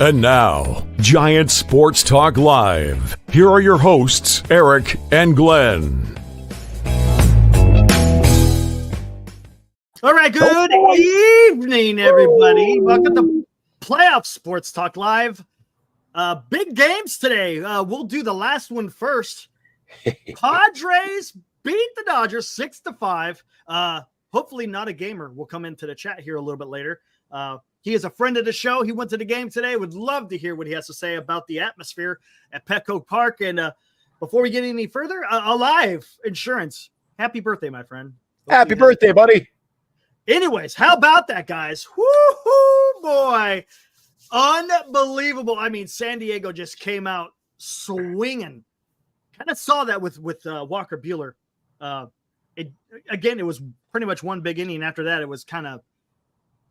And now, Giant Sports Talk Live. Here are your hosts, Eric and Glenn. All right, good evening, everybody. Welcome to Playoff Sports Talk Live. Big games today. We'll do the last one first. Padres beat the Dodgers 6-5. Hopefully not a gamer will come into the chat here a little bit later. He is a friend of the show. He went to the game today. Would love to hear what he has to say about the atmosphere at Petco Park. And before we get any further, Alive Insurance. Happy birthday, my friend. Happy birthday, buddy. Anyways, how about that, guys? Woo-hoo, boy. Unbelievable. I mean, San Diego just came out swinging. Kind of saw that with Walker Buehler. It was pretty much one big inning. After that, it was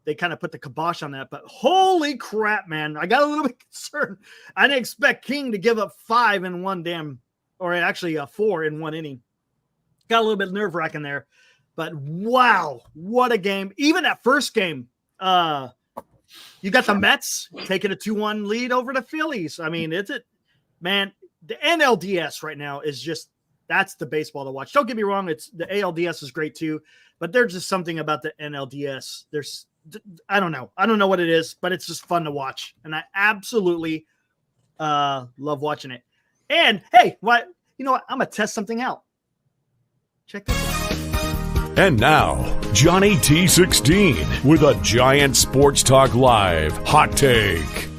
they kind of put the kibosh on that. But holy crap, man. I got a little bit concerned. I didn't expect King to give up 5 in one or actually 4 in one inning. Got a little bit nerve-wracking there. But wow, what a game. Even that first game, you got the Mets taking a 2-1 lead over the Phillies. I mean, man, the NLDS right now is just, that's the baseball to watch. Don't get me wrong, the ALDS is great too, but there's just something about the NLDS. I don't know what it is, but it's just fun to watch. And I absolutely love watching it. And hey, you know what? I'm going to test something out. Check this out. And now, Johnny T16 with a Giant Sports Talk Live hot take.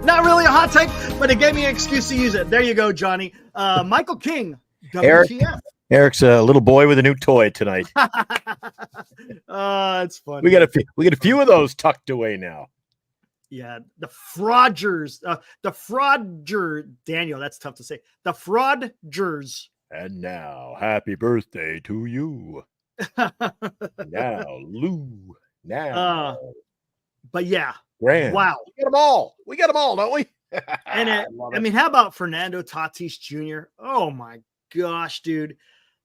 Not really a hot take, but it gave me an excuse to use it. There you go, Johnny. Michael King, WTF. Eric's a little boy with a new toy tonight. It's funny. We got a few of those tucked away now. Yeah, the Fraudgers, Daniel, that's tough to say. The Fraudgers. And now, happy birthday to you. Now, Lou. Now. But yeah. Grand. Wow. We got them all, don't we? And how about Fernando Tatis Jr.? Oh my gosh, dude.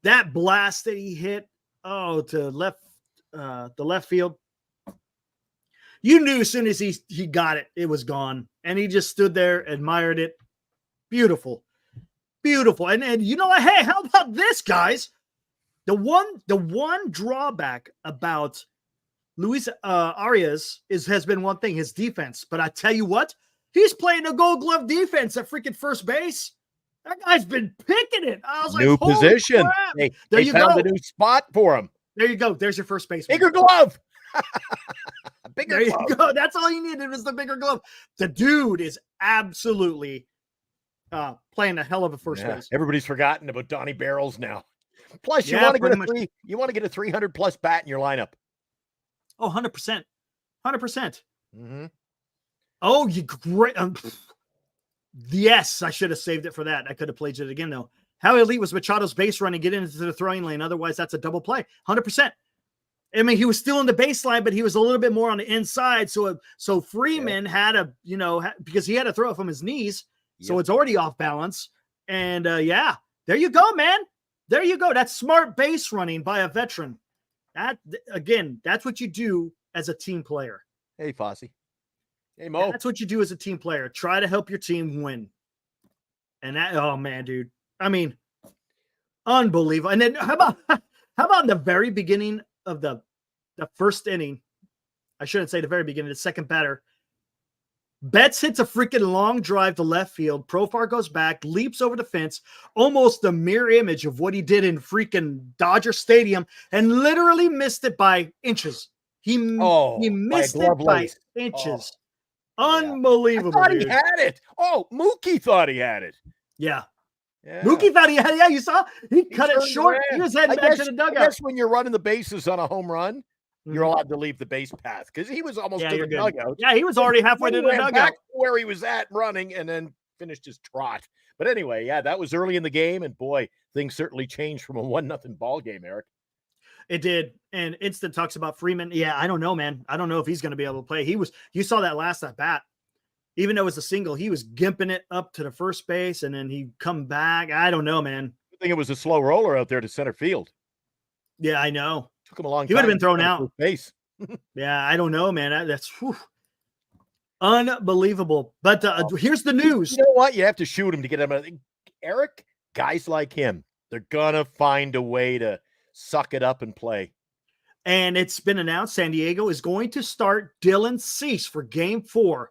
That blast that he hit, to the left field. You knew as soon as he got it, it was gone. And he just stood there, admired it. Beautiful. Beautiful. And you know what? Hey, how about this, guys? The one drawback about Luis Arias has been one thing, his defense. But I tell you what, he's playing a Gold Glove defense at freaking first base. That guy's been picking it. I was new like, position. They found a new spot for him. There you go. There's your first baseman. Bigger glove. There you go. That's all you needed was the bigger glove. The dude is absolutely playing a hell of a first base. Everybody's forgotten about Donnie Barrels now. Plus, you want to get a 300 plus bat in your lineup. Oh, 100%. 100%. Mm-hmm. Oh, you great. Yes, I should have saved it for that. I could have played it again, though. How elite was Machado's base run and get into the throwing lane? Otherwise, that's a double play. 100%. I mean, he was still in the baseline, but he was a little bit more on the inside. So Freeman had because he had to throw it from his knees. Yep. So it's already off balance. And there you go, man. There you go. That's smart base running by a veteran. That's what you do as a team player. Hey, Fosse. Hey, Mo. That's what you do as a team player. Try to help your team win. And oh man, dude. I mean, unbelievable. And then how about in the very beginning of the first inning? I shouldn't say the very beginning, the second batter. Betts hits a freaking long drive to left field. Profar goes back, leaps over the fence, almost a mirror image of what he did in freaking Dodger Stadium, and literally missed it by inches. He missed it by inches. Unbelievable. I thought he had it. Oh, Mookie thought he had it. Yeah. Mookie thought he had it. Yeah, you saw? He cut it short. He was heading back to the dugout. I guess when you're running the bases on a home run, you're allowed to leave the base path because he was almost to the dugout. Yeah, he was already halfway to the dugout. Back where he was at running and then finished his trot. But anyway, that was early in the game. And boy, things certainly changed from a 1-0 ball game, Eric. It did. And Instant talks about Freeman. Yeah, I don't know, man. I don't know if he's going to be able to play. You saw that last at bat. Even though it was a single, he was gimping it up to the first base and then he'd come back. I don't know, man. I think it was a slow roller out there to center field. Yeah, I know. Took him a long time. He would have been thrown out. Base. Yeah, I don't know, man. That's Unbelievable. But here's the news. You know what? You have to shoot him to get him. Eric, guys like him, they're going to find a way to suck it up and play. And it's been announced San Diego is going to start Dylan Cease for Game 4.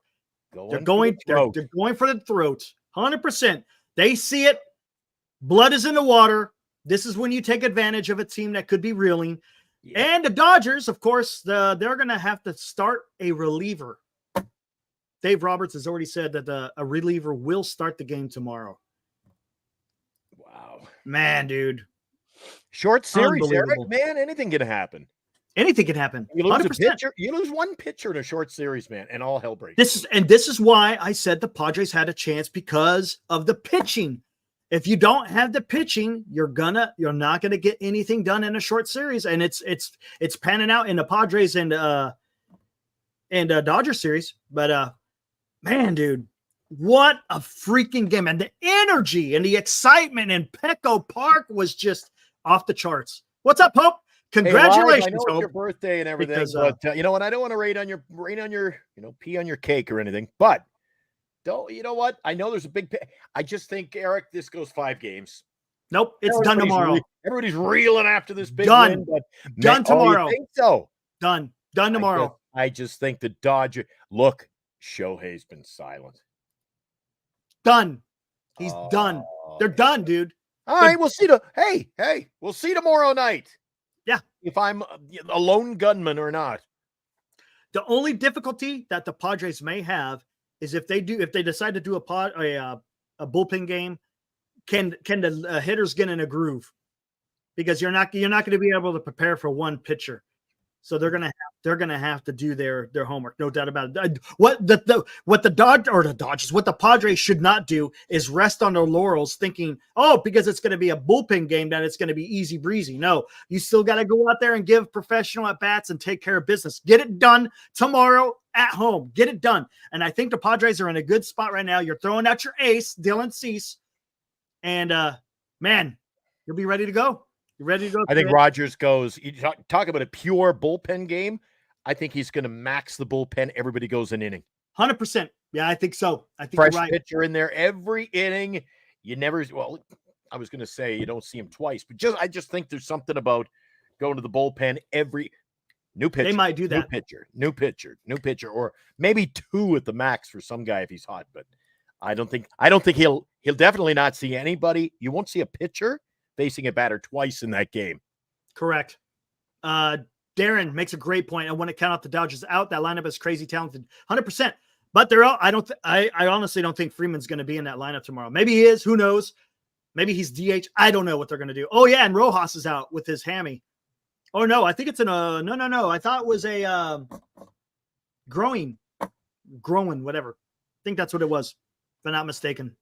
They're going for the throat. 100%. They see it. Blood is in the water. This is when you take advantage of a team that could be reeling. Yeah. And the Dodgers, of course, they're going to have to start a reliever. Dave Roberts has already said that a reliever will start the game tomorrow. Wow. Man, dude. Short series, Eric. Man, anything can happen. Anything can happen. You lose 100%. A pitcher, you lose one pitcher in a short series, man, and all hell breaks. This is why I said the Padres had a chance, because of the pitching. If you don't have the pitching, you're not gonna get anything done in a short series, and it's panning out in the Padres and Dodger series. But man, dude, what a freaking game, and the energy and the excitement in Petco Park was just off the charts. What's up, Pope? Congratulations! Hey, I know it's your birthday and everything, because, but you know what? I don't want to rain on your pee on your cake or anything. But don't, you know what? I know there's a big. I just think, Eric, this goes 5 games. Nope, it's done tomorrow. Everybody's reeling after this big win. But done tomorrow. You think so? Done tomorrow. I just think the Dodgers. Look, Shohei's been silent. Done. He's done. They're done, dude. All right, we'll see. We'll see tomorrow night. Yeah, if I'm a lone gunman or not. The only difficulty that the Padres may have is if they decide to do a bullpen game, can the hitters get in a groove? Because you're not going to be able to prepare for one pitcher, so they're gonna have to do their homework, no doubt about it. What the Padres should not do is rest on their laurels, thinking, because it's going to be a bullpen game, that it's going to be easy breezy. No, you still got to go out there and give professional at bats and take care of business. Get it done tomorrow at home. Get it done. And I think the Padres are in a good spot right now. You're throwing out your ace, Dylan Cease, and man, you'll be ready to go. You ready to go? I think Rogers goes. You talk about a pure bullpen game. I think he's going to max the bullpen. Everybody goes an inning. 100%. Yeah, I think so. I think fresh you're right. Pitcher in there every inning. You never. Well, I was going to say you don't see him twice, but I just think there's something about going to the bullpen every new pitcher. They might do that. New pitcher, or maybe 2 at the max for some guy if he's hot. But I don't think he'll definitely not see anybody. You won't see a pitcher facing a batter twice in that game. Correct. Darren makes a great point. I want to count out the Dodgers out. That lineup is crazy talented, 100%. But I honestly don't think Freeman's going to be in that lineup tomorrow. Maybe he is. Who knows? Maybe he's DH. I don't know what they're going to do. Oh yeah, and Rojas is out with his hammy. Oh no, I think it's no. I thought it was a growing, whatever. I think that's what it was, if I'm not mistaken.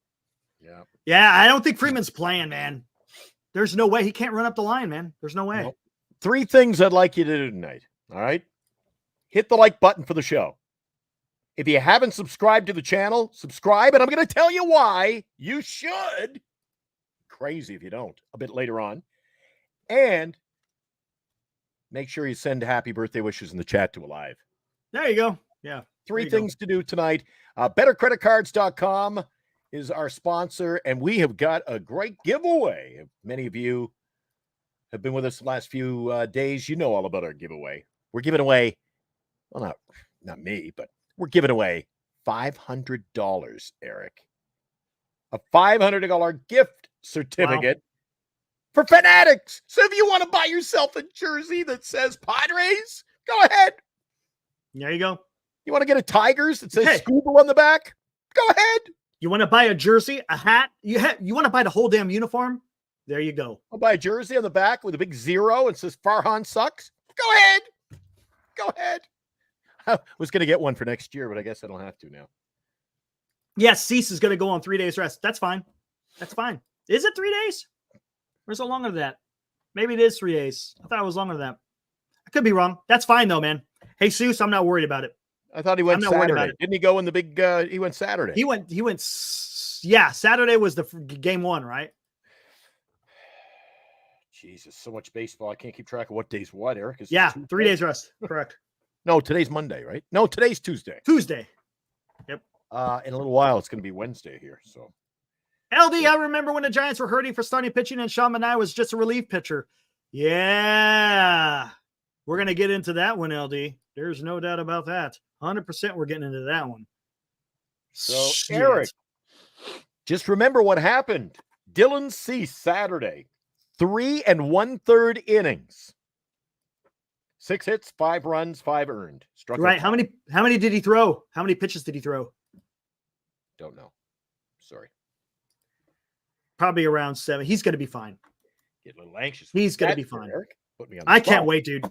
Yeah. I don't think Freeman's playing, man. There's no way. He can't run up the line, man. There's no way. Nope. 3 things I'd like you to do tonight. All right. Hit the like button for the show. If you haven't subscribed to the channel, subscribe. And I'm going to tell you why you should. Crazy if you don't, a bit later on. And make sure you send happy birthday wishes in the chat to Alive. There you go. Yeah. 3 things to do tonight. BetterCreditCards.com is our sponsor, and we have got a great giveaway. Many of you have been with us the last few days. You know all about our giveaway. We're giving away, well, not me, but we're giving away $500, Eric. A $500 gift certificate for Fanatics. So if you want to buy yourself a jersey that says Padres, go ahead. There you go. You want to get a Tigers that says Scuba on the back? Go ahead. You want to buy a jersey, a hat? You want to buy the whole damn uniform? There you go. I'll buy a jersey on the back with a big 0 and says Farhan sucks. Go ahead. Go ahead. I was going to get one for next year, but I guess I don't have to now. Yes, Cease is going to go on 3 days rest. That's fine. That's fine. Is it 3 days? Or is it longer than that? Maybe it is 3 days. I thought it was longer than that. I could be wrong. That's fine, though, man. Hey, Cease, I'm not worried about it. I thought he went Saturday. Didn't he go in the big he went Saturday? He went yeah, Saturday was the game 1, right? Jesus, so much baseball. I can't keep track of what day's what, Eric. 3 days rest. Correct. No, today's Monday, right? No, today's Tuesday. Tuesday. Yep. In a little while, it's going to be Wednesday here. So, LD, I remember when the Giants were hurting for starting pitching and Sean Manaea was just a relief pitcher. Yeah. We're going to get into that one, LD. There's no doubt about that. 100% we're getting into that one. So Shit. Eric, just remember what happened. Dylan Cease Saturday, 3 1/3 innings. 6 hits, 5 runs, 5 earned. Struck Right. How many did he throw? How many pitches did he throw? Don't know. Sorry. Probably around 7. He's going to be fine. Get a little anxious. He's going to be fine. Eric. Put me on the I spot. can't wait, dude.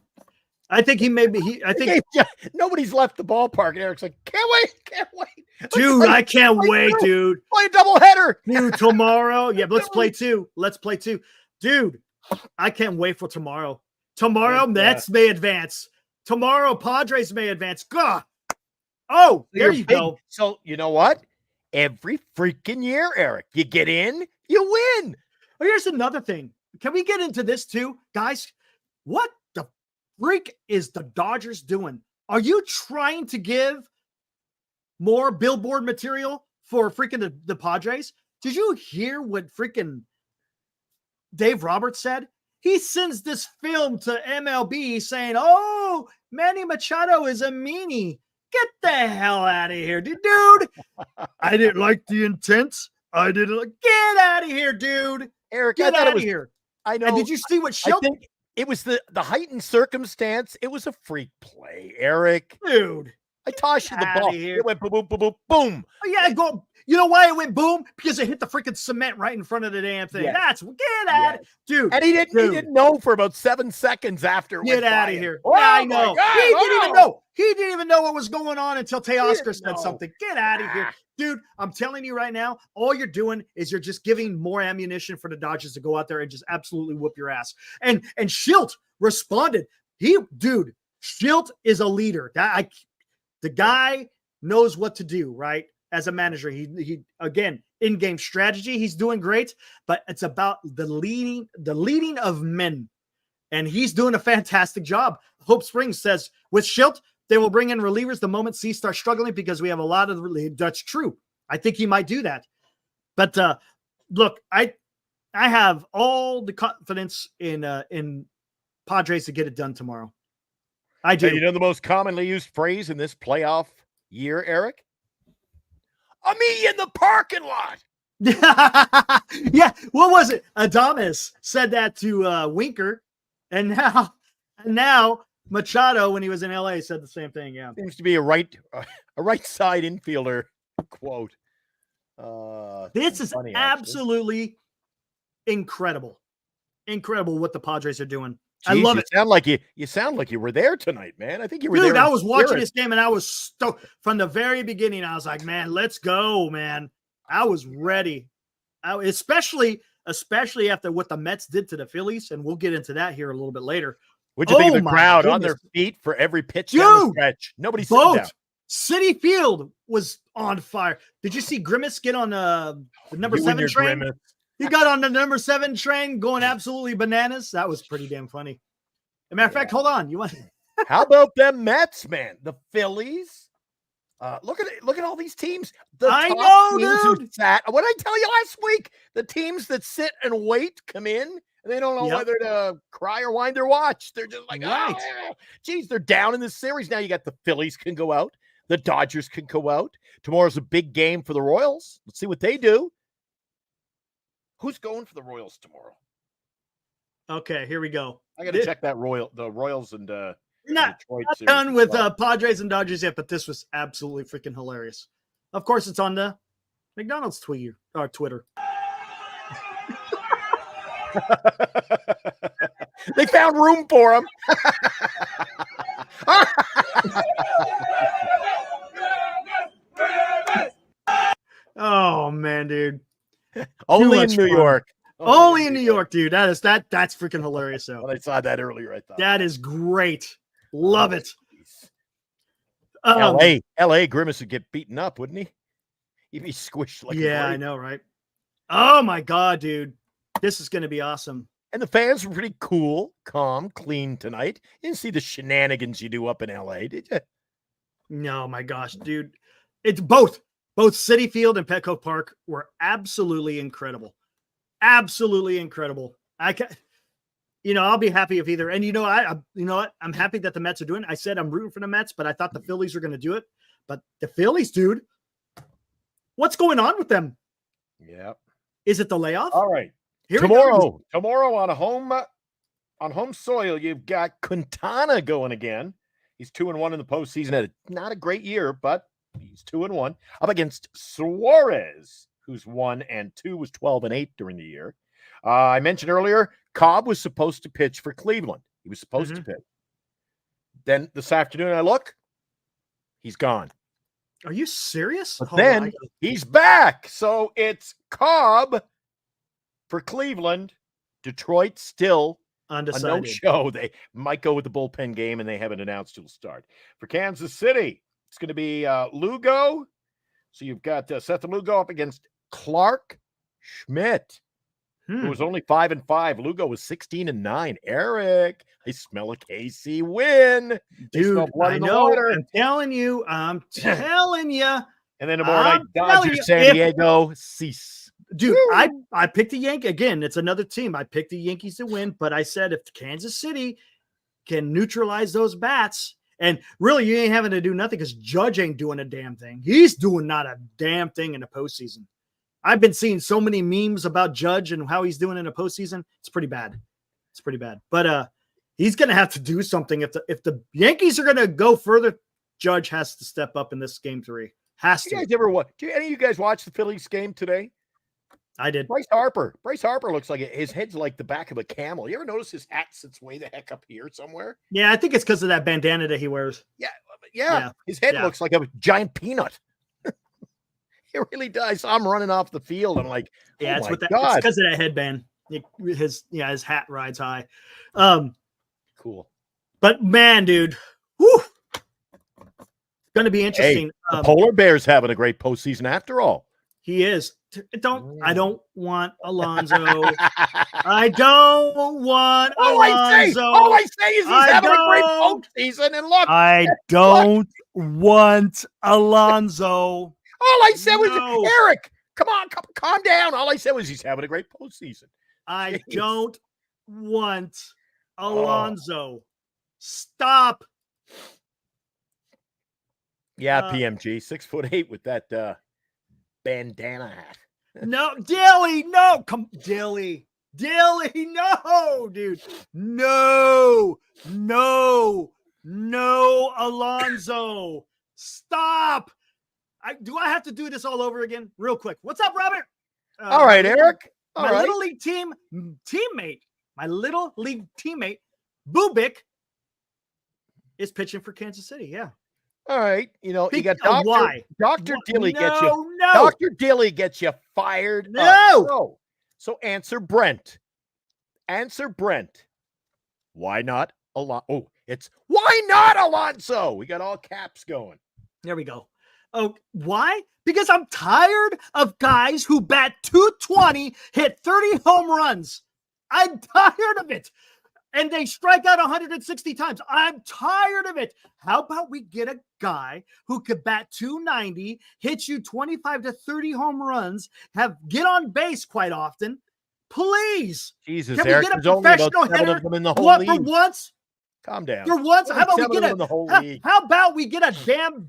I think I think nobody's left the ballpark, and Eric's like, can't wait. dude, I can't wait, dude. Play a doubleheader. Dude, tomorrow. Yeah, let's play 2. Let's play 2. Dude, I can't wait for tomorrow. Tomorrow, Mets may advance. Tomorrow, Padres may advance. God. Oh, there you go. So, you know what? Every freaking year, Eric, you get in, you win. Oh, here's another thing. Can we get into this too? Guys, what the freak is the Dodgers doing? Are you trying to give more billboard material for freaking the Padres? Did you hear what freaking Dave Roberts said? He sends this film to MLB saying, oh, Manny Machado is a meanie. Get the hell out of here, dude. I didn't like the intent. Get out of here, dude. Eric, Get out of here. I know. And did you see what Schilt? I think it was the heightened circumstance. It was a freak play, Eric. Dude. I tossed you the ball. It went boom, boom, boom, boom, boom. Oh, yeah, go. You know why it went boom? Because it hit the freaking cement right in front of the damn thing. Yes. Get out, dude. And he didn't know for about 7 seconds after. Get out of here. Oh, yeah, I know. God, he didn't even know. He didn't even know what was going on until Teoscar said something. Get out of here. Dude, I'm telling you right now, all you're doing is you're just giving more ammunition for the Dodgers to go out there and just absolutely whoop your ass. And Schilt responded. Schilt is a leader. The guy knows what to do, right? As a manager, he again, in-game strategy, he's doing great, but it's about the leading of men. And he's doing a fantastic job. Hope Springs says with Schilt, they will bring in relievers the moment C starts struggling because we have a lot of that's true. I think he might do that. But look, I have all the confidence in Padres to get it done tomorrow. I do. Hey, you know the most commonly used phrase in this playoff year, Eric? Me in the parking lot. Yeah, what was it? Adames said that to Winker, and now Machado, when he was in LA, said the same thing. Yeah, seems to be a right side infielder quote. This is absolutely incredible what the Padres are doing. Jeez, I love it. You sound like you were there tonight, man. I think you were there. Dude, I was watching this game and I was stoked from the very beginning. I was like, man, let's go, man. I was ready. Especially after what the Mets did to the Phillies, and we'll get into that here a little bit later. Would you think of the crowd on their feet for every pitch down the stretch? Nobody sitting down. City Field was on fire. Did you see Grimace get on the number 7 train? Grimace. He got on the number 7 train going absolutely bananas. That was pretty damn funny. As a matter of fact, hold on. You want? How about them Mets, man? The Phillies. Look at all these teams. I know, dude. What did I tell you last week? The teams that sit and wait come in, and they don't know whether to cry or wind their watch. They're just like, geez, they're down in this series. Now you got the Phillies can go out. The Dodgers can go out. Tomorrow's a big game for the Royals. Let's see what they do. Who's going for the Royals tomorrow? Okay, here we go. I got to check that the Royals and not done with Padres and Dodgers yet, but this was absolutely freaking hilarious. Of course, it's on the McDonald's Twitter. They found room for him. Oh man, dude. Only in New York. Only in New York, dude. That's freaking hilarious. Though. When I saw that earlier, I thought that is great. Love it. LA Grimace would get beaten up, wouldn't he? He'd be squished like a I know, right? Oh my god, dude. This is gonna be awesome. And the fans were pretty cool, calm, clean tonight. You didn't see the shenanigans you do up in LA, did you? No, my gosh, dude. It's both. Both Citi Field and Petco Park were absolutely incredible. Absolutely incredible. I'll be happy if either. And you know what? I'm happy that the Mets are doing it. I said I'm rooting for the Mets, but I thought the Phillies were going to do it. But the Phillies, dude, what's going on with them? Yeah. Is it the layoff? All right. Here Tomorrow on home soil, you've got Quintana going again. He's 2-1 in the postseason. Had not a great year, but he's 2-1 up against Suarez, who's 1-2, was 12-8 during the year. I mentioned earlier, Cobb was supposed to pitch for Cleveland. He was supposed to pitch. Then this afternoon, I look, he's gone. Are you serious? But then he's back. So it's Cobb for Cleveland. Detroit still undecided. A no-show. They might go with the bullpen game, and they haven't announced who'll start. For Kansas City, it's going to be Lugo. So you've got Seth Lugo up against Clark Schmidt, who was only 5-5. Lugo was 16-9. Eric, I smell a KC win. Dude, I know. I'm telling you. And then tomorrow night, Dodgers, San Diego, cease. Dude, I picked the Yankees. Again, it's another team. I picked the Yankees to win, but I said if Kansas City can neutralize those bats, and really you ain't having to do nothing because Judge ain't doing a damn thing. He's doing not a damn thing in the postseason. I've been seeing so many memes about Judge and how he's doing in the postseason. It's pretty bad. But he's going to have to do something. If the Yankees are going to go further, Judge has to step up in this game 3. Has to. Do any of you guys watch the Phillies game today? I did. Bryce Harper looks like his head's like the back of a camel. You ever notice his hat sits way the heck up here somewhere? Yeah, I think it's because of that bandana that he wears. Yeah. His head looks like a giant peanut. It really does. I'm running off the field. I'm like, it's God. It's because of that headband. His hat rides high. Cool. But man, dude, whew, it's going to be interesting. Hey, the Polar Bear's having a great postseason after all. He is. I don't want Alonso. I don't want Alonso. All I say is he's having a great postseason. And look, I don't want Alonso. All I said was, Eric, come on, calm down. All I said was he's having a great postseason. I don't want Alonso. Stop. Yeah, PMG, 6'8" with that bandana hat. No, Dilly, no, Dilly, no, dude, no, Alonso, stop. Do I have to do this all over again? Real quick. What's up, Robert? All right, Eric. Little league teammate, my little league teammate, Bubik, is pitching for Kansas City. Yeah. All right. You got Dr. Dilly gets you. No. Dr. Dilly gets you fired. No. So answer Brent. Why not Alonso? It's why not Alonso? We got all caps going. There we go. Oh, why? Because I'm tired of guys who bat 220, hit 30 home runs. I'm tired of it. And they strike out 160 times. I'm tired of it. How about we get a guy who could bat 290, hit you 25 to 30 home runs, get on base quite often? Please. Jesus, can Eric, we get a there's only professional about 7 hitter of them in the whole league. For once? Calm down. For once? How about we get a damn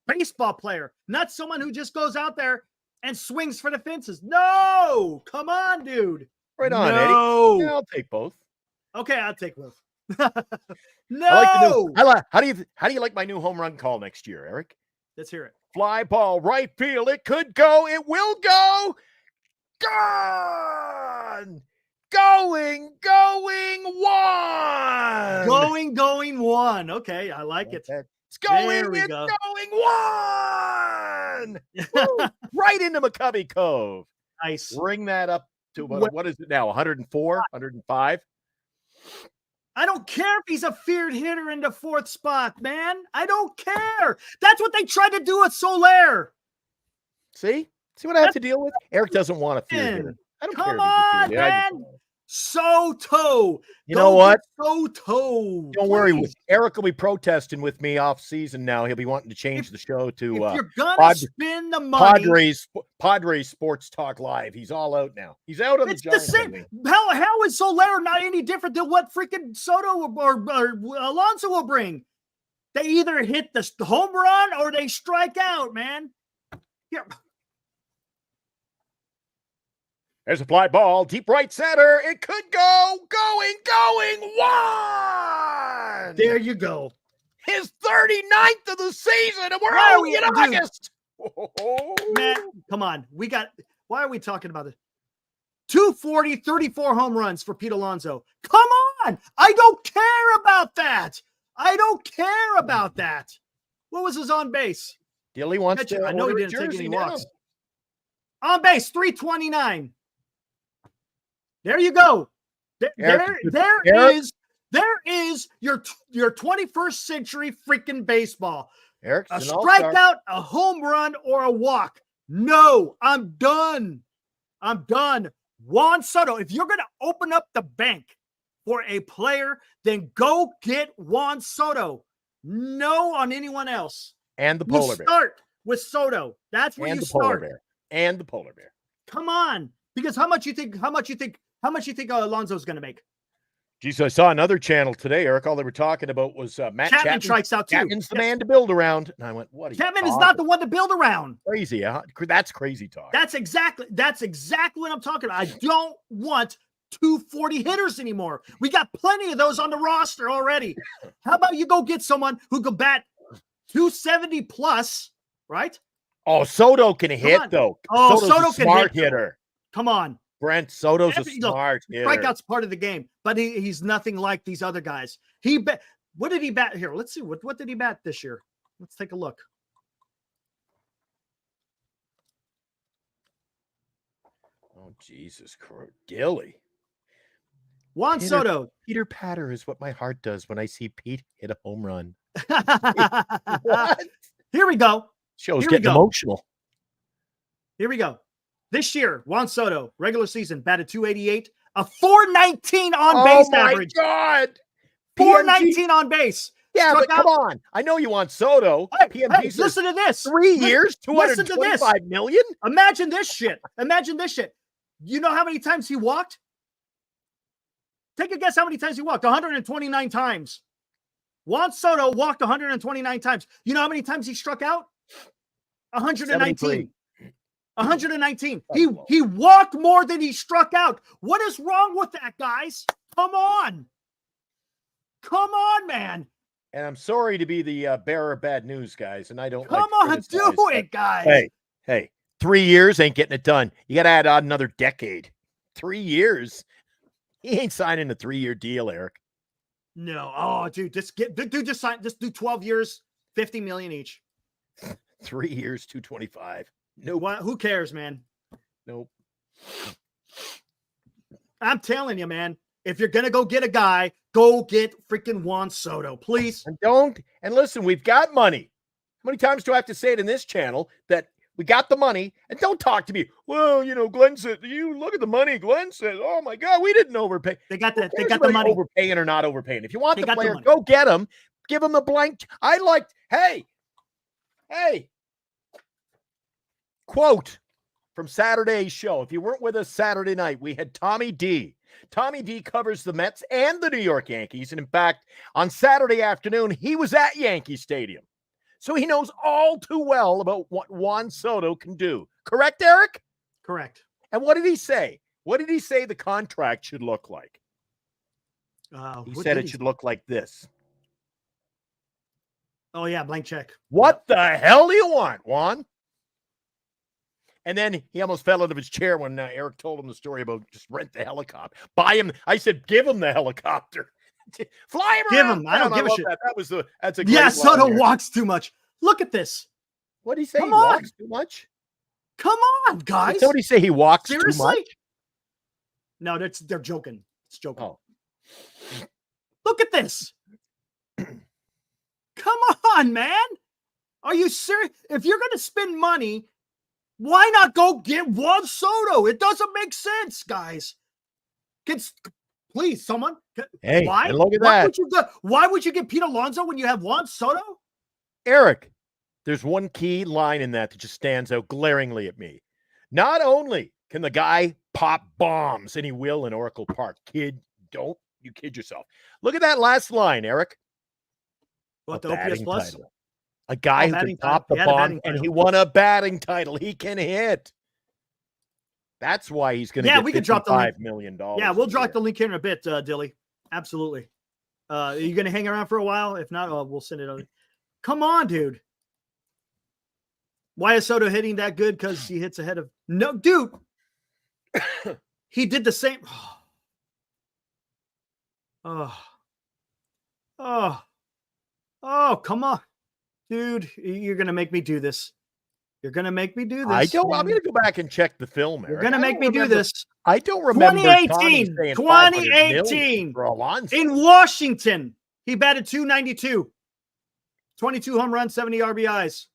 baseball player, not someone who just goes out there and swings for the fences? No. Come on, dude. Right on, Eddie. Yeah, I'll take both. Okay, I'll take both. No. How do you like my new home run call next year, Eric? Let's hear it. Fly ball, right field. It could go. It will go. Gone. Going one. Okay, I like it. It's going. Going one. Right into McCovey Cove. Nice. Bring that up to what is it now? 104, 105. I don't care if he's a feared hitter in the 4th spot, man. I don't care. That's what they tried to do with Soler. See what I have to deal with? Eric doesn't want a feared hitter. I don't care. Come on, man. Soto. You know what? Soto. Don't worry. Eric will be protesting with me off season now. He'll be wanting to change the show to if you're gonna spend the money, Padres Sports Talk Live. He's all out now. He's out on the Giants. The same. How is Soler not any different than what freaking Soto or Alonso will bring? They either hit the home run or they strike out, man. Here. There's a fly ball, deep right center. It could go, going, one. There you go. His 39th of the season, and we're only in August. Man, come on. Why are we talking about this? 240, 34 home runs for Pete Alonso. Come on. I don't care about that. What was his on base? Dilly wants to. I know he didn't take any walks. On base, 329. There you go. There is your 21st century freaking baseball. Eric's a strikeout, a home run, or a walk. No, I'm done. Juan Soto, if you're going to open up the bank for a player, then go get Juan Soto. No on anyone else. And the polar bear. Start with Soto. That's where you start. And the polar bear. Come on. Because how much you think Alonso's going to make? Geez, I saw another channel today, Eric. All they were talking about was Matt Chapman strikes out too. Chapman's the man to build around. And I went, what? Chapman is not the one to build around. Crazy, huh? That's crazy talk. That's exactly what I'm talking about. I don't want 240 hitters anymore. We got plenty of those on the roster already. How about you go get someone who can bat 270 plus, right? Oh, Soto can hit though. Oh, Soto can smart hitter. Come on. Brent, Soto's a smart hitter. Strikeout's part of the game, but he's nothing like these other guys. What did he bat here? Let's see. What did he bat this year? Let's take a look. Oh, Jesus Christ. Dilly. Juan Soto. Peter Patter is what my heart does when I see Pete hit a home run. What? Here we go. Show's getting emotional. Here we go. This year, Juan Soto, regular season, batted 288, a 419 on base average. Oh, my God. 419 on base. Yeah, but come on. I know you want Soto. Hey, listen to this. 3 years, $225 million? Imagine this shit. You know how many times he walked? Take a guess how many times he walked. 129 times. Juan Soto walked 129 times. You know how many times he struck out? 119. 73. 119. He walked more than he struck out. What is wrong with that, guys? Come on, man. And I'm sorry to be the bearer of bad news, guys. And I don't. Come on, do it, guys. Hey, 3 years ain't getting it done. You got to add on another decade. 3 years. He ain't signing a 3-year deal, Eric. No. Oh, dude, just do 12 years, 50 million each. 3 years, 225. No, who cares, man? Nope. I'm telling you, man. If you're gonna go get a guy, go get freaking Juan Soto, please. And listen, we've got money. How many times do I have to say it in this channel that we got the money? And don't talk to me. Well, Glenn said, you look at the money. Glenn said, oh my God, we didn't overpay. They got the money. Overpaying or not overpaying. If you want the player, go get him. Give him the blank. Hey. Quote from Saturday's show. If you weren't with us Saturday night, we had Tommy D. Tommy D covers the Mets and the New York Yankees. And in fact, on Saturday afternoon, he was at Yankee Stadium. So he knows all too well about what Juan Soto can do. Correct, Eric? Correct. And what did he say? What did he say the contract should look like? He said it should look like this. Oh, yeah, blank check. What the hell do you want, Juan? And then he almost fell out of his chair when Eric told him the story about just rent the helicopter. Buy him. I said, give him the helicopter. Fly him around. Give him. I don't give a shit. That's a great line. Soto walks too much. Look at this. What did he say? He walks too much? Come on, guys. Did somebody say he walks too much? No, they're joking. It's joking. Oh. Look at this. Come on, man. Are you serious? If you're going to spend money, why not go get Juan Soto? It doesn't make sense, guys. Please, someone. Hey, why? and look at Why that. Why would you get Pete Alonso when you have Juan Soto? Eric, there's one key line in that just stands out glaringly at me. Not only can the guy pop bombs, and he will in Oracle Park. Don't you kid yourself. Look at that last line, Eric. What, the OPS plus? Title. A guy who can pop the bomb, and he won a batting title. He can hit. That's why he's going to get we could drop the $55 million. Yeah, we'll drop the link here in a bit, Dilly. Absolutely. Are you going to hang around for a while? If not, we'll send it over. Come on, dude. Why is Soto hitting that good? Because he hits ahead of... No, dude. He did the same... Oh, come on. Dude, you're going to make me do this. You're going to make me do this. I'm going to go back and check the film, Eric. You're going to make me do this. I don't remember 2018 for Alonso. In Washington, he batted .292. 22 home runs, 70 RBIs.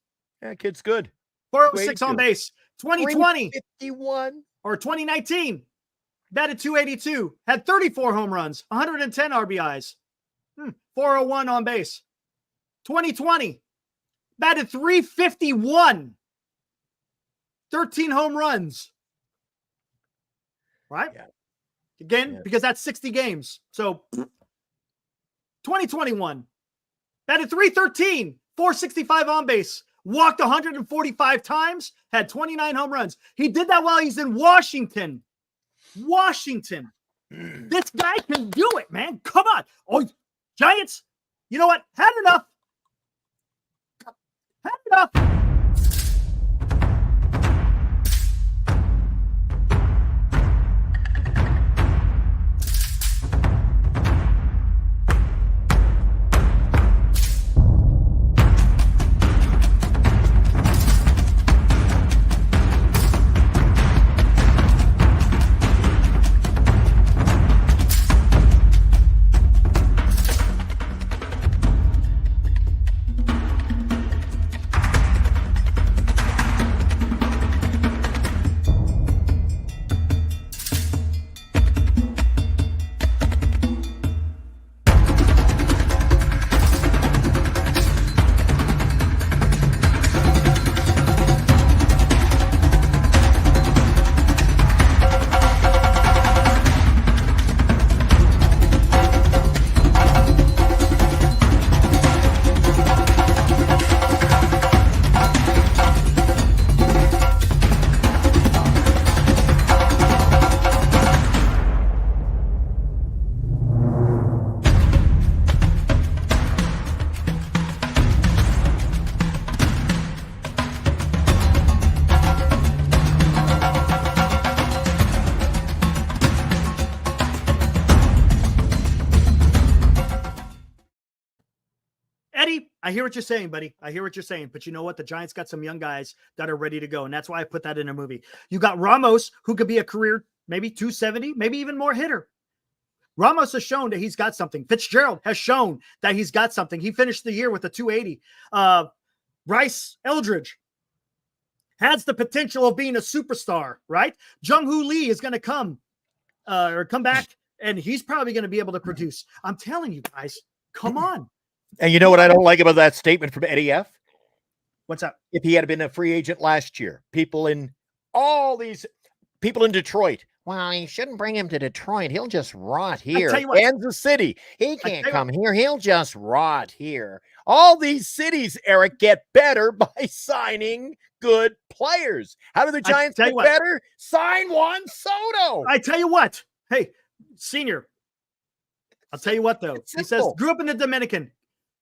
Yeah, kid's good. 406 on base. 2020. 51. Or 2019. Batted .282. Had 34 home runs, 110 RBIs. 401 on base. 2020. Batted .351. 13 home runs. Right? Yeah. Again, because that's 60 games. So 2021. Batted .313. 465 on base. Walked 145 times. Had 29 home runs. He did that while he's in Washington. This guy can do it, man. Come on. Oh, Giants. You know what? Had enough. Eddie, I hear what you're saying, buddy. I hear what you're saying. But you know what? The Giants got some young guys that are ready to go. And that's why I put that in a movie. You got Ramos, who could be a career, maybe 270, maybe even more hitter. Ramos has shown that he's got something. Fitzgerald has shown that he's got something. He finished the year with a 280. Bryce Eldridge has the potential of being a superstar, right? Jung-Hoo Lee is going to come back, and he's probably going to be able to produce. I'm telling you guys, come on. And you know what I don't like about that statement from Eddie F? What's up? If he had been a free agent last year, people in Detroit. Well, you shouldn't bring him to Detroit. He'll just rot here. Kansas City. He can't come here. He'll just rot here. All these cities, Eric, get better by signing good players. How do the Giants get better? Sign Juan Soto. I tell you what. Hey, senior. I'll tell you what, though. He says, grew up in the Dominican.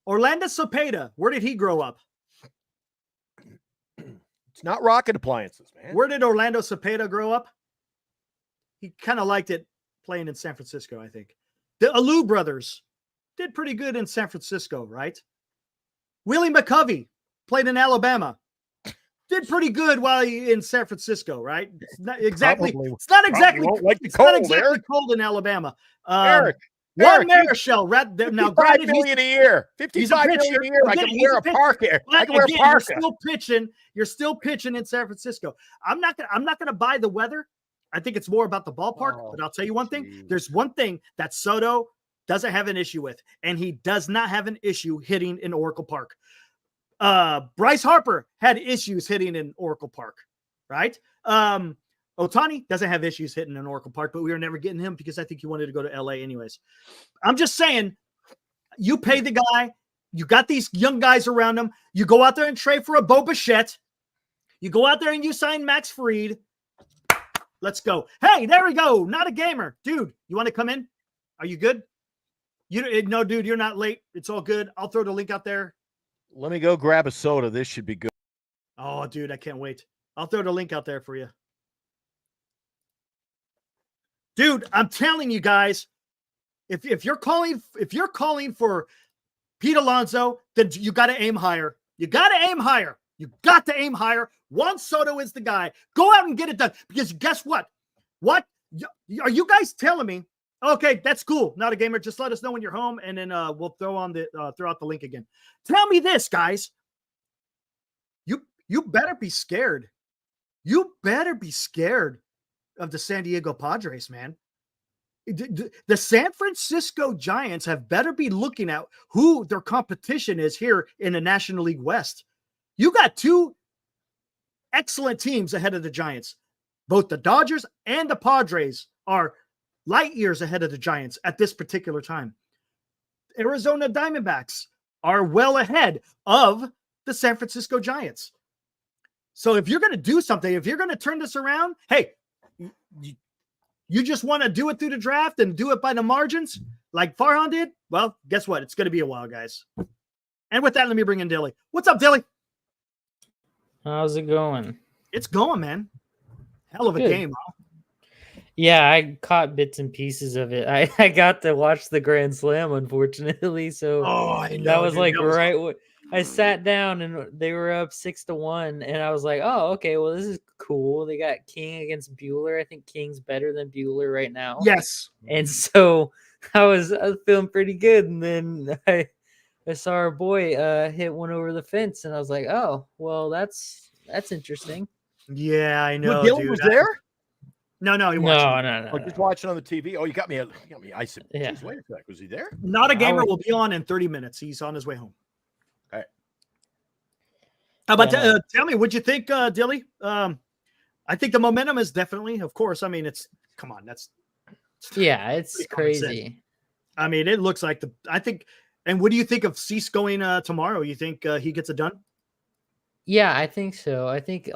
Orlando Cepeda, where did he grow up? It's not rocket appliances, man. Where did Orlando Cepeda grow up? He kind of liked it playing in San Francisco, I think. The Alou brothers did pretty good in San Francisco, right? Willie McCovey played in Alabama. Did pretty good while he in San Francisco, right? It's not exactly cold in Alabama. Eric. Juan Marichal, now $55 million a year. $55 million a year. I can wear a parka. You're still pitching in San Francisco. I'm not gonna buy the weather. I think it's more about the ballpark. But I'll tell you one thing. There's one thing that Soto doesn't have an issue with, and he does not have an issue hitting in Oracle Park. Bryce Harper had issues hitting in Oracle Park, right? Ohtani doesn't have issues hitting in Oracle Park, but we were never getting him because I think he wanted to go to LA anyways. I'm just saying, you pay the guy, you got these young guys around him, you go out there and trade for a Bo Bichette, you go out there and you sign Max Fried. Let's go. Hey, there we go. Not a gamer. Dude, you want to come in? Are you good? No, dude, you're not late. It's all good. I'll throw the link out there. Let me go grab a soda. This should be good. Oh, dude, I can't wait. I'll throw the link out there for you. Dude, I'm telling you guys, if you're calling for Pete Alonso, then you got to aim higher. You got to aim higher. You got to aim higher. Juan Soto is the guy. Go out and get it done. Because guess what? What are you guys telling me? Okay, that's cool. Not a gamer. Just let us know when you're home, and then we'll throw out the link again. Tell me this, guys. You better be scared. You better be scared of the San Diego Padres, man. The San Francisco Giants have better be looking at who their competition is here in the National League West. You got two excellent teams ahead of the Giants. Both the Dodgers and the Padres are light years ahead of the Giants at this particular time. Arizona Diamondbacks are well ahead of the San Francisco Giants. So if you're going to do something, if you're going to turn this around, hey, you just want to do it through the draft and do it by the margins like Farhan did? Well, guess what? It's going to be a while, guys. And with that, let me bring in Dilly. What's up, Dilly? How's it going? It's going, man. Hell of a game, huh? Yeah, I caught bits and pieces of it. I got to watch the Grand Slam, unfortunately. So I know, that was dude, like that was right. I sat down and they were up 6-1, and I was like, "Oh, okay. Well, this is cool." They got King against Buehler. I think King's better than Buehler right now. Yes. And so I was feeling pretty good, and then I saw our boy hit one over the fence, and I was like, "Oh, well, that's interesting." Yeah, I know. Dylan dude. was there? No, he No, watched. no. Just watching on the TV. Oh, you got me. I said, Yeah. "Geez, wait a sec. Was he there?" Not a gamer will be on in 30 minutes. He's on his way home. Okay. How about tell me, what'd you think, Dilly? I think the momentum is definitely, of course. I mean, it's it's crazy. I mean, it looks like and what do you think of Cease going tomorrow? You think he gets it done? Yeah, I think so. I think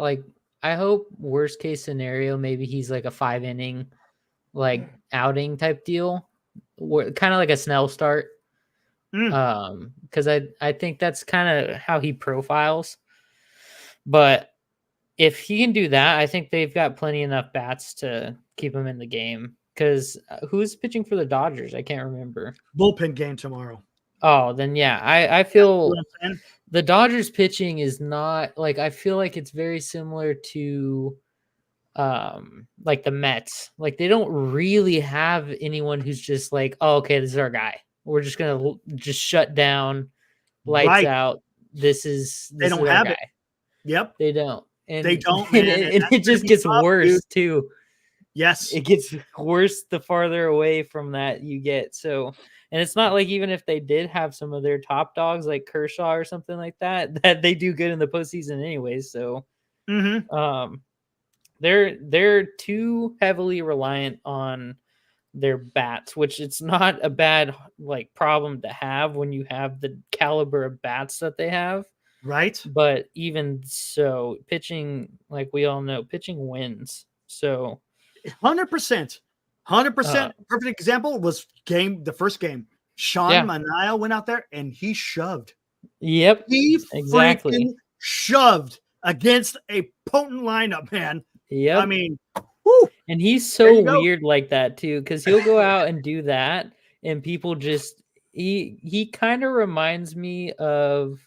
I hope worst case scenario, maybe he's like a 5-inning outing type deal, kind of like a Snell start. Because I think that's kind of how he profiles. But if he can do that, I think they've got plenty enough bats to keep him in the game. Because who's pitching for the Dodgers? I can't remember. Bullpen game tomorrow. Oh, then yeah, I feel the Dodgers pitching is not I feel like it's very similar to the Mets. They don't really have anyone who's just oh, okay, this is our guy. We're just gonna just shut down, lights out. They don't have it. Yep, they don't. And they don't, man. And it just gets worse too. Yes, it gets worse the farther away from that you get. So. And it's not even if they did have some of their top dogs like Kershaw or something like that they do good in the postseason anyways. So they're too heavily reliant on their bats, which it's not a bad problem to have when you have the caliber of bats that they have. Right. But even so, pitching, we all know, pitching wins. So 100%. 100%. Perfect example was the first game. Sean Manaea went out there and he shoved. Yep. He exactly shoved against a potent lineup, man. Yep. I mean, whew. And he's so weird like that too, because he'll go out and do that, and people just he kind of reminds me of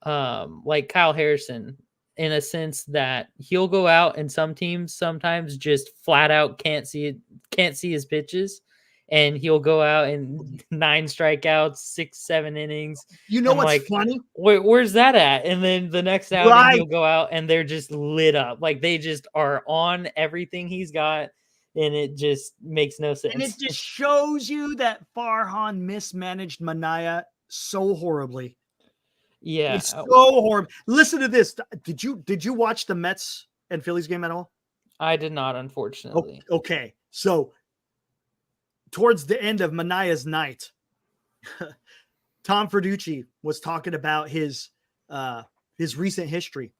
Kyle Harrison in a sense that he'll go out and some teams sometimes just flat out can't see his pitches, and he'll go out and 9 strikeouts, 6-7 innings. You know I'm what's like, funny? Where's that at? And then the next outing Right. he'll go out and they're just lit up. Like they just are on everything he's got, and it just makes no sense. And it just shows you that Farhan mismanaged Manaea so horribly. Yeah. It's so horrible. Listen to this. Did you watch the Mets and Phillies game at all? I did not, unfortunately. Okay. So towards the end of Manaea's night, Tom Verducci was talking about his recent history.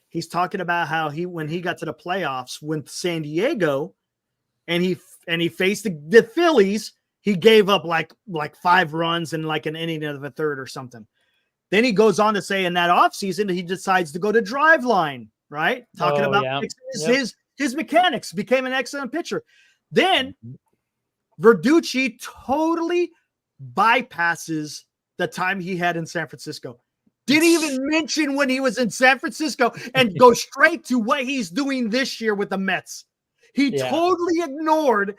He's talking about how when he got to the playoffs with San Diego and he faced the Phillies, he gave up like 5 runs in like an inning of a third or something. Then he goes on to say in that offseason, he decides to go to Driveline, right? Talking about his mechanics, became an excellent pitcher. Then Verducci totally bypasses the time he had in San Francisco. Didn't even mention when he was in San Francisco and go straight to what he's doing this year with the Mets. He totally ignored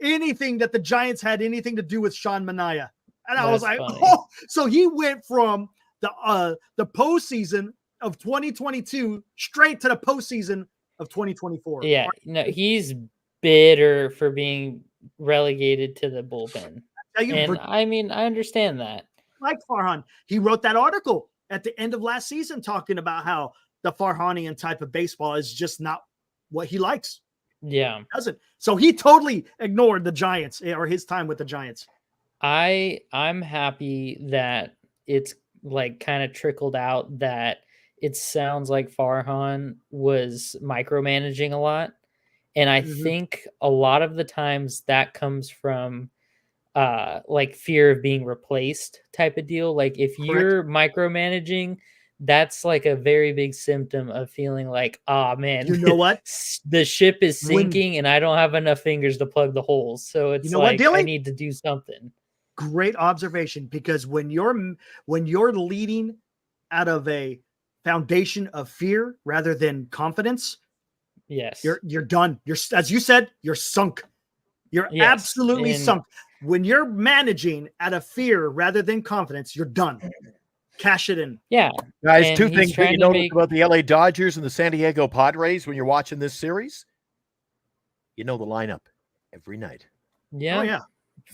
anything that the Giants had anything to do with Sean Manaea. And I was like, funny. Oh, so he went from the postseason of 2022 straight to the postseason of 2024. Yeah, no, he's bitter for being relegated to the bullpen. And I mean, I understand that. Like Farhan, he wrote that article at the end of last season talking about how the Farhanian type of baseball is just not what he likes. Yeah. He doesn't. So he totally ignored the Giants or his time with the Giants. I'm happy that it's like kind of trickled out that it sounds like Farhan was micromanaging a lot. And I think a lot of the times that comes from like fear of being replaced type of deal. Like if you're micromanaging, that's like a very big symptom of feeling like, oh man, you know what? The ship is sinking and I don't have enough fingers to plug the holes. So it's like, I need to do something. Great observation, because when you're leading out of a foundation of fear rather than confidence, yes, you're done. You're, as you said, you're sunk. You're absolutely sunk. When you're managing out of fear rather than confidence, you're done. Cash it in. Yeah. Guys, two things that you notice about the LA Dodgers and the San Diego Padres when you're watching this series. You know the lineup every night. Yeah. Oh, yeah.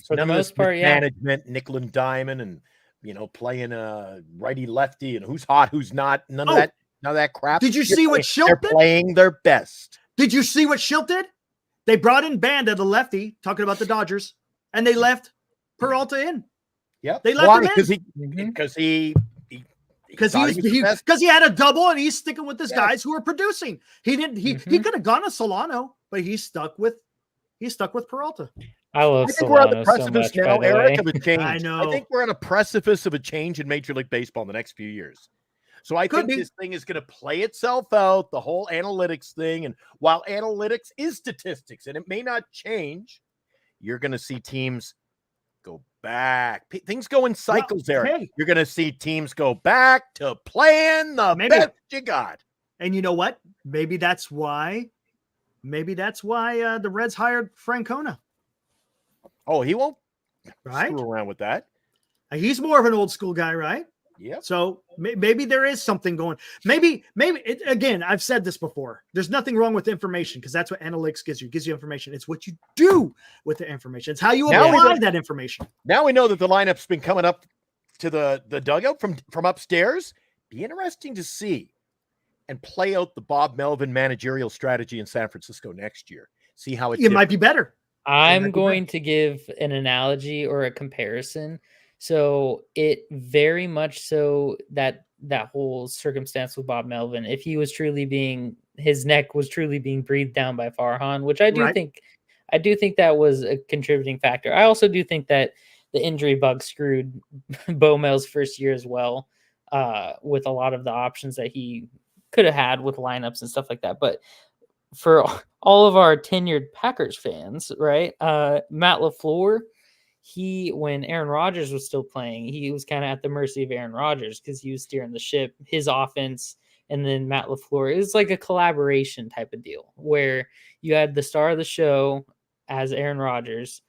For the most part, management, nickel and diamond, and playing a righty lefty and who's hot, who's not. None of that crap. Did you see what Schilt did? They're playing their best. Did you see what Schilt did? They brought in Banda, the lefty, talking about the Dodgers, and they left Peralta in. Yep. They left him in because he had a double and he's sticking with his guys who are producing. He didn't. He could have gone to Solano, but he's stuck with Peralta. I think we're on the precipice so much, now, Eric, of a change. I know. I think we're on a precipice of a change in Major League Baseball in the next few years. So I think this thing is going to play itself out, the whole analytics thing. And while analytics is statistics and it may not change, you're going to see teams go back. Things go in cycles, Eric. Hey. You're going to see teams go back to playing the best you got. And you know what? Maybe that's why the Reds hired Francona. Oh, he won't screw around with that. He's more of an old school guy, right? Yeah. So maybe there is something going. Maybe again, I've said this before. There's nothing wrong with information because that's what analytics gives you. It gives you information. It's what you do with the information. It's how you apply that information. Now we know that the lineup's been coming up to the dugout from upstairs. Be interesting to see and play out the Bob Melvin managerial strategy in San Francisco next year. See how it might be better. I'm going to give an analogy or a comparison. So it very much so that whole circumstance with Bob Melvin, if he was truly his neck was truly being breathed down by Farhan, which I do think that was a contributing factor. I also do think that the injury bug screwed Bo Mel's first year as well, with a lot of the options that he could have had with lineups and stuff like that. But for all of our tenured Packers fans, right? Matt LaFleur, when Aaron Rodgers was still playing, he was kind of at the mercy of Aaron Rodgers because he was steering the ship, his offense, and then Matt LaFleur. It was like a collaboration type of deal where you had the star of the show as Aaron Rodgers,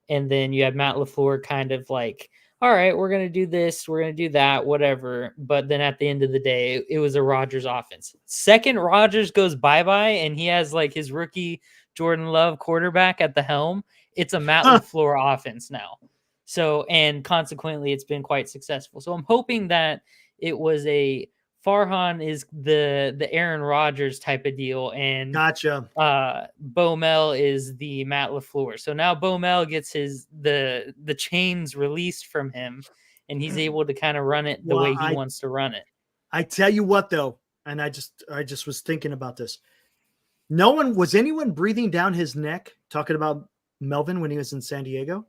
And then you had Matt LaFleur kind of like, all right, we're going to do this, we're going to do that, whatever. But then at the end of the day, it was a Rodgers offense. Second Rodgers goes bye-bye and he has like his rookie Jordan Love quarterback at the helm. It's a Matt LaFleur offense now. So, and consequently, it's been quite successful. So I'm hoping that it was a Farhan is the Aaron Rodgers type of deal, and Gotcha. Bomel is the Matt LaFleur. So now Bomel gets the chains released from him, and he's able to kind of run it the way he wants to run it. I tell you what, though, and I just was thinking about this. Was anyone breathing down his neck talking about Melvin when he was in San Diego?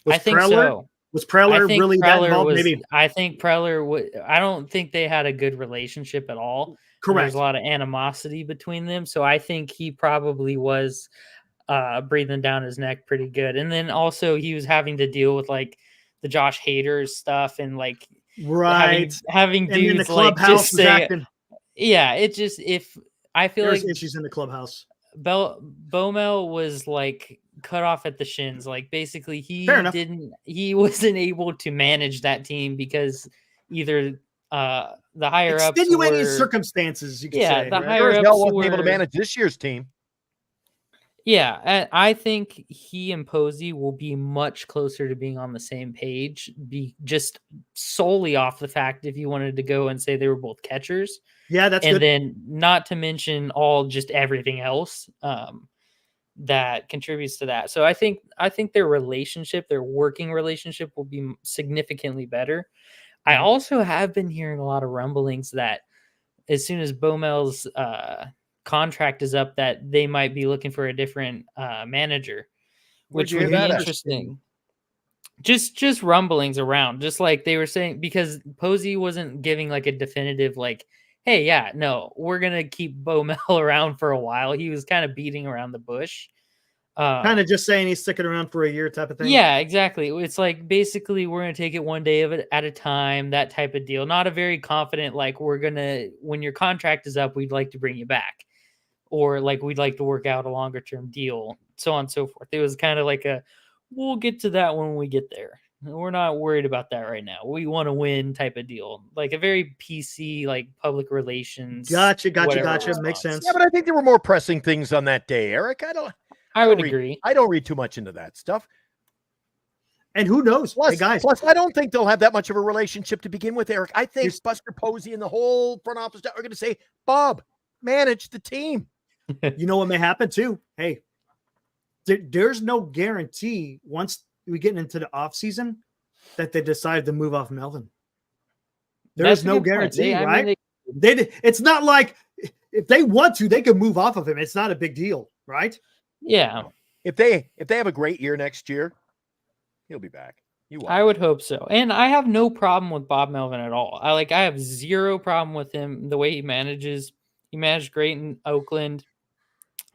I think so. Was Preller really that involved? Maybe. I think Preller I don't think they had a good relationship at all. Correct. There's a lot of animosity between them. So I think he probably was breathing down his neck pretty good. And then also he was having to deal with like the Josh Hader stuff and like having dudes in the clubhouse like just say, yeah, it just I feel there's like issues in the clubhouse. Bomel was like cut off at the shins. Like basically he wasn't able to manage that team because either the higher ups extenuating circumstances, you could say. The higher ups wasn't able to manage this year's team. Yeah, I think he and Posey will be much closer to being on the same page, just solely off the fact if you wanted to go and say they were both catchers. Yeah, that's good. And then not to mention just everything else that contributes to that. So I think their working relationship will be significantly better. Mm-hmm. I also have been hearing a lot of rumblings that as soon as Bomel's contract is up, that they might be looking for a different manager, which would be interesting. Just rumblings around, just like they were saying, because Posey wasn't giving like a definitive like, hey, yeah, no, we're going to keep Bomel around for a while. He was kind of beating around the bush. Kind of just saying he's sticking around for a year type of thing. Yeah, exactly. It's like, basically, we're going to take it one day at a time, that type of deal. Not a very confident, like, when your contract is up, we'd like to bring you back. Or, like, we'd like to work out a longer-term deal, so on and so forth. It was kind of like we'll get to that when we get there. We're not worried about that right now. We want to win type of deal. Like a very PC, like public relations. Gotcha. Makes sense. Yeah, but I think there were more pressing things on that day, Eric. I would agree. I don't read too much into that stuff. And who knows? Plus, I don't think they'll have that much of a relationship to begin with, Eric. I think Buster Posey and the whole front office are going to say, Bob, manage the team. You know what may happen too? Hey, there's no guarantee once we get into the off season that they decide to move off Melvin. There's no guarantee, right? It's not like if they want to, they could move off of him. It's not a big deal, right? Yeah. If they have a great year next year, he'll be back. I would hope so. And I have no problem with Bob Melvin at all. I have zero problem with him, the way he manages. He managed great in Oakland.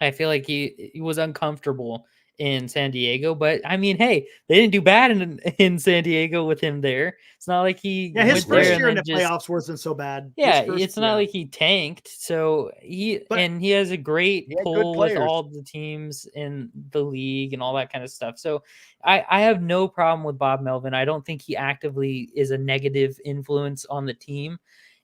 I feel like he was uncomfortable in San Diego, but I mean, hey, they didn't do bad in San Diego with him there. It's not like his first year in the playoffs wasn't so bad. Yeah, it's not like he tanked. So he has a great pull with all the teams in the league and all that kind of stuff. So I have no problem with Bob Melvin. I don't think he actively is a negative influence on the team.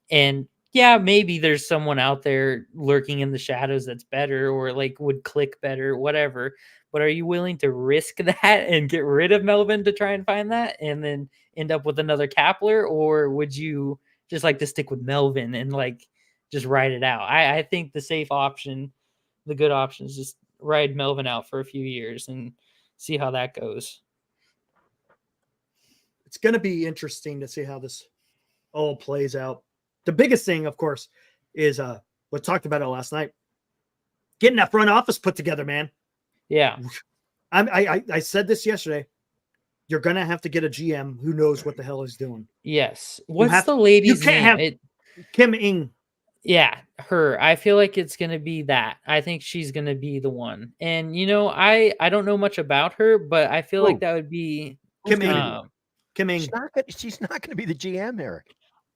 And yeah, maybe there's someone out there lurking in the shadows that's better or like would click better, whatever. But are you willing to risk that and get rid of Melvin to try and find that and then end up with another Kapler? Or would you just like to stick with Melvin and like just ride it out? I think the safe option, the good option is just ride Melvin out for a few years and see how that goes. It's going to be interesting to see how this all plays out. The biggest thing, of course, is we talked about it last night. Getting that front office put together, man. Yeah. I said this yesterday. You're going to have to get a GM who knows what the hell he's doing. Yes. What's the lady's name? You can't have Kim Ng. Yeah, her. I feel like it's going to be that. I think she's going to be the one. And, I don't know much about her, but I feel like that would be Kim Ng. Kim Ng. She's not going to be the GM, Eric.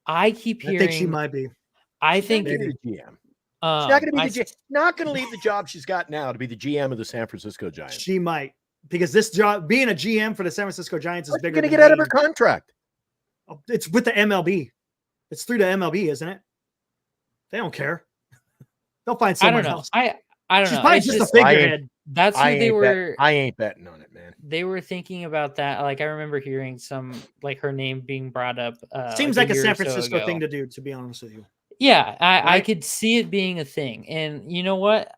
I keep hearing. I think she might be. I think she's the GM. She's not going to be not going to leave the job she's got now to be the GM of the San Francisco Giants. She might. because this job, being a GM for the San Francisco Giants, is bigger. Going to get out of her contract. It's with the MLB. It's through the MLB, isn't it? They don't care. They'll find someone else. I don't know. She's probably just a figurehead. That's who they were. I ain't betting on it, man. They were thinking about that. Like I remember hearing some, like her name being brought up. Seems like a San Francisco thing to do, to be honest with you. Yeah, I could see it being a thing. And you know what?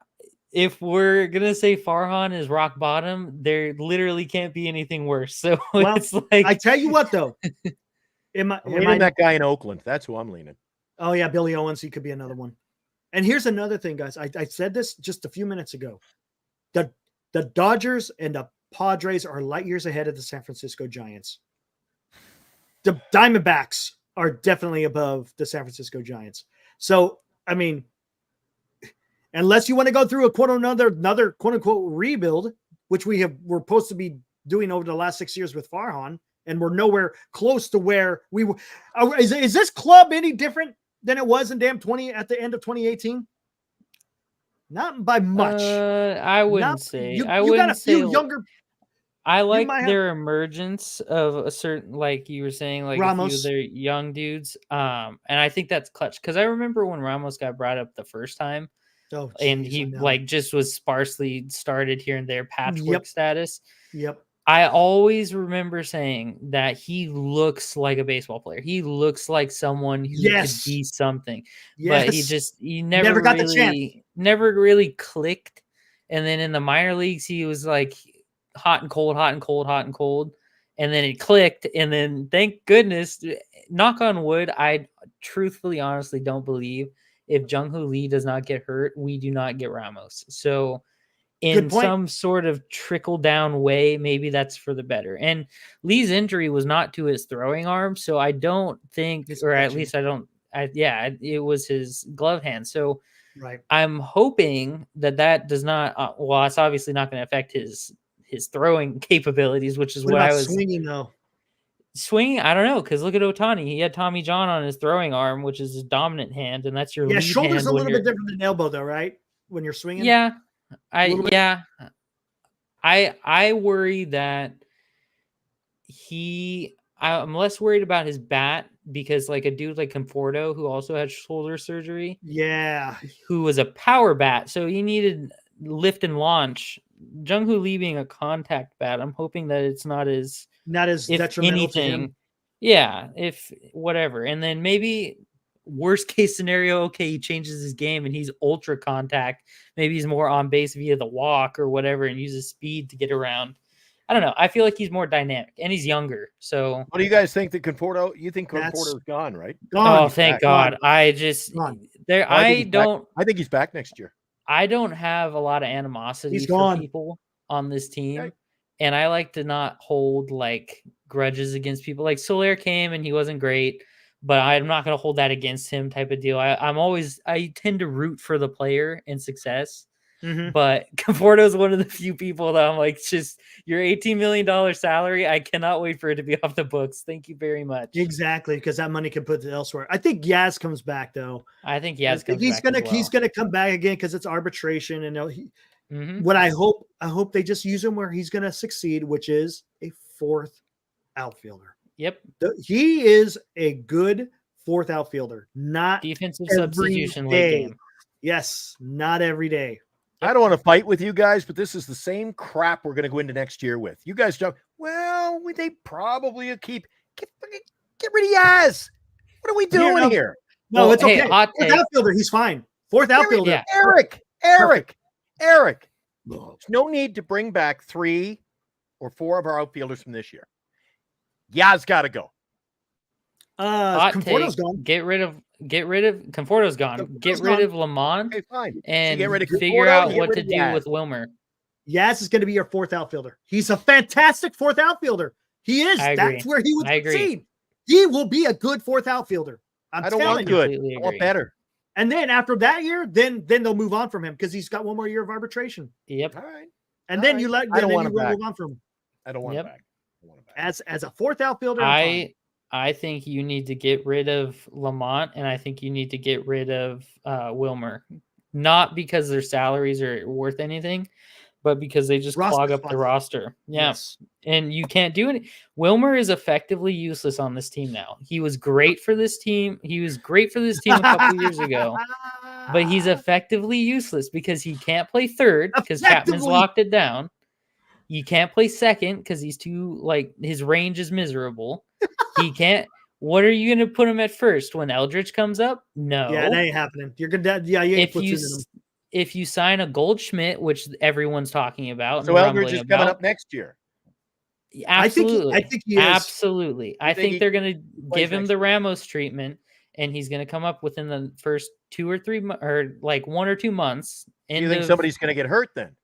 If we're gonna say Farhan is rock bottom, there literally can't be anything worse. So it's like, I tell you what, though, I'm leaning that guy in Oakland. That's who I'm leaning. Oh yeah, Billy Owens. He could be another one. And here's another thing, guys. I said this just a few minutes ago. The Dodgers and the Padres are light years ahead of the San Francisco Giants. The Diamondbacks are definitely above the San Francisco Giants. So, I mean, unless you want to go through another quote unquote rebuild, which we're supposed to be doing over the last 6 years with Farhan, and we're nowhere close to where we were. Is this club any different than it was in at the end of 2018? Not by much. I wouldn't say. You wouldn't got a say few younger. I like their emergence of a certain, like you were saying, like Ramos. a few of their young dudes. And I think that's clutch because I remember when Ramos got brought up the first time, and he like just was sparsely started here and there, patchwork status. Yep. I always remember saying that he looks like a baseball player. He looks like someone who could be something, but he never got the chance. Never really clicked. And then in the minor leagues, he was like hot and cold, hot and cold, hot and cold. And then it clicked. And then thank goodness, knock on wood, I truthfully, honestly don't believe if Jung-Hoo Lee does not get hurt, we do not get Ramos. So in some sort of trickle down way, maybe that's for the better. And Lee's injury was not to his throwing arm. So I don't think, at least it was his glove hand. So I'm hoping that does not, it's obviously not going to affect his throwing capabilities, which is what I was swinging though. Swinging, I don't know, because look at Ohtani. He had Tommy John on his throwing arm, which is his dominant hand, and that's your lead shoulder's hand a little bit different than elbow, though, right? When you're swinging. Yeah, I worry that I'm less worried about his bat because like a dude like Conforto, who also had shoulder surgery, who was a power bat, so he needed lift and launch. Jung-Hoo Lee being a contact bat, I'm hoping that it's not as detrimental to him. Yeah, if whatever. And then maybe worst case scenario, okay, he changes his game and he's ultra contact. Maybe he's more on base via the walk or whatever and uses speed to get around. I don't know. I feel like he's more dynamic and he's younger. So what do you guys think that Conforto? You think Conforto's gone, right? Gone. Oh, thank God. I think he's back next year. I don't have a lot of animosity for people on this team. Okay. And I like to not hold like grudges against people. Like Soler came and he wasn't great, but I'm not going to hold that against him type of deal. I tend to root for the player and success. Mm-hmm. But Conforto is one of the few people that I'm like, just your $18 million salary. I cannot wait for it to be off the books. Thank you very much. Exactly. Because that money can put it elsewhere. I think Yaz comes back though. I think Yaz comes he's back. He's going to come back again because it's arbitration. And mm-hmm. What I hope they just use him where he's going to succeed, which is a fourth outfielder. Yep. He is a good fourth outfielder, not defensive substitution late game. Yes. Not every day. I don't want to fight with you guys, but this is the same crap we're going to go into next year with. You guys don't. Well, they probably get rid of Yaz. What are we doing here? No, it's okay. Fourth outfielder, he's fine. Fourth outfielder. Eric. There's no need to bring back 3 or 4 of our outfielders from this year. Yaz got to go. Conforto's gone. Get rid of Conforto's gone. Get rid of Lamont. Okay, fine. And get rid of figure out what to do with Wilmer. Yaz is going to be your fourth outfielder. He's a fantastic fourth outfielder. He is. That's where he would succeed. He will be a good fourth outfielder. I don't want good. I want better. And then after that year, then they'll move on from him because he's got one more year of arbitration. Yep. All right. And then you let. I don't want to move on from him. I don't want him back. As a fourth outfielder, I think you need to get rid of Lamont, and I think you need to get rid of Wilmer. Not because their salaries are worth anything, but because they just clog up the roster. Yeah. Yes. And you can't do it. Wilmer is effectively useless on this team now. He was great for this team. He was great for this team a couple years ago, but he's effectively useless because he can't play third because Chapman's locked it down. You can't play second because he's too, like, his range is miserable. He can't. What are you going to put him at first when Eldridge comes up? No. Yeah, that ain't happening. You're gonna. Yeah, you ain't platooning him. If you sign a Goldschmidt, which everyone's talking about, so Eldridge is coming up next year. Absolutely, I think he is. Absolutely. I think they're going to give him the Ramos treatment, and he's going to come up within the first 2 or 3 or like 1 or 2 months. Do you think somebody's going to get hurt then?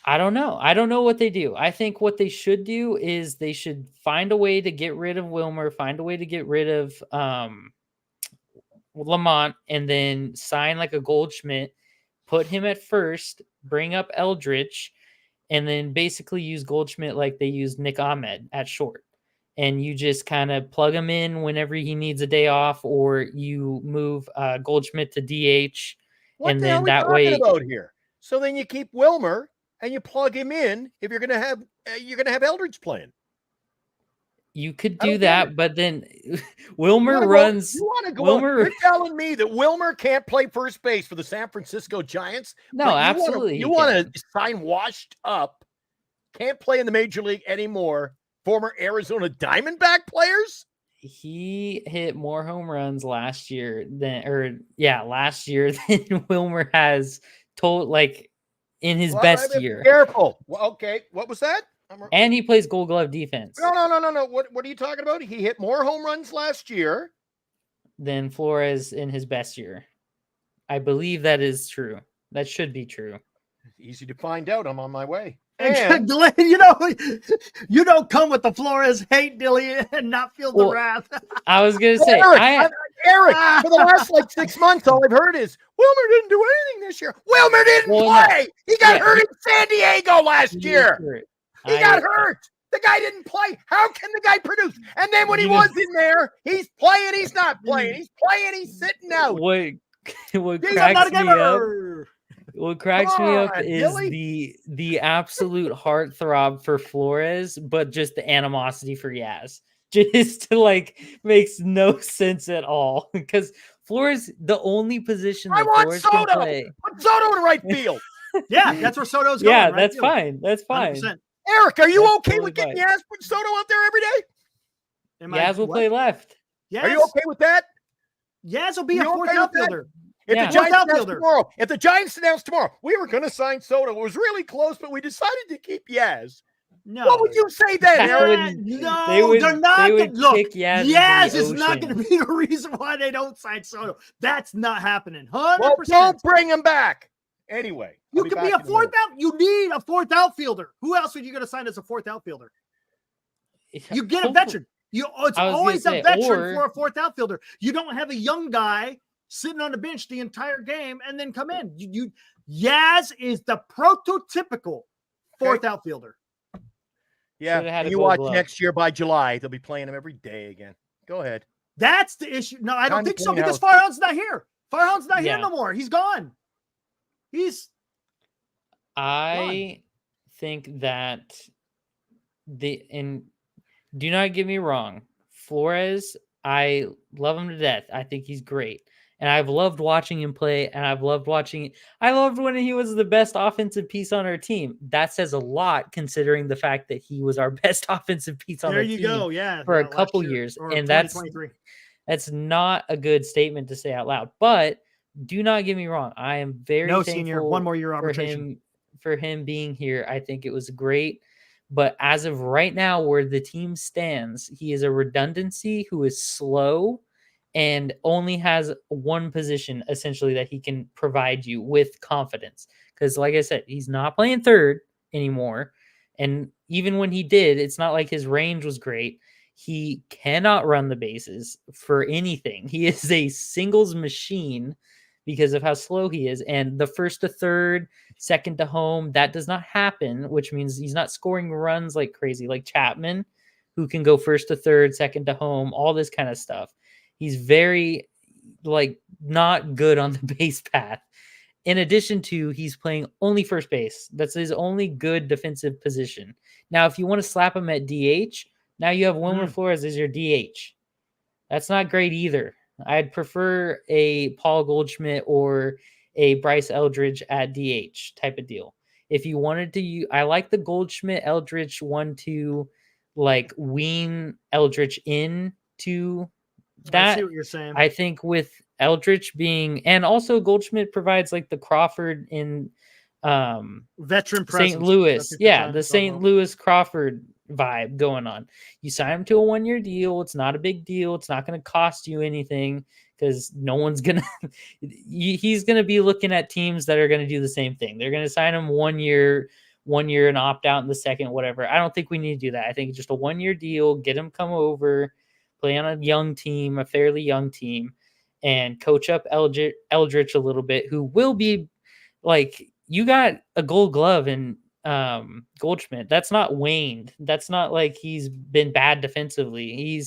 I don't know. I don't know what they do. I think what they should do is they should find a way to get rid of Wilmer, find a way to get rid of Lamont, and then sign like a Goldschmidt, put him at first, bring up Eldridge, and then basically use Goldschmidt like they used Nick Ahmed at short. And you just kind of plug him in whenever he needs a day off, or you move Goldschmidt to DH. What and the then hell are we that talking way about here? So then you keep Wilmer and you plug him in if you're going to have Eldridge playing. You could do that, but then Wilmer runs. You're telling me that Wilmer can't play first base for the San Francisco Giants? No, absolutely. You want to sign washed up, can't play in the major league anymore, former Arizona Diamondback players? He hit more home runs last year than Wilmer has in his best year. Careful. Well, okay. What was that? And he plays Gold Glove defense. No. What are you talking about? He hit more home runs last year than Flores in his best year. I believe that is true. That should be true. Easy to find out. I'm on my way. And you don't come with the Flores hate, Dilly, and not feel the wrath. I was gonna say, Eric, for the last 6 months, all I've heard is Wilmer didn't do anything this year. Wilmer didn't play. He got hurt in San Diego last year. He got hurt. The guy didn't play. How can the guy produce? And then when he was in there, he's playing. He's not playing. He's playing. He's sitting out. What cracks me up is the absolute heartthrob for Flores, but just the animosity for Yaz. Just makes no sense at all. Because Flores, the only position that Flores can play. Put Soto in right field. Yeah, that's where Soto's going. Yeah, that's fine. That's fine. 100%. Eric, are you okay with getting Yaz put Soto out there every day? Yaz will play left. Yes. Are you okay with that? Yaz will be a fourth outfielder. If the Giants announced tomorrow, we were going to sign Soto. It was really close, but we decided to keep Yaz. No. What would you say then, Eric? They're not going to look. Yaz is not going to be the reason why they don't sign Soto. That's not happening. 100%. Well, don't bring him back. Anyway, you could be a fourth out. You need a fourth outfielder. Who else are you going to sign as a fourth outfielder? You get a veteran. It's always a veteran for a fourth outfielder. You don't have a young guy sitting on the bench the entire game and then come in. Yaz is the prototypical fourth outfielder. Yeah, you watch next year by July, they'll be playing him every day again. Go ahead. That's the issue. No, I don't think so because Farhan's not here. Farhan's not here no more. He's gone. I think that do not get me wrong, Flores, I love him to death. I think he's great. And I've loved watching him play, and I loved when he was the best offensive piece on our team. That says a lot considering the fact that he was our best offensive piece on our team for a couple years. And that's not a good statement to say out loud. But do not get me wrong. I am very thankful senior, one more year arbitration for him being here. I think it was great. But as of right now, where the team stands, he is a redundancy who is slow and only has one position essentially that he can provide you with confidence. Because like I said, he's not playing third anymore. And even when he did, it's not like his range was great. He cannot run the bases for anything. He is a singles machine because of how slow he is. And the first to third, second to home, that does not happen, which means he's not scoring runs like crazy, like Chapman, who can go first to third, second to home, all this kind of stuff. He's very, not good on the base path. in addition to he's playing only first base. That's his only good defensive position. Now, if you want to slap him at DH, now you have Wilmer Flores as your DH. That's not great either. I'd prefer a Paul Goldschmidt or a Bryce Eldridge at DH type of deal. If you wanted to, I like the Goldschmidt Eldridge one to like wean Eldridge into that. I see what you're saying. I think with Eldridge being, and also Goldschmidt provides like the Crawford in veteran presence. St. Louis. Yeah, the St. Louis Crawford vibe going on. You sign him to a 1-year deal. It's not a big deal. It's not going to cost you anything because no one's going to, he's going to be looking at teams that are going to do the same thing. They're going to sign him 1 year and opt out in the second, whatever. I don't think we need to do that. I think just a 1-year deal, get him come over, play on a young team, a fairly young team, and coach up Eldritch a little bit, who will be like, you got a Gold Glove in Goldschmidt. That's not waned. That's not like he's been bad defensively.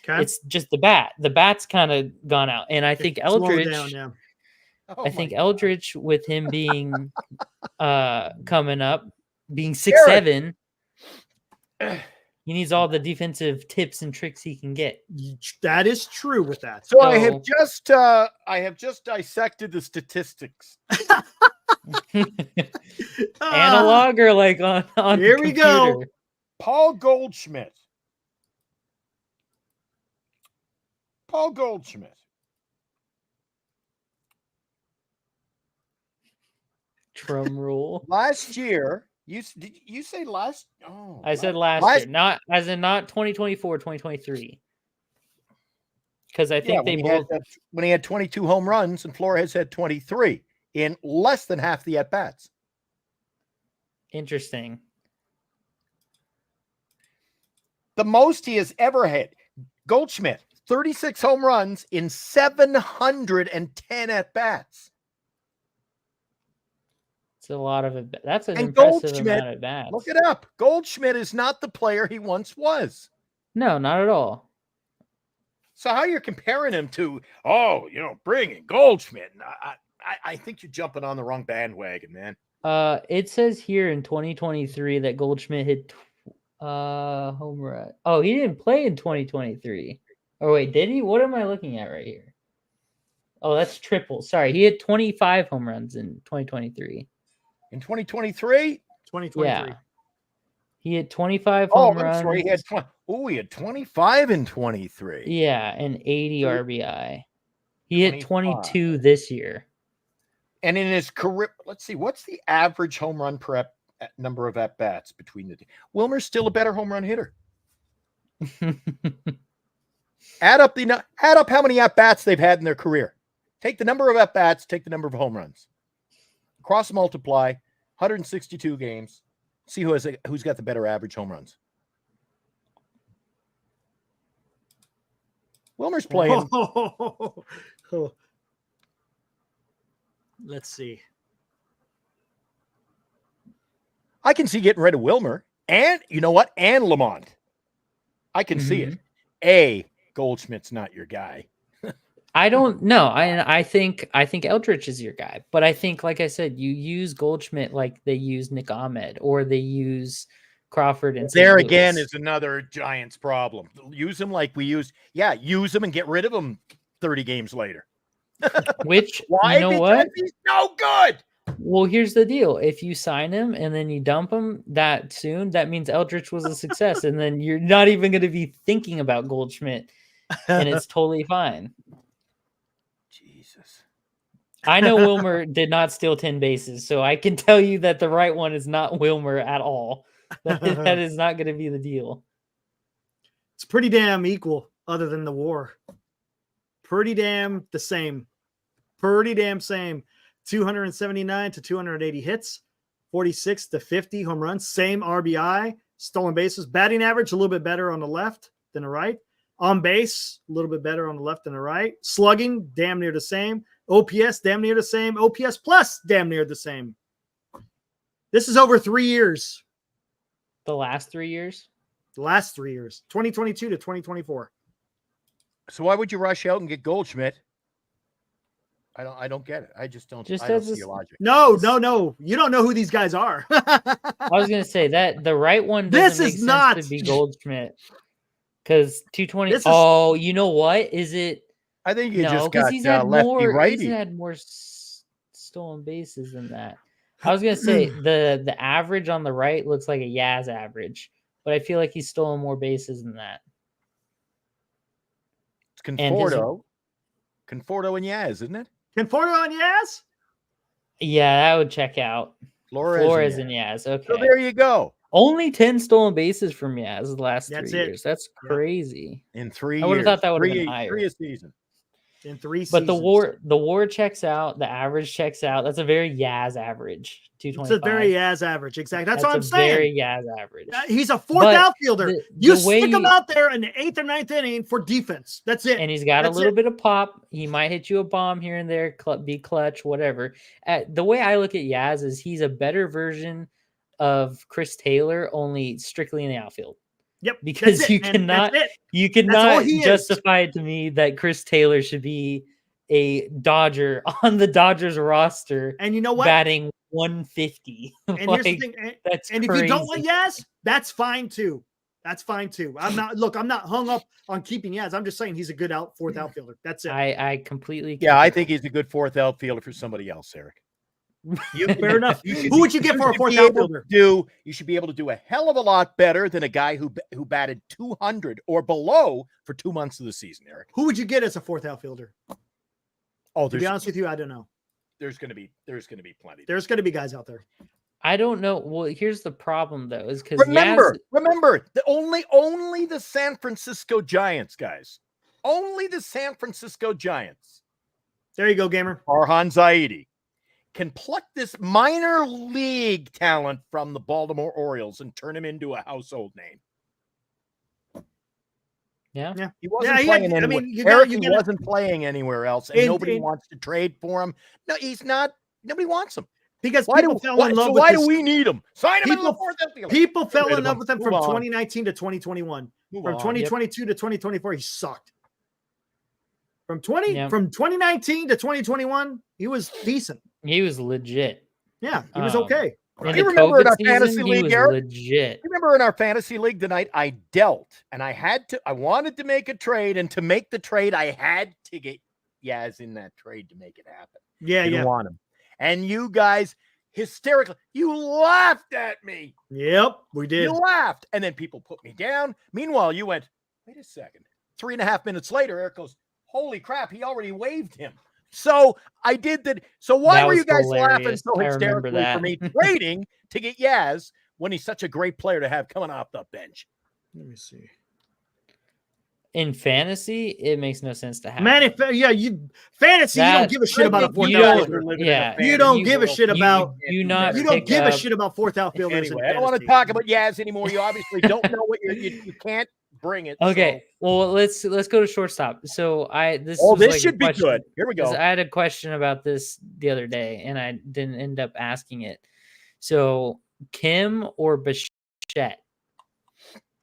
It's just the bat. The bat's kind of gone out. And I think Eldritch, I think Eldritch with him being coming up, being 6'7", he needs all the defensive tips and tricks he can get. That is true with that. So I have just dissected the statistics. Analog or like on here we go. Paul Goldschmidt. Drum roll. Last year, did you say last? Oh, I said last year, not as in not 2024, 2023. Because I think they both when he had 22 home runs and Flores had 23 in less than half the at-bats. Interesting. The most he has ever had. Goldschmidt, 36 home runs in 710 at-bats. It's a lot of it. That's an impressive amount of bats. Look it up. Goldschmidt is not the player he once was. No, not at all. So how you're comparing him to, bringing Goldschmidt. I think you're jumping on the wrong bandwagon, man. It says here in 2023 that Goldschmidt hit home run. Oh, he didn't play in 2023. Oh, wait, did he? What am I looking at right here? Oh, that's triple. Sorry, he hit 25 home runs in 2023. In 2023? 2023. Yeah. He had 25 home runs. Sorry, he had 25 in 23. Yeah, and 80 RBI. He hit 22 this year. And in his career, let's see, what's the average home run per number of at-bats between the two? Wilmer's still a better home run hitter. Add up how many at-bats they've had in their career. Take the number of at-bats, take the number of home runs. Cross multiply, 162 games. See who's got the better average home runs. Wilmer's playing. Let's see. I can see getting rid of Wilmer. And you know what? And Lamont. I can see it. Goldschmidt's not your guy. I don't know. I think Eldritch is your guy. But I think, like I said, you use Goldschmidt like they use Nick Ahmed or they use Crawford. And there again is another Giants problem. Use him like we used. Yeah, use him and get rid of him 30 games later. Which, why? You know because what? He's no good. Well, here's the deal. If you sign him and then you dump him that soon, that means Eldritch was a success. And then you're not even going to be thinking about Goldschmidt. And it's totally fine. Jesus. I know Wilmer did not steal 10 bases, so I can tell you that the right one is not Wilmer at all. That is not going to be the deal. It's pretty damn equal other than the WAR. Pretty damn the same. Pretty damn same. 279 to 280 hits, 46 to 50 home runs, same RBI, stolen bases, batting average a little bit better on the left than the right. On base, a little bit better on the left than the right. Slugging, damn near the same. OPS, damn near the same. OPS plus, damn near the same. This is over 3 years. The last 3 years? The last 3 years. 2022 to 2024. So why would you rush out and get Goldschmidt I don't get it. I just don't. Just I don't as see a- your logic. No. You don't know who these guys are. I was gonna say that the right one This doesn't is make sense not- to be Goldschmidt because 220. This is- Oh, you know what? Is it? I think you No, just because got he's had lefty more. He's righty. had more stolen bases than that. I was gonna say the average on the right looks like a Yaz average, but I feel like he's stolen more bases than that. It's Conforto and Yaz, isn't it? Conforto and Yaz? Yeah, that would check out. Flores and Yaz. Okay. So there you go. Only 10 stolen bases from Yaz the last That's 3 it. years. That's crazy. In 3 years. I would have thought that would have been higher. 3 a season. In 3 But seasons. the WAR checks out. The average checks out. That's a very Yaz average. 225. It's a very Yaz average. Exactly. That's what I'm a saying. Very Yaz average. He's a fourth But outfielder. the You way stick him out there in the 8th or 9th inning for defense. That's it. And he's got That's a little it. bit of pop. He might hit you a bomb here and there, be clutch, whatever. The way I look at Yaz is he's a better version of Chris Taylor, only strictly in the outfield. Yep. Because that's it, man. That's it. you all cannot he is. justify it to me that Chris Taylor should be a Dodger on the Dodgers roster And you know what? batting 150. And here's the thing. That's And if crazy. you don't want Yaz, that's fine too. That's fine too. I'm not hung up on keeping Yaz. I'm just saying he's a good fourth outfielder. That's it. I completely Yeah, I concur. think he's a good fourth outfielder for somebody else, Eric. Fair enough. Who would you get for a fourth outfielder? You should be able to do a hell of a lot better than a guy who batted 200 or below for 2 months of the season, Eric. Who would you get as a fourth outfielder? Oh, To be honest with you, I don't know. there's going to be plenty. There's going to be guys out there. I don't know. Well, here's the problem though, is because Remember, the only the San Francisco Giants, guys. Only the San Francisco Giants. There you go, gamer. Farhan Zaidi can pluck this minor league talent from the Baltimore Orioles and turn him into a household name. Yeah. He wasn't Yeah, playing I anywhere. mean, you Eric, gotta- he wasn't playing anywhere else, and nobody wants to trade for him. No, he's not. Nobody wants him. Because Why people fell in love with why this. do we need him? Sign him in the People- fourth outfield. People fell rid in of love him. with him Move from on. 2019 to 2021. Move From on. 2022 to 2024, he sucked. From Yep. 2019 to 2021, he was decent. He was legit. Yeah, he was Um, okay. In You the remember in COVID our season, fantasy he league, was Eric? legit. Remember in our fantasy league tonight, I dealt and I wanted to make a trade, and to make the trade, I had to get Yaz in that trade to make it happen. Yeah, Didn't yeah. want him. And you guys hysterically, you laughed at me. Yep, we You did. laughed. And then people put me down. Meanwhile, you went, wait a second. 3.5 minutes later, Eric goes, holy crap, he already waived him. So I did that. So why That were was you guys laughing hilarious. so I remember hysterically for that. me trading to get Yaz when he's such a great player to have coming off the bench? Let me see. In fantasy, it makes no sense to have. Man, him. you fantasy, you don't give a shit about a fourth you don't- outfielder. yeah, You don't give a shit about. you not You don't pick give a up- shit about fourth outfielders. Anyway, in I don't want to fantasy. talk about Yaz anymore. You obviously don't know what you can't bring it. Okay, well let's go to shortstop. So This was like a should be question- good. Here we go. 'cause I had a question about this the other day, and I didn't end up asking it. So Kim or Bichette?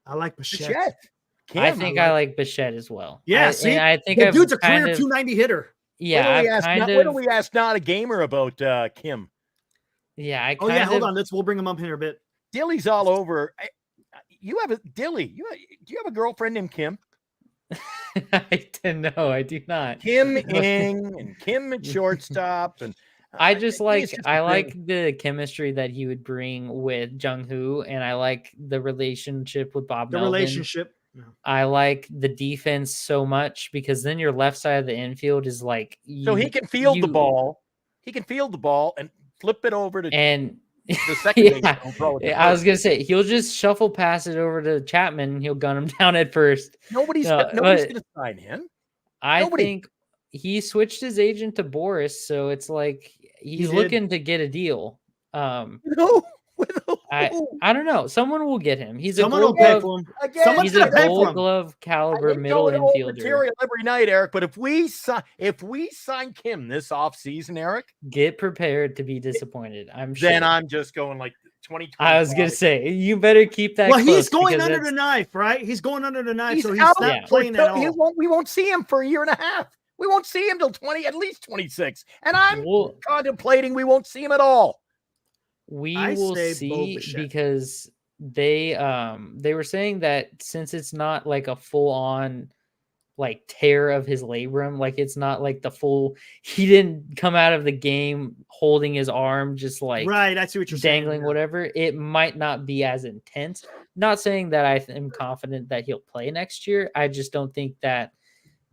I like Bichette. Bichette. I Kim, think I like Bichette as well. Yeah, and see? I think The I've dude's a kind career of, 290 hitter. yeah, When I've kind do of, we ask not a gamer about Kim? yeah, I Oh kind yeah, hold of, on. We'll bring him up here a bit. Dilly's all over. You have a Dilly. Do you have a girlfriend named Kim? I don't know. I do not. Kim Ing and Kim at shortstop, and I just think like it's just I a like thing. the chemistry that he would bring with Jung Hoo, and I like the relationship with Bob The Melvin. relationship. I like the defense so much because then your left side of the infield is like so he can field the you- ball. He can field the ball and flip it over to and the second base yeah, and throw it to I was first. gonna say he'll just shuffle pass it over to Chapman. And he'll gun him down at first. Nobody's No, nobody's but- going to sign him. I Nobody. think he switched his agent to Boris, so it's like he's did. looking to get a deal. No, I don't know. Someone will get him. He's Someone a will gold pay glove. for him. again, Someone's He's gonna a pay for gold him. glove I caliber didn't middle go to old infielder. material every night, Eric. But if we sign Kim this offseason, Eric, Get prepared to be disappointed. I'm sure. then I'm just going like 2020. I was gonna say you better keep that. Well, he's close going because under that's- the knife, right? He's going under the knife, He's so he's out. not Yeah. playing at all. We won't see him for a year and a half. We won't see him till at least 26. And I'm Well, contemplating we won't see him at all. we I will say see Bo Bichette. because they were saying that since it's not like a full on like tear of his labrum, like it's not like the full, he didn't come out of the game holding his arm just like Right, I see what you're dangling, saying. whatever. It might not be as intense. Not saying that I am confident that he'll play next year. I just don't think that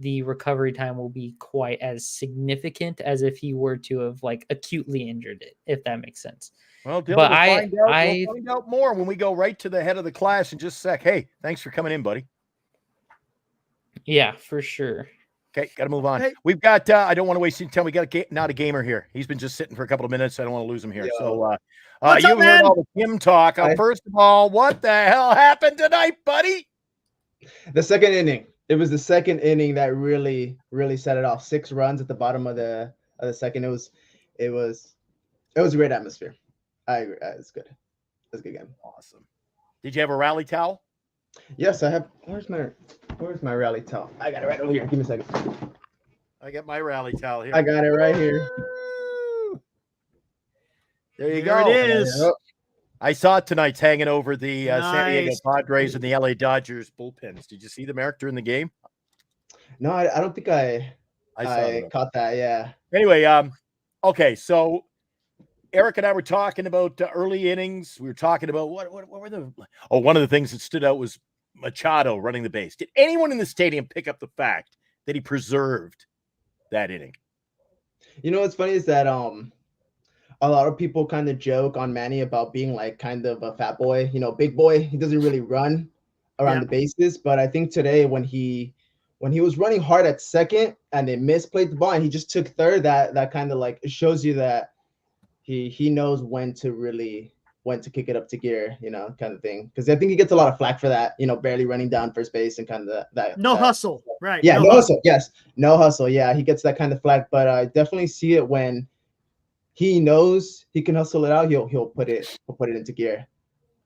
the recovery time will be quite as significant as if he were to have like acutely injured it, if that makes sense. Well, Dylan, But we'll find out more when we go right to the head of the class in just a sec. Hey, thanks for coming in, buddy. Yeah, for sure. Okay, got to move on. Hey. We've got, I don't want to waste any time. We got not a gamer here. He's been just sitting for a couple of minutes. I don't want to lose him here. Yo. So, What's you up, heard man? all the Kim talk. Hi. First of all, what the hell happened tonight, buddy? The second inning. It was the second inning that really set it off. 6 runs at the bottom of the second. It was a great atmosphere. I agree. It's good. It's a good game. Awesome. Did you have a rally towel? Yes, I have. Where's my rally towel? I got it right over here. Give me a second. I got my rally towel here. I got it right here. There you There go. it is. Yep. I saw it tonight hanging over the San Diego Nice. Padres and the LA Dodgers bullpens. Did you see them, Eric, during the game? No, I don't think I saw them. caught that. Yeah. Anyway, okay, so Eric and I were talking about early innings. We were talking about what were one of the things that stood out was Machado running the base. Did anyone in the stadium pick up the fact that he preserved that inning? You know what's funny is that a lot of people kind of joke on Manny about being like kind of a fat boy, big boy. He doesn't really run around the bases, but I think today when he was running hard at second and they misplayed the ball and he just took third, that kind of like it shows you that he knows when to kick it up to gear, kind of thing. Because I think he gets a lot of flack for that, barely running down first base and kind of that. No hustle, right? Yeah, no hustle. Yes, no hustle. Yeah, he gets that kind of flack, but I definitely see it when he knows he can hustle it out. He'll put it into gear.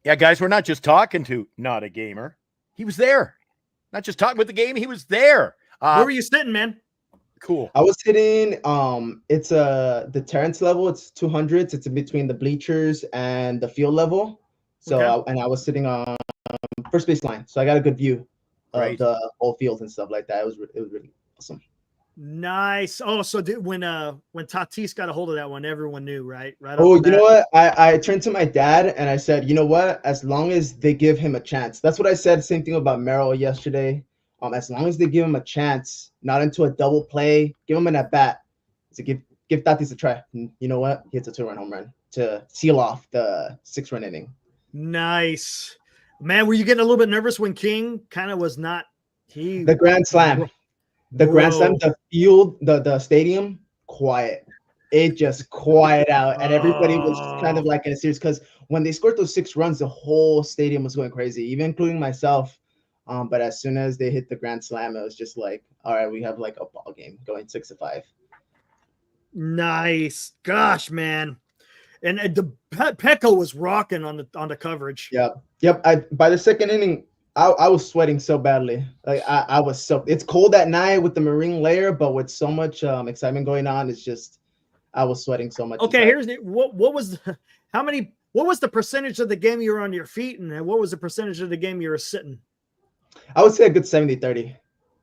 Yeah, guys, we're not just talking to not a gamer. He was there. Not just talking about the game. He was there. Where were you sitting, man? Cool. I was sitting. It's the Terrence level. It's 200s. It's in between the bleachers and the field level. So Okay. I was sitting on first base line. So I got a good view of the whole field and stuff like that. It was really awesome. Nice. Oh, so when Tatis got a hold of that one, everyone knew, right? Right. Oh, off the you know bat. what? I turned to my dad and I said, you know what? As long as they give him a chance. That's what I said. Same thing about Merrill yesterday. As long as they give him a chance, not into a double play, give him an at bat. So give Tatis a try. And you know what? He hits a 2-run home run to seal off the 6-run inning. Nice, man. Were you getting a little bit nervous when King kind of was not? The grand slam. The grand slam, the field, the stadium, quiet. It just quiet out, and everybody was kind of like in a series because when they scored those 6 runs, the whole stadium was going crazy, even including myself. But as soon as they hit the grand slam, it was just like, all right, we have like a ball game going 6-5. Nice, gosh, man. And the Petco was rocking on the coverage. Yep. By the second inning, I was sweating so badly. Like I was so. It's cold at night with the marine layer, but with so much excitement going on, it's just I was sweating so much. Okay, here's what was the percentage of the game you were on your feet, and what was the percentage of the game you were sitting? I would say a good 70-30.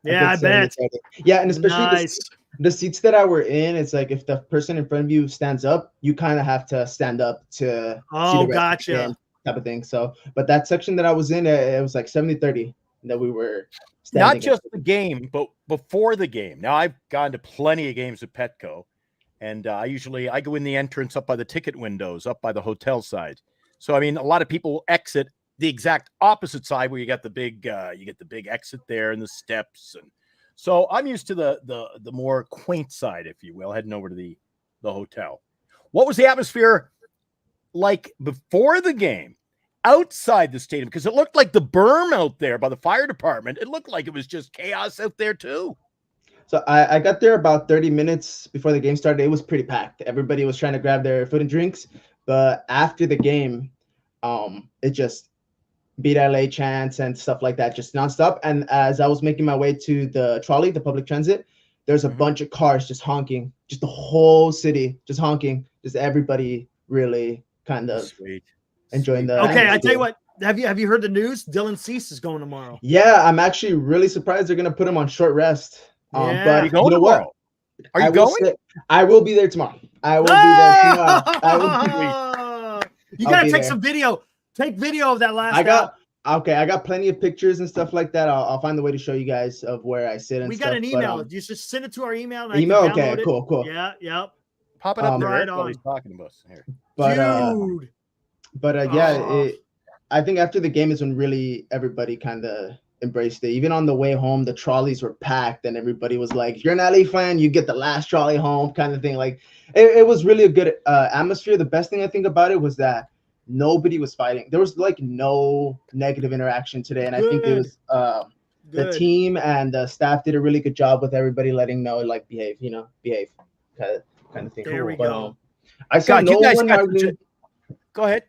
Yeah, I bet. 70-30. Yeah, and especially Nice. the seats that I were in, it's like if the person in front of you stands up, you kind of have to stand up to see the rest Gotcha. of the game, type of thing. So, but that section that I was in, it was like 70-30 that we were standing. Not just the game, but before the game. Now, I've gone to plenty of games at Petco, and I go in the entrance up by the ticket windows, up by the hotel side. So, I mean, a lot of people exit the exact opposite side where you got the big exit there and the steps, and so I'm used to the more quaint side, if you will, heading over to the hotel. What was the atmosphere like before the game outside the stadium? Because it looked like the berm out there by the fire department. It looked like it was just chaos out there too. So I got there about 30 minutes before the game started. It was pretty packed. Everybody was trying to grab their food and drinks, but after the game, it just beat LA chants and stuff like that, just nonstop. And as I was making my way to the trolley, the public transit, there's a bunch of cars just honking, just the whole city just honking, just everybody really kind of enjoying the Okay, I atmosphere. tell you what. Have you heard the news? Dylan Cease is going tomorrow. Yeah, I'm actually really surprised they're gonna put him on short rest. Yeah. But Are you going you know tomorrow? what? Are you going? I will be there tomorrow. I will be there tomorrow. I will You I'll gotta be take there. some video. Take video of that last. I got plenty of pictures and stuff like that. I'll find the way to show you guys of where I sit and We stuff. got an email. But, you just send it to our email. And email. I can Okay, download it. cool. Yeah, yep. Pop it up there. right Everybody's on. talking about us here. But Dude. I think after the game is when really everybody kind of embraced it. Even on the way home, the trolleys were packed, and everybody was like, "If you're an LA fan, you get the last trolley home," kind of thing. Like it was really a good atmosphere. The best thing I think about it was that nobody was fighting. There was like no negative interaction today, and I think it was the team and the staff did a really good job with everybody letting know, like, behave kind of thing. There we But, go. I saw God, no you guys one got arguing. Go ahead.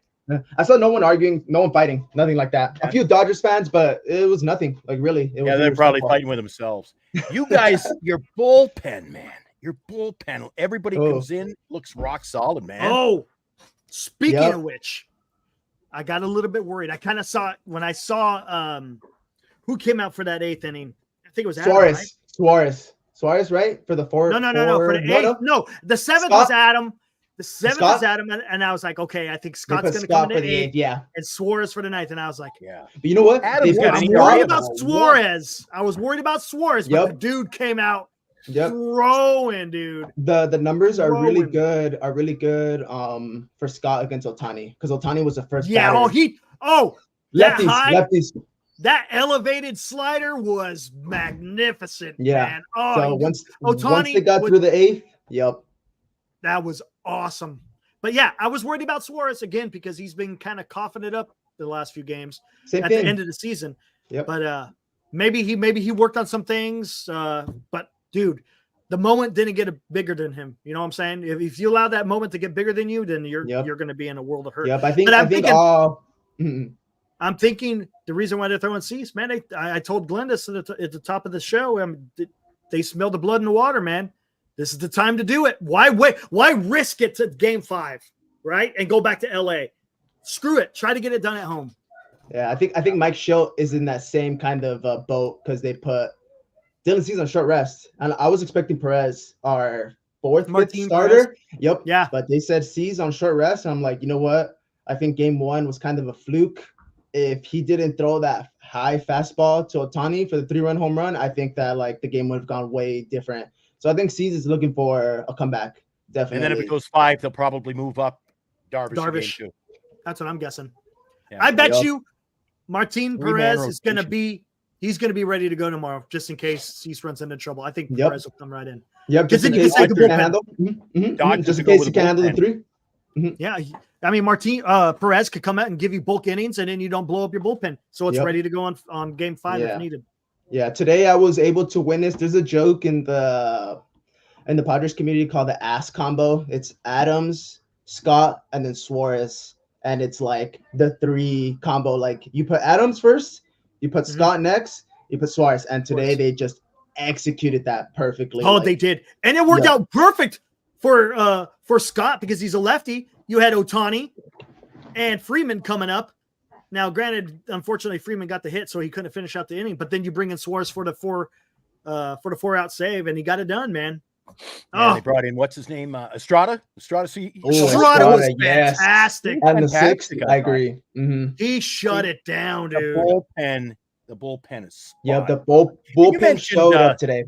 I saw no one arguing, no one fighting, nothing like that. A few Dodgers fans, but it was nothing. Like really, it was Yeah, they're really probably simple. fighting with themselves. You guys, your bullpen, man. Your bullpen. Everybody comes in, looks rock solid, man. Oh, speaking of which, I got a little bit worried. I kind of saw it when I saw who came out for that 8th inning. I think it was Adam, right? Suarez, right? For the fourth. No. For the 8th. No, the 7th was Adam. The 7th is Adam, and I was like, okay, I think Scott's going to come in the 8th, and Suarez for the 9th, and I was like, yeah. But you know what? Adam's I'm worried about Suarez. I was worried about Suarez, but the dude came out throwing, dude. The numbers are really good. For Scott against Ohtani, because Ohtani was the first. Yeah. Batter. Lefties. That elevated slider was magnificent. Yeah. Man. Oh, so once they got through the 8th, that was awesome. But yeah, I was worried about Suarez again because he's been kind of coughing it up the last few games the end of the season. Yep. But maybe he worked on some things. But dude, the moment didn't get bigger than him. You know what I'm saying? If you allow that moment to get bigger than you, then you're going to be in a world of hurt. Yep. I'm thinking the reason why they're throwing Cease, man. I told Glenn this at the top of the show. They smell the blood in the water, man. This is the time to do it. Why wait? Why risk it to Game 5, right? And go back to LA. Screw it. Try to get it done at home. Yeah, I think Mike Schilt is in that same kind of boat because they put Dylan Cease on short rest, and I was expecting Perez, our fifth starter. Perez. Yep. Yeah. But they said Cease on short rest, and I'm like, you know what? I think Game 1 was kind of a fluke. If he didn't throw that high fastball to Ohtani for the 3-run home run, I think that the game would have gone way different. So I think Cease is looking for a comeback, definitely. And then if it goes 5, they'll probably move up Darvish. That's what I'm guessing. Yeah. I bet you Martin Perez is going to be ready to go tomorrow, just in case Cease runs into trouble. I think Perez will come right in. Yep, just in case he can handle. Just in case he can handle the 3. Yeah, I mean Perez could come out and give you bulk innings, and then you don't blow up your bullpen, so it's ready to go on Game 5 if needed. Yeah, today I was able to witness. There's a joke in the Padres community called the ass combo. It's Adams, Scott, and then Suarez, and it's like the 3 combo. Like you put Adams first, you put Scott next, you put Suarez, and today they just executed that perfectly. Oh, they did, and it worked out perfect for Scott because he's a lefty. You had Ohtani and Freeman coming up. Now, granted, unfortunately, Freeman got the hit, so he couldn't finish out the inning. But then you bring in Suarez for the 4-out save, and he got it done, man. Yeah, they brought in what's his name, Estrada. Estrada was fantastic. And the 6th, I agree. He shut it down, dude. The bullpen is spot. Yeah, the bullpen showed up today.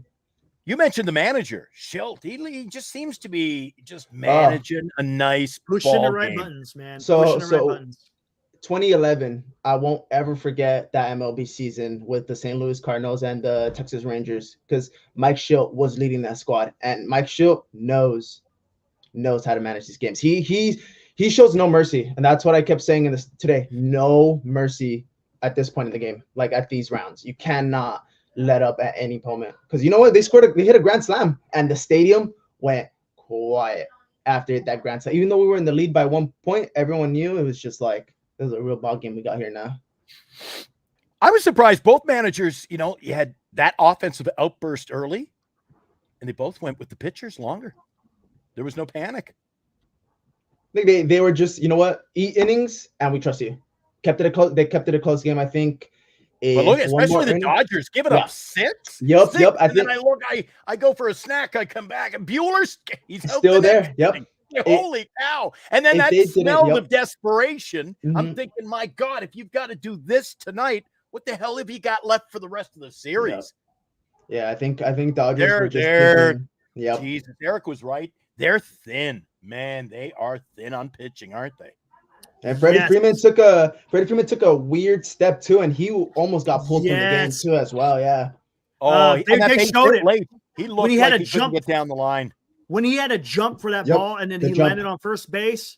You mentioned the manager, Schilt. He just seems to be just managing a nice pushing ball the right game. buttons, man. So pushing the right buttons. 2011, I won't ever forget that MLB season with the St. Louis Cardinals and the Texas Rangers because Mike Schilt was leading that squad, and Mike Schilt knows how to manage these games. He shows no mercy, and that's what I kept saying in this today. No mercy at this point in the game, like at these rounds. You cannot let up at any moment because you know what? They hit a grand slam, and the stadium went quiet after that grand slam. Even though we were in the lead by 1 point, everyone knew it was just like. This is a real ball game we got here now. I was surprised both managers, you had that offensive outburst early. and they both went with the pitchers longer. There was no panic. I think they were just, you know what, eat innings and we trust you. Kept it a close. They kept it a close game. I think. But look, especially the Dodgers giving up 6. Yep. I think. Then I go for a snack. I come back and Bueller's he's still there. Yep. Holy cow! And then that smell of desperation. I'm thinking, my God, if you've got to do this tonight, what the hell have you got left for the rest of the series? Yeah, I think Dodgers were just Yep. Jesus, Eric was right. They're thin, man. They are thin on pitching, aren't they? And Freddie Freeman took a weird step too, and he almost got pulled from the game too as well. Yeah. Oh, they showed it late. He looked he like had he to couldn't get down the line. When he had to jump for that ball, and then he landed on first base.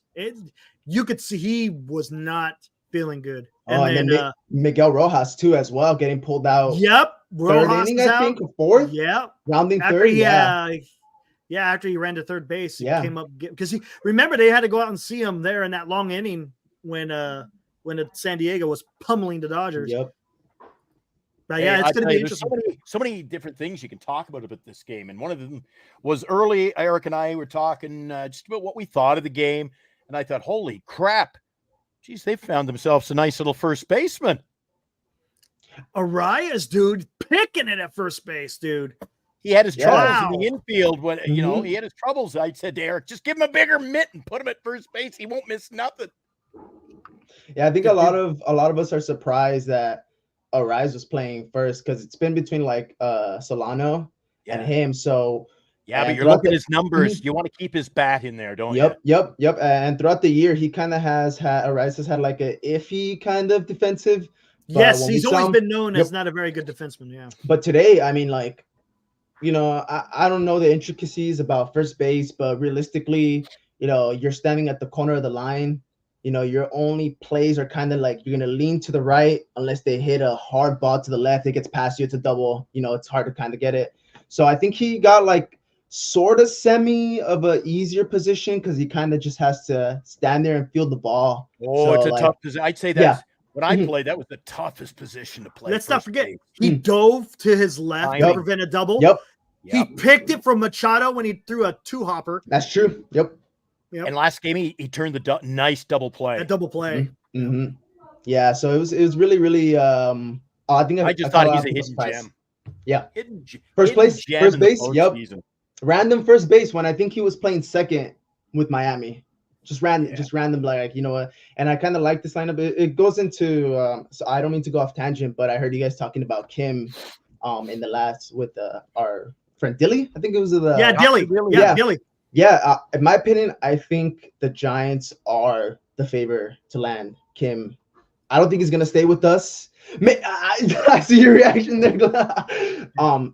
You could see he was not feeling good. And then Miguel Rojas too as well, getting pulled out. Yep, Rojas inning, I think, fourth. Yeah, rounding after third. After he ran to third base, he came up because remember they had to go out and see him there in that long inning when San Diego was pummeling the Dodgers. Yep. But it's going to be interesting. So many different things you can talk about this game, and one of them was early. Eric and I were talking just about what we thought of the game, and I thought, holy crap, geez, they found themselves a nice little first baseman. Arias, dude, picking it at first base, dude. He had his troubles in the infield when he had his troubles. I said to Eric, just give him a bigger mitt and put him at first base. He won't miss nothing. Yeah, I think a lot of us are surprised that Arias was playing first because it's been between like Solano and him. So but you're looking at his numbers. You want to keep his bat in there, don't you? Yep. And throughout the year, he kind of Arias has had like a iffy kind of defensive. Yes, he's always been known as not a very good defenseman. Yeah. But today, I mean, like, you know, I don't know the intricacies about first base, but realistically, you know, you're standing at the corner of the line. You know, your only plays are kind of like you're going to lean to the right unless they hit a hard ball to the left. It gets past you. It's a double. You know, it's hard to kind of get it. So I think he got like sort of semi of a easier position because he kind of just has to stand there and field the ball. Oh, it's a tough position. I'd say that's when I played, that was the toughest position to play. Let's not forget, he dove to his left to prevent a double. Yep. He picked it from Machado when he threw a two-hopper. That's true. Yep. And last game, he turned the nice double play. A double play. Mm-hmm. Yeah, so it was really, really. I think I just thought he's a hidden gem. Yeah. First base. Yep. Random first base when I think he was playing second with Miami. Just random, like, you know what? And I kind of like this lineup. It goes into. So I don't mean to go off tangent, but I heard you guys talking about Kim, in the last with our friend Dilly. I think it was Dilly. Dilly. Yeah, in my opinion, I think the Giants are the favor to land Kim. I don't think he's gonna stay with us. I see your reaction there.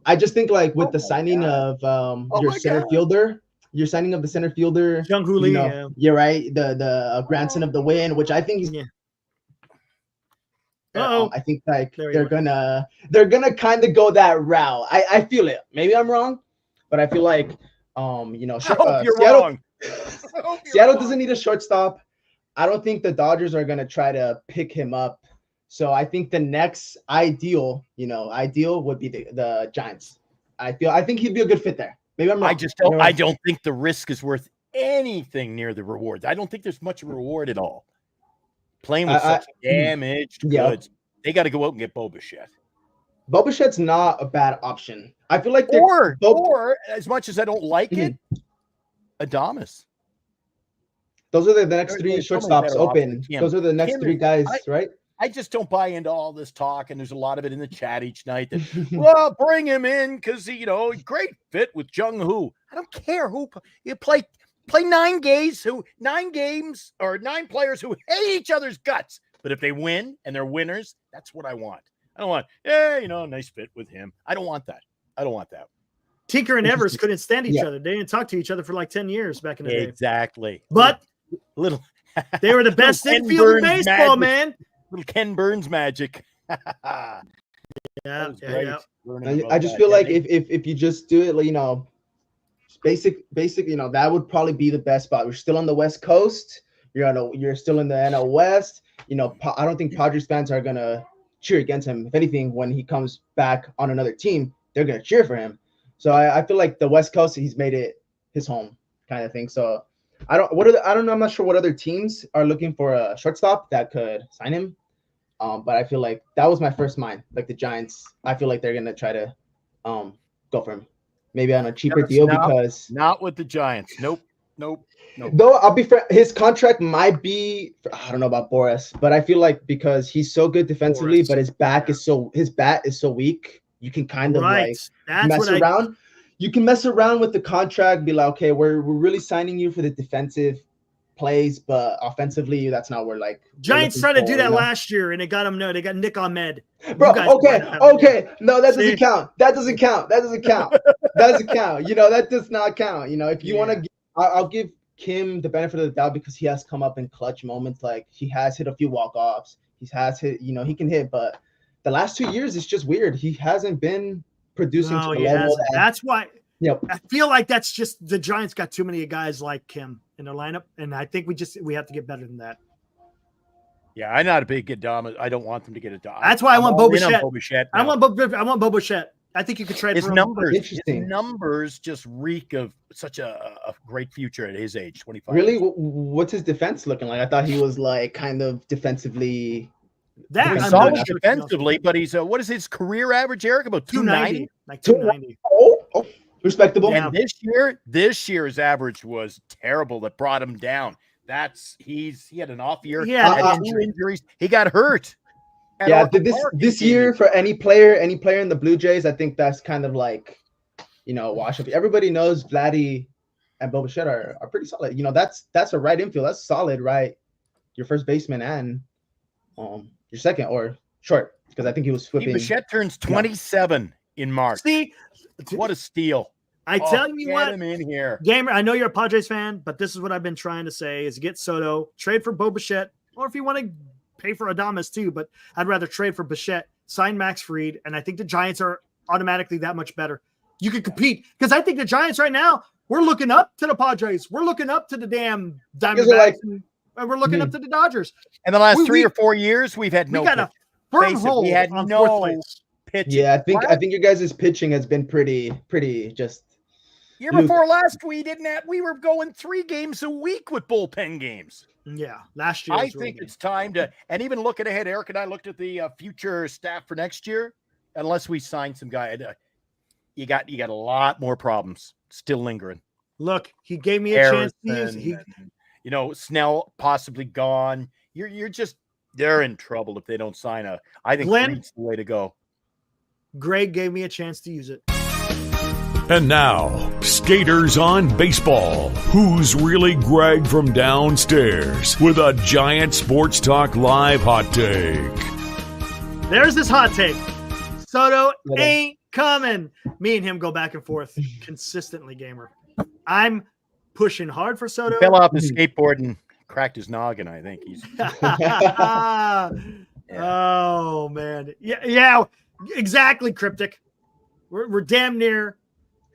I just think like with the signing of your center fielder, you're signing of the center fielder, Jung-Hoo Lee. You're right. The grandson of the Wind, which I think he's. Yeah. I think like they're gonna kind of go that route. I feel it. Maybe I'm wrong, but I feel like. Seattle doesn't need a shortstop. I don't think the Dodgers are going to try to pick him up. So I think the next ideal would be the Giants. I think he'd be a good fit there. Maybe I'm wrong. I don't think the risk is worth anything near the rewards. I don't think there's much reward at all. Playing with such damaged goods. They got to go out and get Bo Bichette. Bo Bichette's not a bad option. I feel like or as much as I don't like it, Adames. Those are the next three shortstops open. Those are the next three guys, right? I just don't buy into all this talk, and there's a lot of it in the chat each night that, well, bring him in because great fit with Jung-Hoo. I don't care who you play 9 games or 9 players who hate each other's guts. But if they win and they're winners, that's what I want. I don't want, nice fit with him. I don't want that. Tinker and Evers couldn't stand each other. They didn't talk to each other for like 10 years back in the day. Exactly. But they were the best infield in baseball, man. Little Ken Burns magic. I just feel like if you just do it, basic, that would probably be the best spot. We're still on the West Coast. You're still in the NL West. I don't think Padres fans are gonna cheer against him. If anything, when he comes back on another team, they're gonna cheer for him. So I feel like the West Coast, he's made it his home kind of thing. So I don't know. I'm not sure what other teams are looking for a shortstop that could sign him. But I feel like that was my first mind. Like the Giants, I feel like they're gonna try to go for him, maybe on a cheaper deal because not with the Giants. Nope. Though I'll be fair, his contract might be, I don't know about Boris, but I feel like because he's so good defensively, but his bat is so weak, you can kind of like mess around. You can mess around with the contract, be like, okay, we're really signing you for the defensive plays, but offensively, that's not where like Giants tried to do that last year, and it got them. No, they got Nick Ahmed. Bro, okay, no, that doesn't count. That doesn't count. That doesn't count. You know, that does not count. You know, if you want to, I'll give Kim the benefit of the doubt because he has come up in clutch moments. Like he has hit a few walk-offs. He has hit, you know, he can hit, but the last 2 years it's just weird. He hasn't been producing to the level that's why. Yep. I feel like that's just the Giants got too many guys like Kim in their lineup, and I think we have to get better than that. Yeah, I'm not a big Adama. I don't want them to get a Adama. That's why I want Bo Bichette. I want Bo Bichette. I think you could trade his for numbers. His numbers just reek of such a great future at his age, 25. Really? What's his defense looking like? I thought he was like kind of defensively. He's solid defensively, but he's what is his career average, Eric? About 290? Like 290. Oh, respectable. And this year's average was terrible. That brought him down. He had an off year. Yeah, two injuries. He got hurt. Yeah, this year for any player in the Blue Jays, I think that's kind of like, you know, wash up. Everybody knows Vladdy and Bo Bichette are pretty solid. You know, that's a right infield. That's solid, right? Your first baseman and your second or short, because I think he was flipping. Bichette turns 27 in March. See, what a steal. I tell you what, get him in here. Gamer, I know you're a Padres fan, but this is what I've been trying to say is get Soto, trade for Bo Bichette, or if you want to pay for Adames too, but I'd rather trade for Bichette, sign Max Fried, and I think the Giants are automatically that much better. You can compete because I think the Giants right now, we're looking up to the Padres. We're looking up to the damn Diamondbacks, and we're looking up to the Dodgers. In the last 3 or 4 years, we've had no. We got a firm hold. We had on no fourth place. pitching. Yeah, I think your guys' pitching has been pretty just. Year before last, we were going 3 games a week with bullpen games. Yeah, last year. I think it's time to, and even looking ahead, Eric and I looked at the future staff for next year. Unless we sign some guy, you got a lot more problems still lingering. Look, he gave me a chance to use. You know, Snell possibly gone. They're in trouble if they don't sign I think Fried's the way to go. Greg gave me a chance to use it. And now, Skaters on Baseball. Who's really Greg from downstairs with a Giant Sports Talk Live hot take? There's this hot take. Soto ain't coming. Me and him go back and forth consistently, Gamer. I'm pushing hard for Soto. He fell off his skateboard and cracked his noggin, I think. Oh, man. Yeah, exactly, Cryptic. We're damn near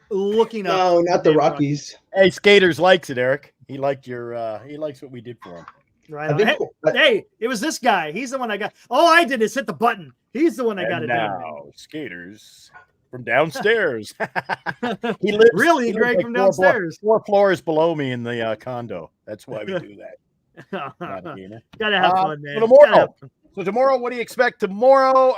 looking up. No, not the Rockies. Hey, Skaters likes it, Eric. He liked he likes what we did for him. Right. Hey, it was this guy. He's the one I got. All I did is hit the button. He's the one I got it down. Now, Skaters from downstairs. He lives really, Greg, from downstairs. 4 floors below me in the condo. That's why we do that. Gotta have fun, man. So tomorrow, what do you expect tomorrow?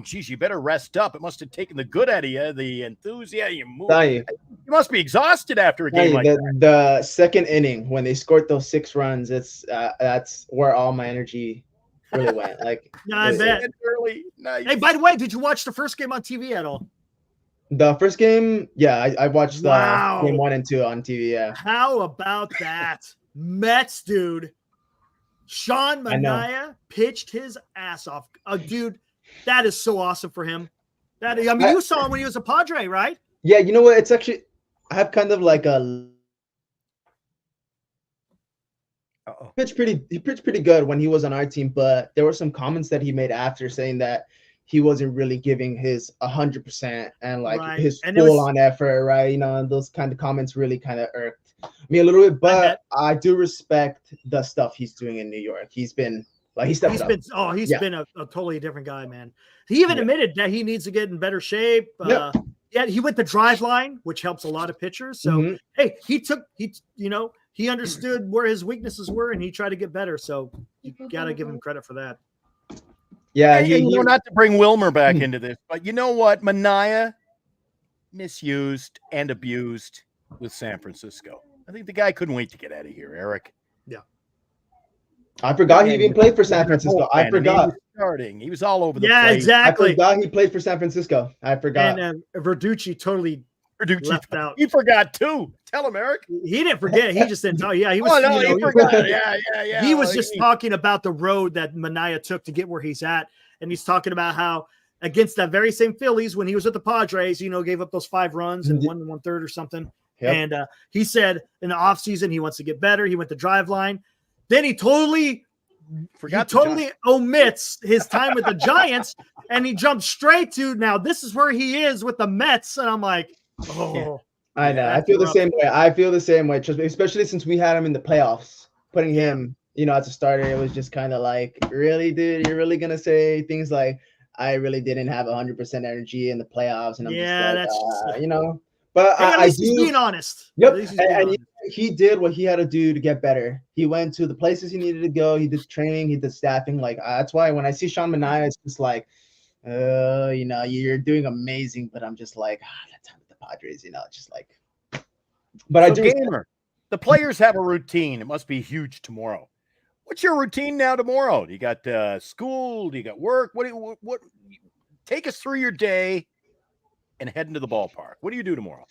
Geez, you better rest up. It must have taken the good out of you, the enthusiasm. You must be exhausted after a game like that. The second inning, when they scored those 6 runs, that's where all my energy really went. Like, I bet. Early. Nice. Hey, by the way, did you watch the first game on TV at all? The first game, yeah, I watched the game 1 and 2 on TV. Yeah. How about that, Mets, dude? Sean Manaea pitched his ass off. Dude, that is so awesome for him. You saw him when he was a Padre, right? Yeah, you know what? It's actually, I have kind of like a he pitched pretty good when he was on our team, but there were some comments that he made after saying that he wasn't really giving his 100% and like his full on effort, right? You know, and those kind of comments really kind of irked me a little bit, but I do respect the stuff he's doing in New York. He's been like he's been a totally different guy, man. He even admitted that he needs to get in better shape. Yeah, he went the drive line, which helps a lot of pitchers. So hey, he understood where his weaknesses were, and he tried to get better. So you got to give him credit for that. Yeah, and not to bring Wilmer back into this, but you know what? Manaea misused and abused with San Francisco. I think the guy couldn't wait to get out of here, Eric. Yeah. I forgot he even played for San Francisco. I forgot. He was starting. He was all over the Yeah, place. exactly. I forgot he played for San Francisco. I forgot. And Verducci totally left out. He forgot too. Tell him, Eric. He didn't forget. He just didn't tell. Yeah, he was. Oh, no, he forgot. Yeah. He was just talking about the road that Manaea took to get where he's at, and he's talking about how against that very same Phillies when he was with the Padres, gave up those 5 runs and 1 1/3 or something. Yep. And he said in the offseason he wants to get better. He went to drive line. Then he totally omits his time with the Giants, and he jumped straight to now this is where he is with the Mets. And I'm like, oh. Yeah. I know. I feel the same way. Especially since we had him in the playoffs. Putting him, as a starter, it was just kind of like, really, dude? You're really going to say things like, I really didn't have 100% energy in the playoffs. And I'm just like, But hey, he's being honest. Yep. And he did what he had to do to get better. He went to the places he needed to go. He did training. He did staffing. Like, that's why when I see Sean Manaea, it's just like, you're doing amazing. But I'm just like, that time with the Padres, it's just like. But so Gamer, the players have a routine. It must be huge tomorrow. What's your routine now tomorrow? Do you got school? Do you got work? What? Take us through your day and head into the ballpark. What do you do tomorrow?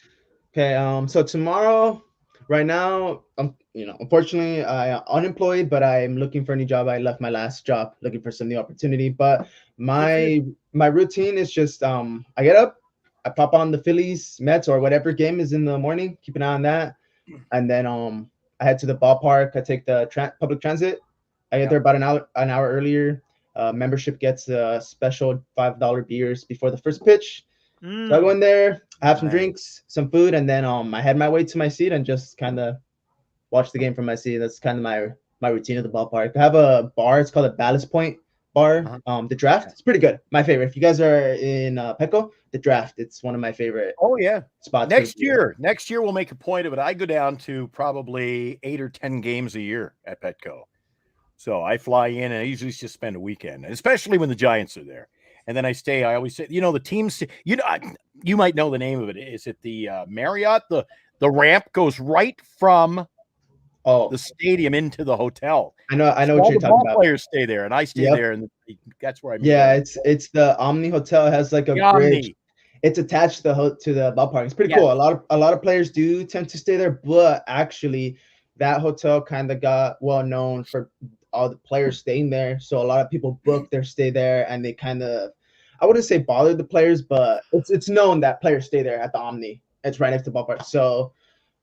Okay, so tomorrow, right now, unfortunately, I'm unemployed, but I'm looking for a new job. I left my last job looking for some new opportunity. But my routine is just I get up, I pop on the Phillies, Mets, or whatever game is in the morning. Keep an eye on that, and then I head to the ballpark. I take the public transit. I get there about an hour earlier. Membership gets special $5 beers before the first pitch. So I go in there, I have some drinks, some food, and then I head my way to my seat and just kind of watch the game from my seat. That's kind of my routine at the ballpark. I have a bar. It's called a Ballast Point bar. The Draft. It's pretty good. My favorite. If you guys are in Petco, the Draft. It's one of my favorite. Oh yeah. Spots. Next year we'll make a point of it. I go down to probably 8 or 10 games a year at Petco. So I fly in and I usually just spend a weekend, especially when the Giants are there. And then I stay. I always say, the teams. You might know the name of it. Is it the Marriott? The ramp goes right from the stadium into the hotel. I know what you're talking about. Players stay there, and I stay there, and that's where I meet. Yeah, it's the Omni Hotel. It has like a bridge. It's attached to the ballpark. It's pretty cool. A lot of players do tend to stay there, but actually, that hotel kind of got well known for all the players staying there. So a lot of people book their stay there, and they kind of, I wouldn't say bother the players, but it's known that players stay there at the Omni. It's right next to the ballpark. So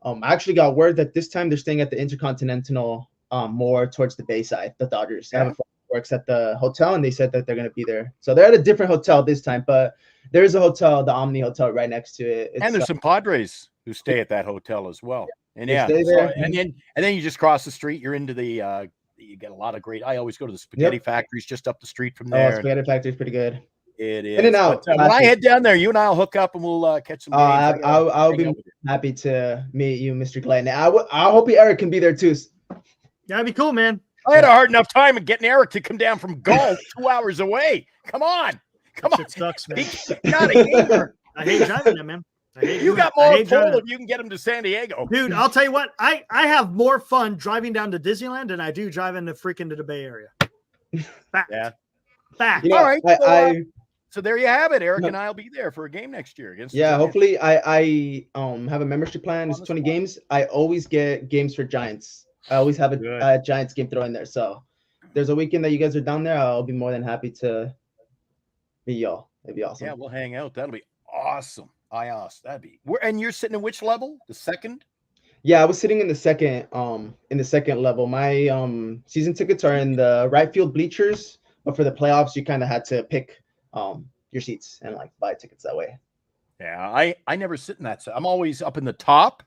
I actually got word that this time they're staying at the Intercontinental, more towards the Bayside, the Dodgers. I have a friend who works at the hotel, and they said that they're going to be there. So they're at a different hotel this time, but there's a hotel, the Omni Hotel, right next to it. And there's some Padres who stay at that hotel as well. And stay there. And then you just cross the street. You're into the you get a lot of great. I always go to the spaghetti factories just up the street from there. Spaghetti factory is pretty good. It is. In and out. But, when I head down there, you and I'll hook up and we'll catch some games. I'll be happy to meet you, Mr. Glenn. I hope Eric can be there too. That'd be cool, man. I had a hard enough time of getting Eric to come down from Gulf 2 hours away. Come on. Shit sucks, man. Not a gamer. I hate driving them, man. You got more pull if you can get him to San Diego. Dude, I'll tell you what. I have more fun driving down to Disneyland than I do driving to the Bay Area. Fact. Yeah. Fact. All right. So there you have it. Eric and I will be there for a game next year against. Yeah, hopefully I have a membership plan. It's 20 games. I always get games for Giants. I always have a Giants game thrown in there. So there's a weekend that you guys are down there. I'll be more than happy to meet y'all. It'd be awesome. Yeah, we'll hang out. That'll be awesome. That'd be. And you're sitting in which level? The second? Yeah, I was sitting in the second level. My season tickets are in the right field bleachers, but for the playoffs, you kind of had to pick your seats and like buy tickets that way. Yeah, I never sit in that side. I'm always up in the top,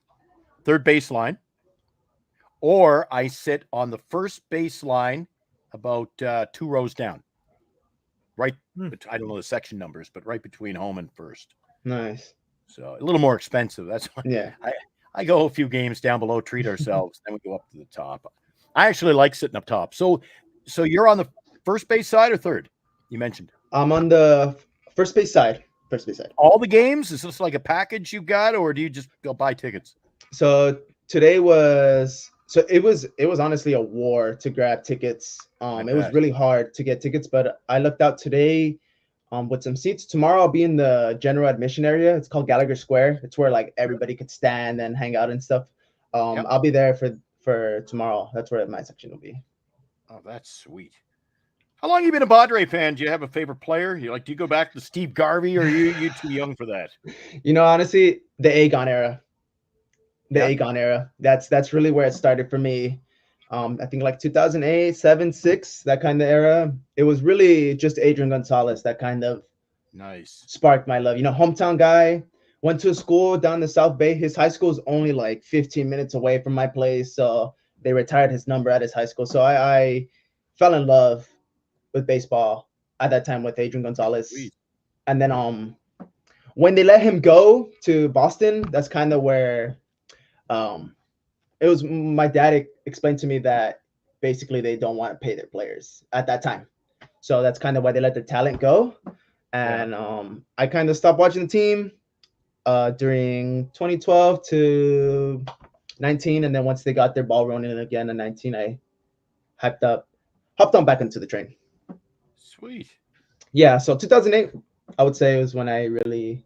third baseline, or I sit on the first baseline about 2 rows down. Right, I don't know the section numbers, but right between home and first. Nice. So a little more expensive. That's why Yeah. I go a few games down below, treat ourselves, then we go up to the top. I actually like sitting up top. So you're on the first base side or third? You mentioned. I'm on the first base side. First base side. All the games? Is this like a package you got, or do you just go buy tickets? So today was it was honestly a war to grab tickets. It was really hard to get tickets, but I looked out today with some seats. Tomorrow I'll be in the general admission area. It's called Gallagher Square. It's where like everybody could stand and hang out and stuff. I'll be there for tomorrow. That's where my section will be. Oh, that's sweet. How long you been a Padre fan? Do you have a favorite player? Do you go back to Steve Garvey, or are you too young for that? Honestly, the Agon era. Agon era. That's really where it started for me. I think like 2008, 7, 6, that kind of era. It was really just Adrian Gonzalez that kind of sparked my love. Hometown guy, went to a school down the South Bay. His high school is only like 15 minutes away from my place. So they retired his number at his high school. So I fell in love with baseball at that time with Adrian Gonzalez. Sweet. And then when they let him go to Boston, that's kind of where it was. My dad explained to me that basically they don't want to pay their players at that time. So that's kind of why they let the talent go. And I kind of stopped watching the team during 2012 to 19. And then once they got their ball rolling again in 19, I hopped on back into the train. Sweet. Yeah. So 2008, I would say, was when I really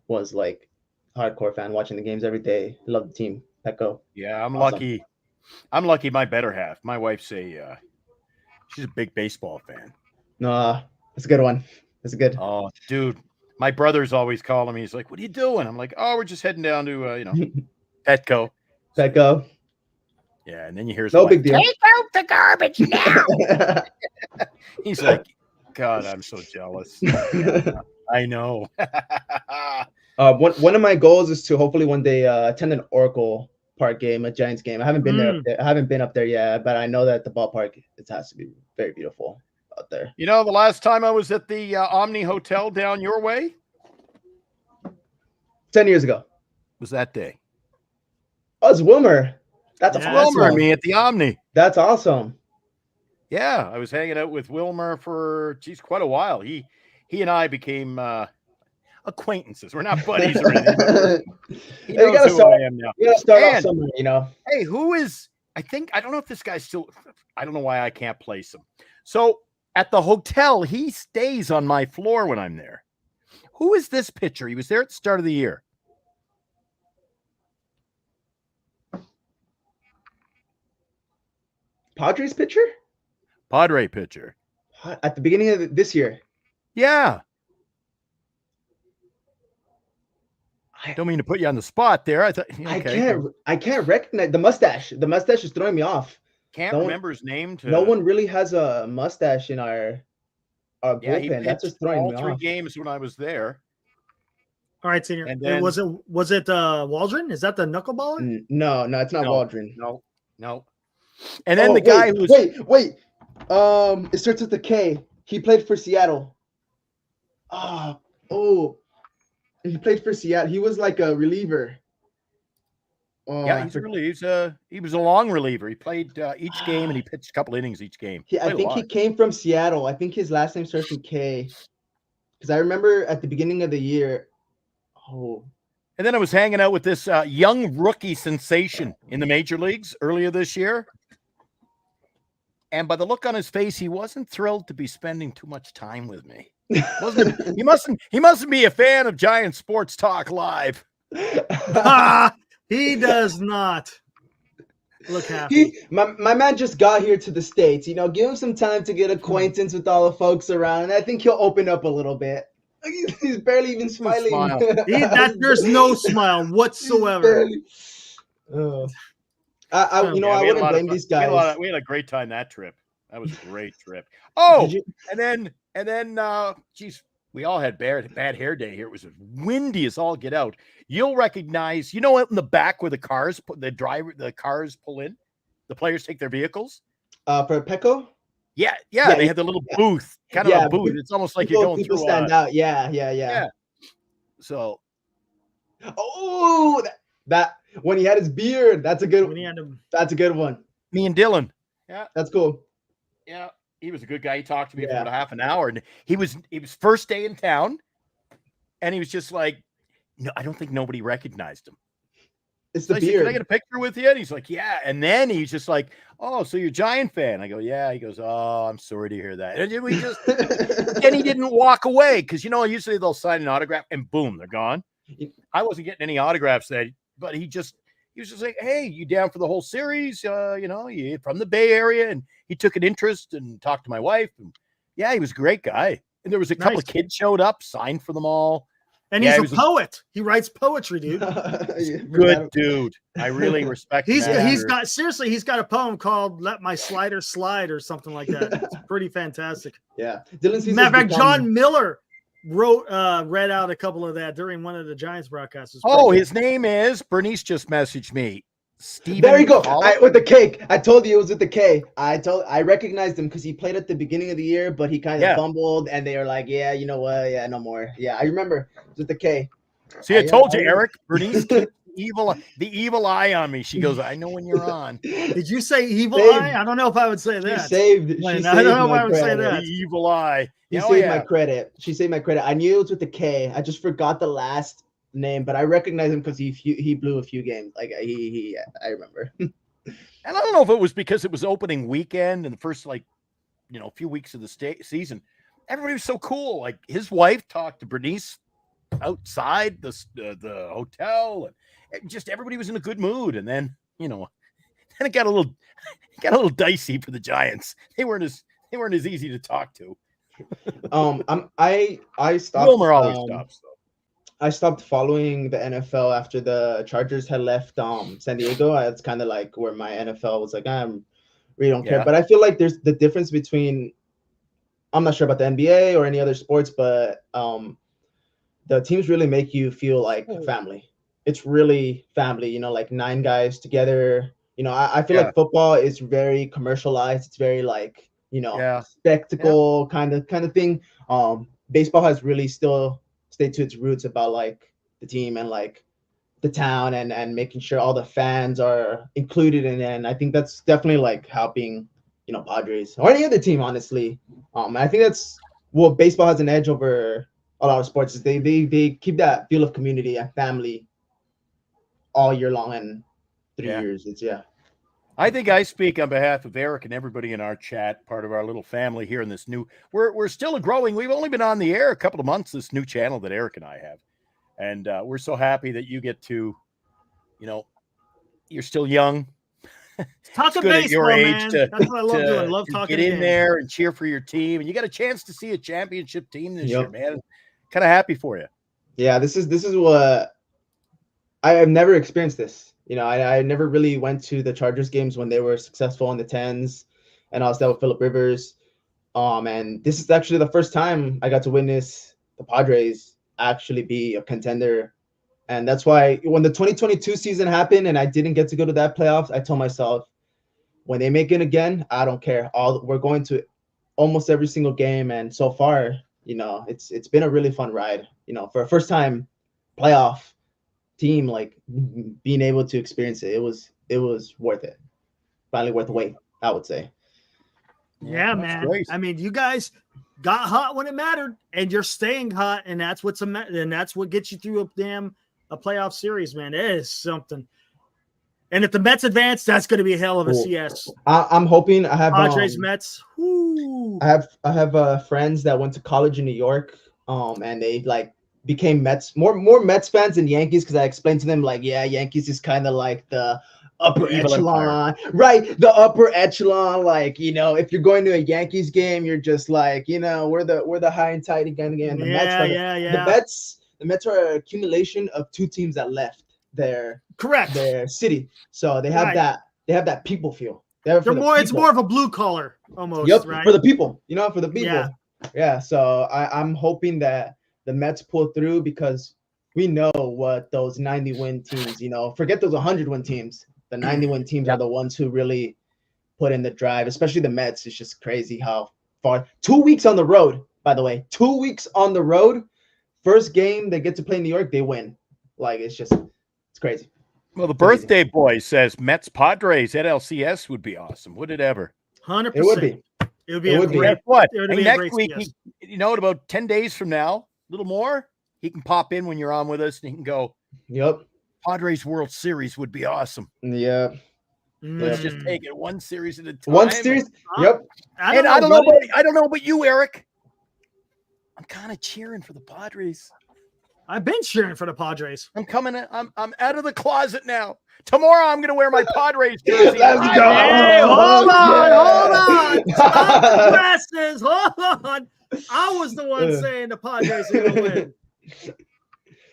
was like hardcore fan, watching the games every day. Love the team. Petco. Yeah, I'm lucky. I'm lucky. My better half, my wife's she's a big baseball fan. No, that's a good one. That's good. Oh, dude, my brother's always calling me. He's like, "What are you doing?" I'm like, "Oh, we're just heading down to Petco." Petco. Yeah, and then you hear no big deal. Take out the garbage now. He's like, "God, I'm so jealous." Yeah, I know. One of my goals is to hopefully one day attend an Oracle Park game, a Giants game. I haven't been there. I haven't been up there yet, but I know that the ballpark, it has to be very beautiful out there. The last time I was at the Omni Hotel down your way, 10 years ago, was that day. Oh, it's Wilmer. That's awesome. Wilmer and me at the Omni. That's awesome. Yeah, I was hanging out with Wilmer for quite a while. He and I became acquaintances. We're not buddies or anything. He knows who I am now. You gotta start off somewhere, Hey, who is? I don't know if this guy's still. I don't know why I can't place him. So at the hotel, he stays on my floor when I'm there. Who is this pitcher? He was there at the start of the year. Padres pitcher? Padre pitcher. At the beginning of this year. Yeah. I don't mean to put you on the spot there. I can't recognize the mustache. The mustache is throwing me off. Can't remember his name. No one really has a mustache in our bullpen. That's just throwing me off. All 3 games when I was there. All right, senior. And then, was it Waldron? Is that the knuckleballer? No, it's not Waldron. No. And then guy who's wait. It starts with the K. He played for Seattle. He played for Seattle. He was like a reliever. Yeah, he was a long reliever. He played each game and he pitched a couple innings each game. I think he came from Seattle. I think his last name starts with K. Because I remember at the beginning of the year. And then I was hanging out with this young rookie sensation in the major leagues earlier this year. And by the look on his face, he wasn't thrilled to be spending too much time with me. He mustn't be a fan of Giant Sports Talk Live. He does not look happy. My man just got here to the States. Give him some time to get acquaintance with all the folks around, and I think he'll open up a little bit. He's barely even smiling. There's no smile whatsoever. I wouldn't blame these guys. We had a great time that trip. That was a great trip. Oh, and then, we all had bad hair day here. It was windy as all get out. You'll recognize, out in the back where the cars pull in, the players take their vehicles. For Petco? Yeah. They had the little booth, kind of a booth. It's almost like you're going through. People stand out. Yeah. So Oh, that when he had his beard. That's a good. That's a good one. Me and Dylan. Yeah, that's cool. Yeah, he was a good guy. He talked to me for about a half an hour, and he was first day in town, and he was just like, "No, I don't think nobody recognized him." It's the so beard. Said, can I get a picture with you? And he's like, "Yeah." And then he's just like, "Oh, so you're a Giant fan?" I go, "Yeah." He goes, "Oh, I'm sorry to hear that." And we just, and he didn't walk away because usually they'll sign an autograph and boom, they're gone. I wasn't getting any autographs but he was just like, "Hey, you down for the whole series? You from the Bay Area?" And he took an interest and talked to my wife. And yeah, he was a great guy. And there was a couple of kids showed up, signed for them all. And he's a poet. He writes poetry, dude. Good dude. I really respect him. He's got a poem called "Let My Slider Slide" or something like that. It's pretty fantastic. Yeah. Matter of fact, John Miller read out a couple of that during one of the Giants broadcasts. Oh, his name is Bernice just messaged me. Steven there you go. With the cake. I told you it was with the K. I recognized him because he played at the beginning of the year, but he kind of fumbled, and they were like, "Yeah, you know what? Yeah, no more." Yeah, I remember it was with the K. See, I told you, Eric. Bernice kept the evil eye on me. She goes, "I know when you're on." Did you say evil eye? I don't know if I would say that. I don't know if I would say that. The evil eye. She saved my credit. She saved my credit. I knew it was with the K. I just forgot the last name, but I recognize him because he blew a few games. Like I remember. And I don't know if it was because it was opening weekend and the first few weeks of the season. Everybody was so cool. Like his wife talked to Bernice outside the hotel, and just everybody was in a good mood. And then then it got a little dicey for the Giants. They weren't as easy to talk to. I stopped. Wilmer always stops though. I stopped following the NFL after the Chargers had left San Diego. It's kind of like where my NFL was like, I really don't care. But I feel like there's the difference between, I'm not sure about the NBA or any other sports, but the teams really make you feel like family. It's really family, like 9 guys together. I feel like football is very commercialized. It's very like, spectacle kind of thing. Baseball has really still stay to its roots about like the team and like the town and making sure all the fans are included in it. And I think that's definitely like helping, Padres or any other team, honestly. I think that's what baseball has an edge over a lot of sports is they keep that feel of community and family all year long and 3 years. I think I speak on behalf of Eric and everybody in our chat, part of our little family here in this new, we're still growing. We've only been on the air a couple of months, this new channel that Eric and I have. And we're so happy that you get to, you're still young. Talk good at your age That's what I love doing. I love talking. Get in there and cheer for your team. And you got a chance to see a championship team this year, man. Kind of happy for you. Yeah, this is what I have never experienced this. I never really went to the Chargers games when they were successful in the 10s, and I was there with Phillip Rivers. And this is actually the first time I got to witness the Padres actually be a contender. And that's why when the 2022 season happened and I didn't get to go to that playoffs, I told myself, when they make it again, I don't care. We're going to almost every single game. And so far, it's been a really fun ride, for a first time playoff team, like being able to experience it. It was worth it. Finally worth the wait, I would say. Yeah, man. Great. I mean, you guys got hot when it mattered, and you're staying hot, and that's what gets you through a playoff series, man. It is something. And if the Mets advance, that's going to be a hell of a CS. I'm hoping. I have Padres, Mets. Woo. I have friends that went to college in New York, and they like became Mets more Mets fans than Yankees because I explained to them like, Yankees is kind of like the upper echelon, right? The upper echelon, like if you're going to a Yankees game, you're just like we're the high and tight again. The Mets are an accumulation of 2 teams that left their city, so they have that people feel. It's more of a blue collar almost. Yep, right? for the people, for the people. Yeah. So I'm hoping that the Mets pull through because we know what those 90-win teams, forget those 100-win teams. The 90-win teams are the ones who really put in the drive, especially the Mets. It's just crazy how far. 2 weeks on the road, by the way. 2 weeks on the road. First game they get to play in New York, they win. Like it's crazy. Well, the birthday boy says Mets Padres at LCS would be awesome. Would it ever? 100%. It would be. It would be It a would be. great. Guess what? It would Hey, be a next great week, CS. in about 10 days from now, a little more, he can pop in when you're on with us and he can go, Yep. Padres World Series would be awesome. Yep. Let's just take it one series at a time. One series. Yep. I And don't know I don't know about you, Eric. I'm kind of cheering for the Padres. I've been cheering for the Padres. I'm out of the closet now. Tomorrow I'm gonna wear my Padres jersey. Let's go. Hey, hold on. Yeah. Stop the presses. Hold on. I was the one saying the Padres are gonna win.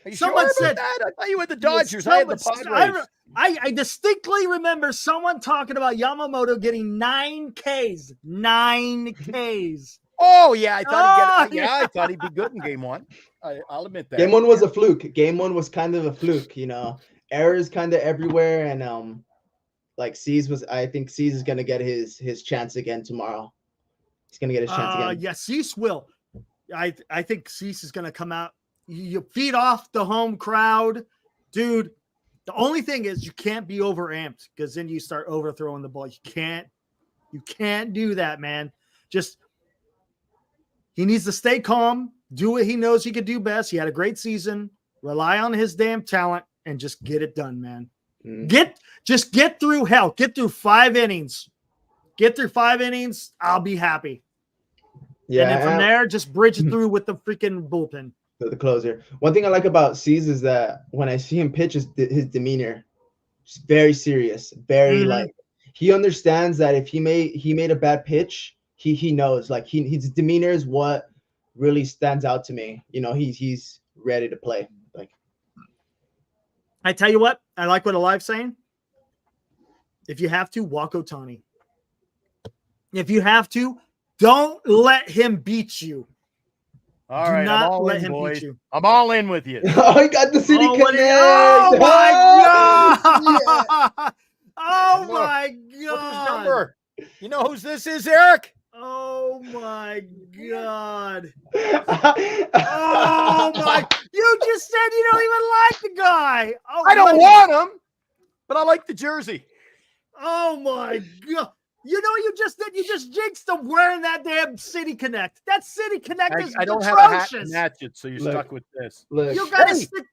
Are you Someone sure said about that? I thought you had the Dodgers. I had the Padres. I distinctly remember someone talking about Yamamoto getting 9 Ks. 9 Ks. Oh yeah, I thought Oh, I thought he'd be good in game one. I'll admit that. Game one was a fluke. Game one was kind of a fluke, errors kind of everywhere. And I think Cease is gonna get his chance again tomorrow. He's gonna get his chance again. Yeah, Cease will. I think Cease is gonna come out. You feed off the home crowd, dude. The only thing is you can't be overamped because then you start overthrowing the ball. You can't do that, man. He needs to stay calm, do what he knows he could do best. He had a great season. Rely on his damn talent and just get it done, man. Just get through hell. Get through 5 innings. Get through 5 innings. I'll be happy. Yeah. And then from there, just bridge it through with the freaking bullpen. The closer. One thing I like about Cease is that when I see him pitch, his demeanor, just very serious, very he understands that if he made a bad pitch, he knows his demeanor is what really stands out to me. He's ready to play. I tell you what, I like what Alive's saying. If you have to, walk Ohtani. If you have to, don't let him beat you. All Do right, not I'm all let in, him boys. beat you. I'm all in with you. Oh, he got the city connect. Oh my god! Yeah. Oh my Look at his god! number. You know whose this is, Eric? Oh my god! Oh my! You just said you don't even like the guy. Oh, I don't want him, but I like the jersey. Oh my god! You know what you just did? You just jinxed him wearing that damn City Connect. That City Connect is I don't atrocious. have a hat to match it, so you're Look. stuck with this. Look, You gotta Hey, stick.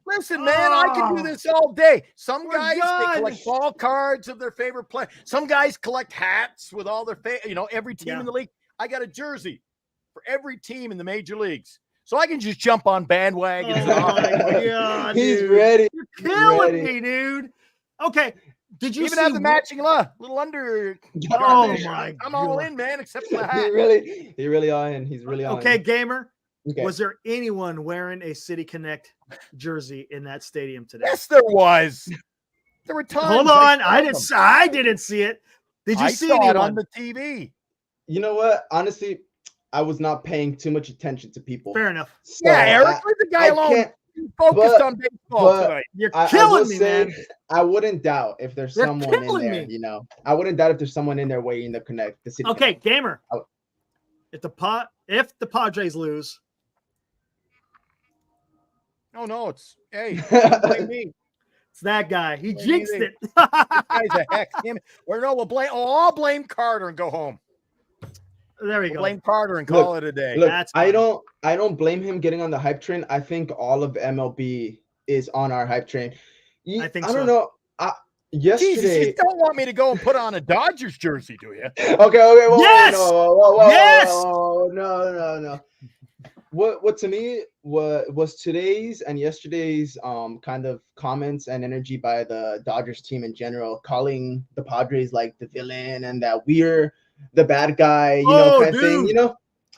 Listen, man, I can do this all day. Some We're guys done. they collect ball cards of their favorite player. Some guys collect hats with all their every team Yeah. in the league. I got a jersey for every team in the major leagues, so I can just jump on bandwagons. Oh my god, he's dude. ready. You're He's killing ready. me, dude. Okay, did you Even see have the matching little under. Oh garment. my I'm all God. in, man, except for the He hat. really on in. He's really on. Okay, gamer. Okay. Was there anyone wearing a City Connect jersey in that stadium today? Yes, there was. There were times. Hold on, I saw didn't see it. Did you I see saw anyone? it on the TV. You know what? Honestly, I was not paying too much attention to people. Fair enough. So Yeah, Eric, leave the guy I alone. can't- Focused but- on baseball tonight. You're I killing will me, say, man. I wouldn't doubt if there's You're someone in killing there. me. I wouldn't doubt if there's someone in there waiting to connect. The City Okay, Connect. gamer. Oh. If the Padres lose, Oh no, hey, don't blame me. it's that guy. He What do you jinxed think? it. This guy's a hex. I'll blame Carter and go home. There we We'll go. blame Carter and Look, call it a day. Look, That's I fine. don't blame him getting on the hype train. I think all of MLB is on our hype train. I think I don't so. know. Jesus, Yesterday. you don't want me to go and put on a Dodgers jersey, do you? Okay. Whoa, Yes! whoa, Yes! No. What to me was today's and yesterday's kind of comments and energy by the Dodgers team in general, calling the Padres like the villain and that we're the bad guy, kind of thing. dude.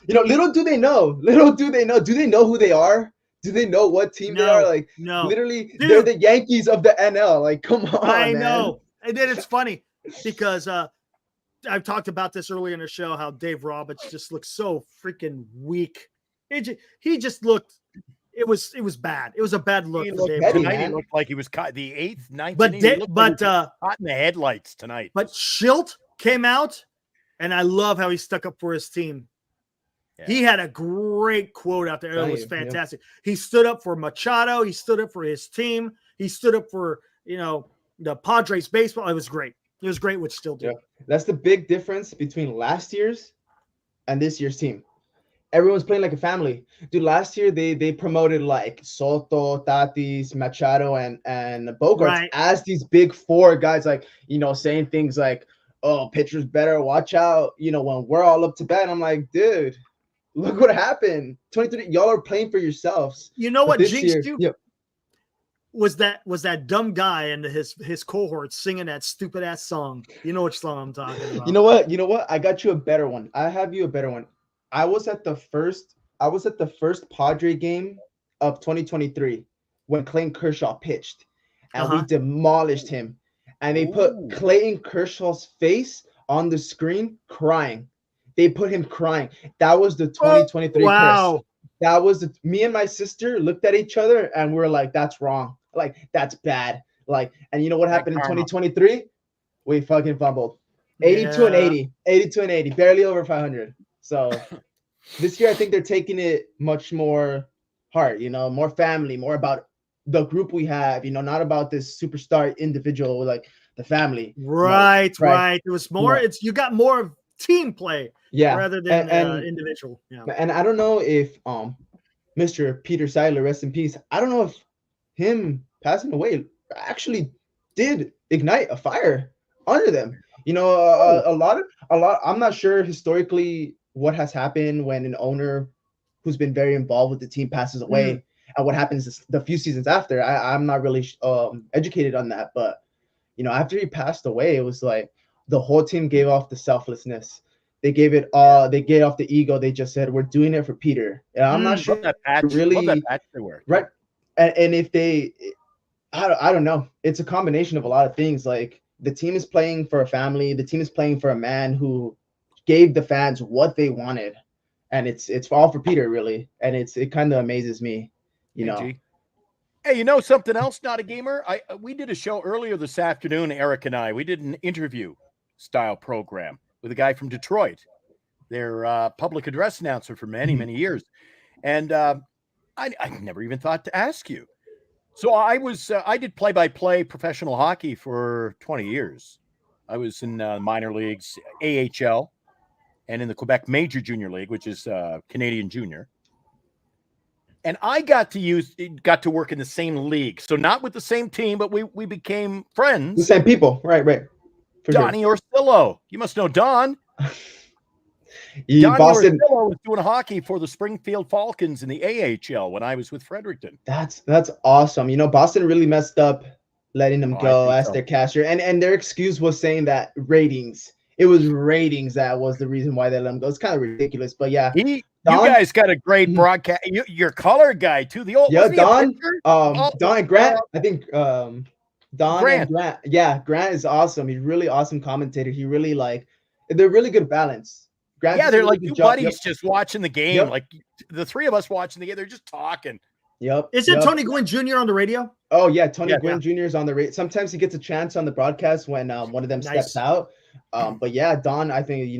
Little do they know. Do they know who they are? Do they know what team they are? Like, No. literally, Dude. they're the Yankees of the NL. Like, come on, I man. know. And then it's funny because I've talked about this earlier in the show how Dave Roberts just looks so freaking weak. He just looked. It was bad. It was a bad look He for looked, Dave petty, Roberts. tonight, he man. looked like he was caught the 8th, 9th. But inning. He looked like he was but caught in the headlights tonight. Schilt came out, and I love how he stuck up for his team. He had a great quote out there. It was fantastic. He stood up for Machado. He stood up for his team. He stood up for, the Padres baseball. It was great. It was great, which still do. Yeah. That's the big difference between last year's and this year's team. Everyone's playing like a family. Dude, last year they promoted like Soto, Tatis, Machado, and Bogarts as these big four guys, like, saying things like, oh, pitcher's better, watch out, when we're all up to bat. I'm like, dude, look what happened. 23, y'all are playing for yourselves. You know what jinxed you? Yep. Was that dumb guy and his cohort singing that stupid ass song. You know which song I'm talking about. You know what? I got you a better one. I have you a better one. I was at the first Padre game of 2023 when Clayton Kershaw pitched, and we demolished him. And they put Clayton Kershaw's face on the screen crying. They put him crying. That was the 2023 curse. That was me and my sister looked at each other and we were like, that's wrong. Like, that's bad. Like, and you know what happened in 2023? We fucking fumbled. 82 and 80. 82 and 80. Barely over 500. So this year I think they're taking it much more hard, more family, more about the group we have, not about this superstar individual, like the family. Right. It was more, you got more of team play rather than individual. Yeah. And I don't know if Mr. Peter Seidler, rest in peace, I don't know if him passing away actually did ignite a fire under them. A lot, I'm not sure historically what has happened when an owner who's been very involved with the team passes away and what happens the few seasons after. I'm not really educated on that, but after he passed away, it was like the whole team gave off the selflessness. They gave it they gave off the ego. They just said, we're doing it for Peter. And I'm not sure that really worked. Right. And if they, I don't know. It's a combination of a lot of things. Like, the team is playing for a family. The team is playing for a man who gave the fans what they wanted. And it's all for Peter, really. And it kind of amazes me, Hey, something else, not a gamer? We did a show earlier this afternoon, Eric and I. We did an interview style program with a guy from Detroit, their public address announcer for many, many years. And I never even thought to ask you. So I did play-by-play professional hockey for 20 years. I was in minor leagues, AHL, and in the Quebec Major Junior League, which is Canadian Junior. And I got to work in the same league. So not with the same team, but we became friends. The same people. Right. For Donnie Orsillo. You must know Don. Boston was doing hockey for the Springfield Falcons in the AHL when I was with Fredericton. That's awesome. Boston really messed up letting them go as their catcher. And their excuse was saying that ratings. It was ratings that was the reason why they let him go. It's kind of ridiculous, but yeah. You guys got a great broadcast. Your color guy too. The old Don and Grant. I think Don and Grant. Yeah, Grant is awesome. He's really awesome commentator. He really they're really good balance. Grant they're like two buddies just watching the game. Yep. Like the three of us watching the game, they're just talking. Yep. Isn't Tony Gwynn Jr. on the radio? Oh yeah, Tony Gwynn Jr. is on the radio. Sometimes he gets a chance on the broadcast when one of them steps out. But yeah, Don, I think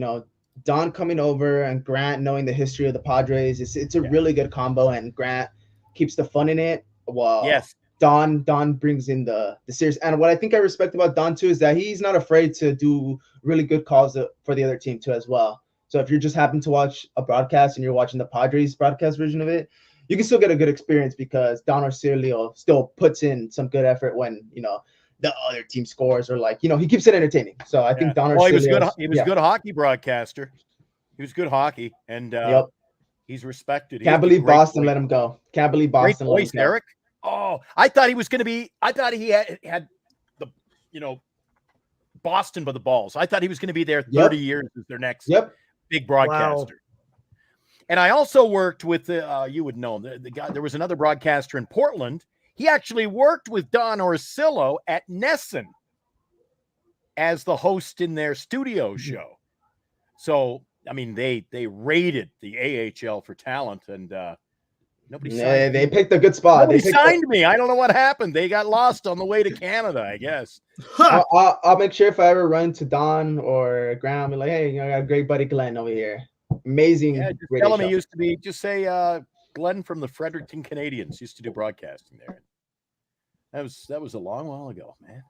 Don coming over and Grant knowing the history of the Padres, it's a really good combo, and Grant keeps the fun in it. Well, yes. Don brings in the serious. And what I think I respect about Don too is that he's not afraid to do really good calls for the other team too as well. So if you just happen to watch a broadcast and you're watching the Padres broadcast version of it, you can still get a good experience because Don Orsillo still puts in some good effort when, the other team scores or he keeps it entertaining. So I think Don Orsillo. He was good hockey broadcaster. He was good hockey, and he's respected. Can't believe Boston let him go. Can't believe Boston let him go. Eric. Oh, I thought he was going to be. I thought he had the Boston by the balls. I thought he was going to be there 30 years as their next big broadcaster. Wow. And I also worked with you would know the guy. There was another broadcaster in Portland. He actually worked with Don Orsillo at Nesson as the host in their studio show. So I mean, they rated the AHL for talent, and nobody signed they picked a good spot. Nobody signed me. I don't know what happened. They got lost on the way to Canada, I guess. I'll make sure if I ever run to Don or Graham, I'm like, hey, I got a great buddy Glenn over here. amazing. Yeah, just radio tell him show. he used to be. Just say Glenn from the Fredericton Canadians used to do broadcasting there. That was a long while ago, man.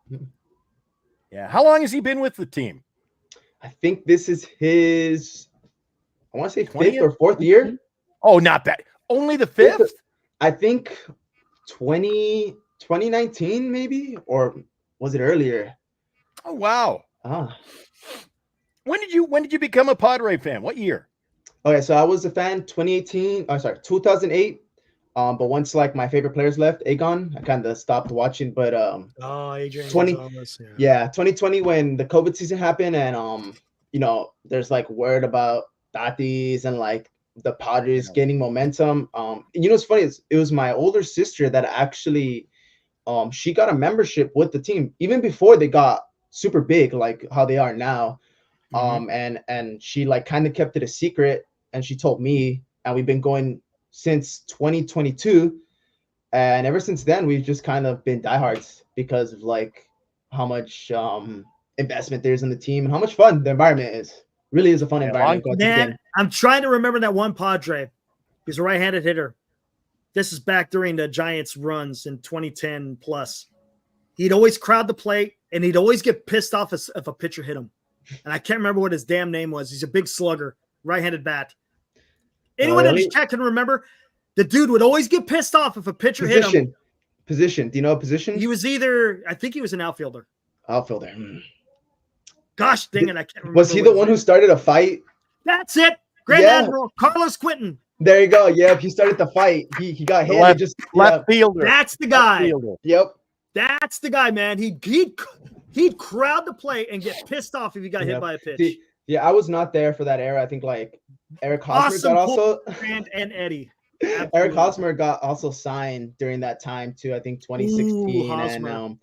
Yeah. How long has he been with the team? I think this is his, I want to say 20th? 5th or 4th year. Oh, not bad. Only the 5th? I think 2019 maybe, or was it earlier? Oh, wow. Ah. When did you become a Padre fan? What year? Okay, so I was a fan 2008. But once like my favorite players left, Aegon, I kind of stopped watching. But Adrian 2020 when the COVID season happened, and there's like word about Tatis and like the Padres gaining momentum. What's funny is it was my older sister that actually, she got a membership with the team even before they got super big, like how they are now. And she like kind of kept it a secret, and she told me, and we've been going since 2022, and ever since then we've just kind of been diehards because of like how much investment there is in the team and how much fun the environment is. Really is a fun environment. Man, I'm trying to remember that one Padre. He's a right-handed hitter. This is back during the Giants runs in 2010 plus. He'd always crowd the plate, and he'd always get pissed off if a pitcher hit him. And I can't remember what his damn name was. He's a big slugger, right-handed bat. Anyone in the chat can remember, the dude would always get pissed off if a pitcher hit him. Position. Do you know a position? He was I think he was an outfielder. Outfielder. Gosh dang it, I can't remember. Was he the one who started a fight? That's it. Grand Admiral Carlos Quinton. There you go. Yep, he started the fight. He got hit. Left fielder. That's the guy. Yep. That's the guy, man. He'd crowd the plate and get pissed off if he got hit by a pitch. Yeah, I was not there for that era. I think like Eric Hosmer and Eddie. Absolutely. Eric Hosmer got also signed during that time too. I think 2016. And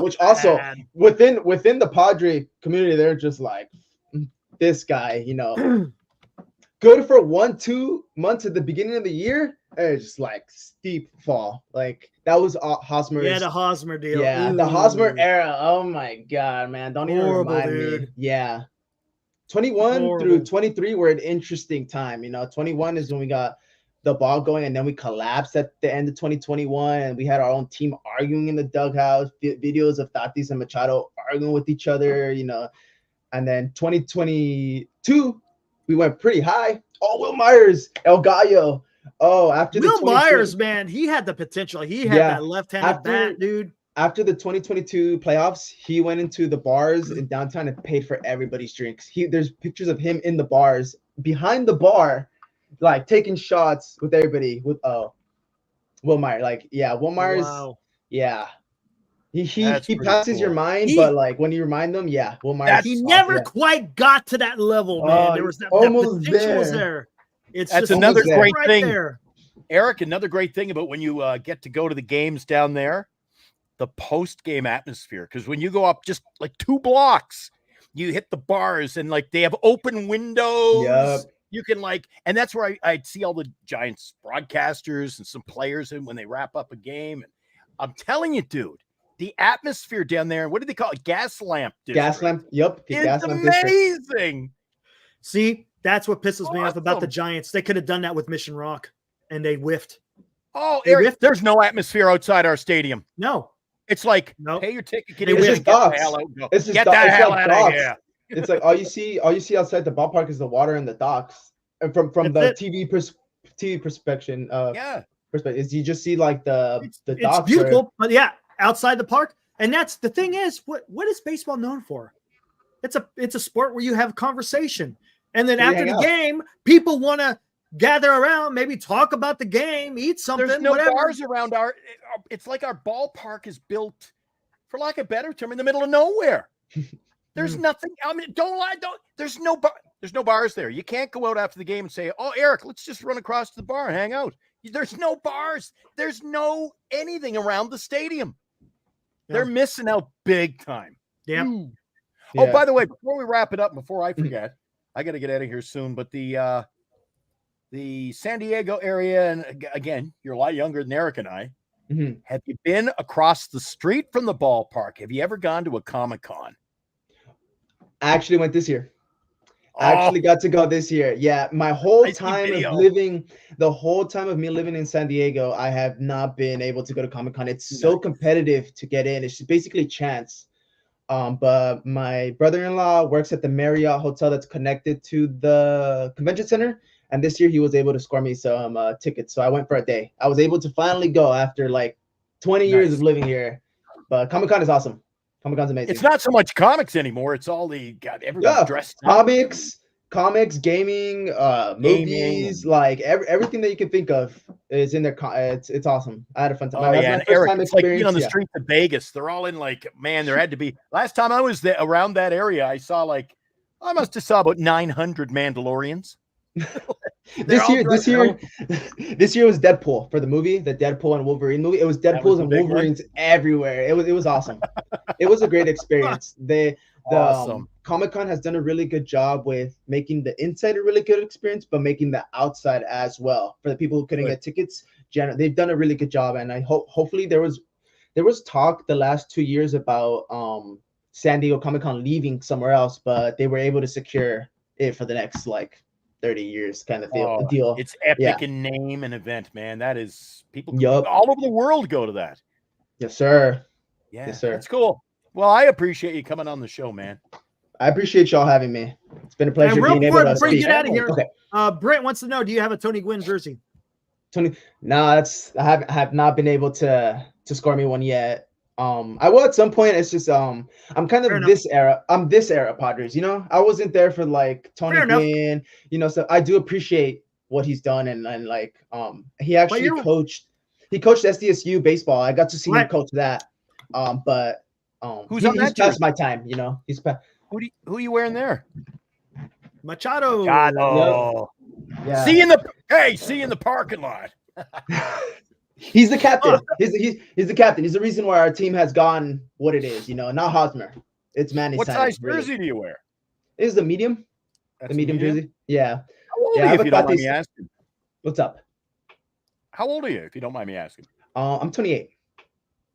which also within the Padre community, they're just like, this guy, good for 1-2 months at the beginning of the year. It's just like steep fall. Like that was Hosmer. Yeah, the Hosmer deal. Yeah, the Hosmer era. Oh my god, man! Don't even remind me. Yeah, 21 through 23 were an interesting time. 21 is when we got the ball going, and then we collapsed at the end of 2021, and we had our own team arguing in the dugout. Videos of Tatis and Machado arguing with each other. And then 2022 we went pretty high. Oh, Will Myers, El Gallo. Oh, after Will Myers, man, he had the potential. He had that left-handed bat, dude. After the 2022 playoffs, he went into the bars in downtown and paid for everybody's drinks. There's pictures of him in the bars, behind the bar, like taking shots with everybody. With Will Myers, Will Myers, yeah. He passes your mind, but like when you remind them, Will Myers. He never quite got to that level, man. There was that potential was there. That's another great thing, Eric. Another great thing about when you get to go to the games down there, the post-game atmosphere. Because when you go up just like 2 blocks, you hit the bars and like they have open windows. Yep. You can and that's where I'd see all the Giants broadcasters and some players in when they wrap up a game. And I'm telling you, dude, the atmosphere down there, what do they call it? Gas lamp district. Gas lamp. Yep. It's amazing. See, that's what pisses me off about the Giants. They could have done that with Mission Rock, and they whiffed. Oh, Eric, there's no atmosphere outside our stadium. No. It's like, pay your ticket, get it's just docks. Get the hell out of here. It's like all you see outside the ballpark is the water and the docks. And from the TV perspective, is you just see like the docks. It's beautiful, but outside the park. And that's the thing is, what is baseball known for? It's a sport where you have conversation. And then after the game, people want to gather around, maybe talk about the game, eat something. There's no bars around it's like our ballpark is built, for lack of a better term, in the middle of nowhere. There's nothing. I mean, there's no bars there. You can't go out after the game and say, oh, Eric, let's just run across to the bar and hang out. There's no bars. There's no anything around the stadium. They're missing out big time. Yeah. Oh, by the way, before we wrap it up, before I forget, I got to get out of here soon, but the San Diego area, and again, you're a lot younger than Eric and I. Mm-hmm. Have you been across the street from the ballpark? Have you ever gone to a Comic-Con? I actually went this year. I actually got to go this year. Yeah, my whole I see time of video. the whole time of me living in San Diego, I have not been able to go to Comic-Con. It's so Nice. competitive to get in. It's basically chance. But my brother-in-law works at the Marriott hotel that's connected to the convention center, and this year he was able to score me some tickets. So I went for a day. I was able to finally go after like 20 years of living here. But Comic-Con is awesome. Comic-Con's amazing. It's not so much comics anymore. It's all everybody's dressed up. Comics, gaming, movies, like everything that you can think of is in there. It's awesome. I had a fun time. Oh, yeah, my and first Eric, time it's like being experience. on the streets of Vegas. They're all in like, man, there had to be. Last time I was there, around that area, I saw I must have saw about 900 Mandalorians. This year was Deadpool for the movie, the Deadpool and Wolverine movie. It was Deadpools and Wolverines everywhere. It was awesome. It was a great experience. Awesome. Comic-Con has done a really good job with making the inside a really good experience, but making the outside as well. For the people who couldn't get tickets, they've done a really good job. And I hopefully there was talk the last 2 years about San Diego Comic-Con leaving somewhere else, but they were able to secure it for the next 30 years kind of deal. It's epic in name and event, man. That is people all over the world go to that. Yes, sir. Yeah, yes, sir. That's cool. Well, I appreciate you coming on the show, man. I appreciate y'all having me. It's been a pleasure being able to before you get out of here. Okay. Brent wants to know, do you have a Tony Gwynn jersey? No, I have not been able to score me one yet. I will at some point. It's just I'm kind of this era. I'm this era Padres. I wasn't there for Tony Gwynn. So I do appreciate what he's done and he actually coached SDSU baseball. I got to see him coach that. But who's on that he's past my time. He's past. Who are you wearing there? Machado. Yeah. See you in the parking lot. He's the captain. He's the captain. He's the reason why our team has gone what it is. Not Hosmer. It's Manny's. What size jersey do you wear? It's the medium. That's the medium jersey. Yeah. How old are you, if you don't mind me asking? What's up? How old are you, if you don't mind me asking? I'm 28.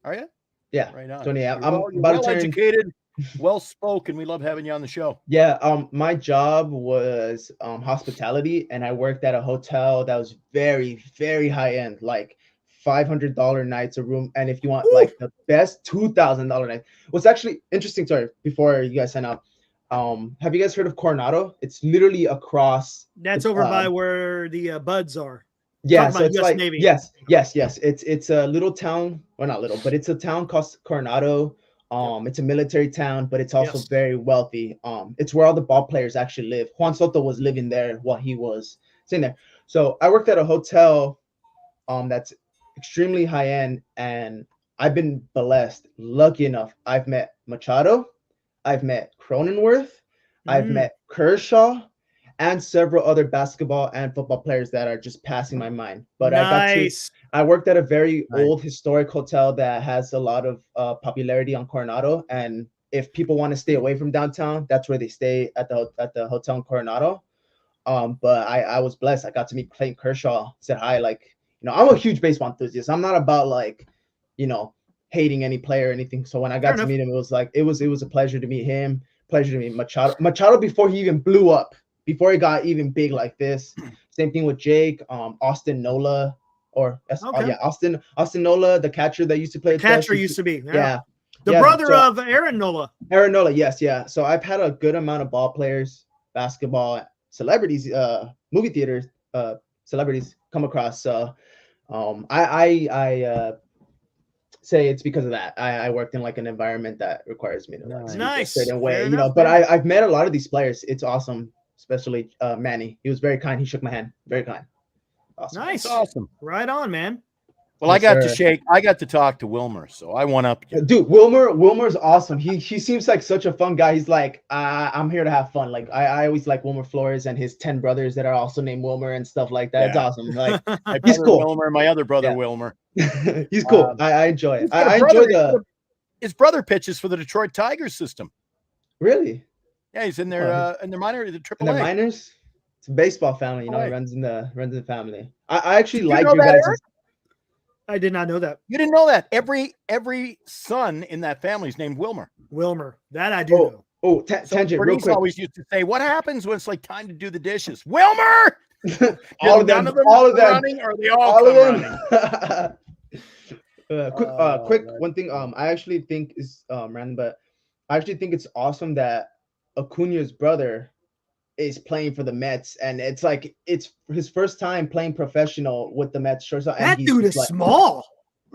Are you? Yeah. Right on. 28. I'm about well educated, well spoken. We love having you on the show. Yeah. My job was hospitality, and I worked at a hotel that was very, very high end, $500 nights a room, and if you want the best, $2,000 night. What's actually interesting, sorry, before you guys sign up, have you guys heard of Coronado? It's literally across. That's over by where the Buds are. Yeah, so it's US Navy. Yes. It's a little town, well, not little, but it's a town called Coronado. It's a military town, but it's also very wealthy. It's where all the ball players actually live. Juan Soto was living there while he was sitting there. So I worked at a hotel that's extremely high end, and I've been blessed, lucky enough. I've met Machado, I've met Cronenworth, I've met Kershaw, and several other basketball and football players that are just passing my mind. But I worked at a very old historic hotel that has a lot of popularity on Coronado, and if people want to stay away from downtown, that's where they stay at the hotel in Coronado. But I was blessed. I got to meet Clayton Kershaw, said hi. I'm a huge baseball enthusiast. I'm not about hating any player or anything. So when I got to meet him, it was a pleasure to meet him. Pleasure to meet Machado. Machado before he even blew up, before he got even big like this. Same thing with Jake, Austin Nola, Austin Nola, the catcher that used to play. Used to be. Yeah. The brother of Aaron Nola. Aaron Nola, yes, yeah. So I've had a good amount of ball players, basketball celebrities, movie theaters, celebrities come across. I say it's because of that. I worked in an environment that requires me to speak a certain way, But I've met a lot of these players. It's awesome, especially Manny. He was very kind. He shook my hand. Very kind. Awesome. Nice. That's awesome. Right on, man. Well, I got to talk to Wilmer, so I went up. Dude, Wilmer's awesome. He seems like such a fun guy. He's I'm here to have fun. I always like Wilmer Flores and his 10 brothers that are also named Wilmer and stuff like that. Yeah. It's awesome. He's cool. Wilmer, my other brother Wilmer. He's cool. I enjoy it. I enjoy his brother pitches for the Detroit Tigers system. Really? Yeah, he's in their minor, the AAA. In the minors? It's a baseball family, it runs in the family. I actually like you guys. I did not know that. You didn't know that? Every son in that family is named Wilmer. That I do know. Oh, tangent, real Bernice quick. always used to say, "What happens when it's like time to do the dishes?" Wilmer, all of them, none of them all of them, running, or they all come running. Quick one thing. I actually think is random, but I actually think it's awesome that Acuna's brother is playing for the Mets, and it's like it's his first time playing professional with the Mets shortstop. And That he's dude just is like, small.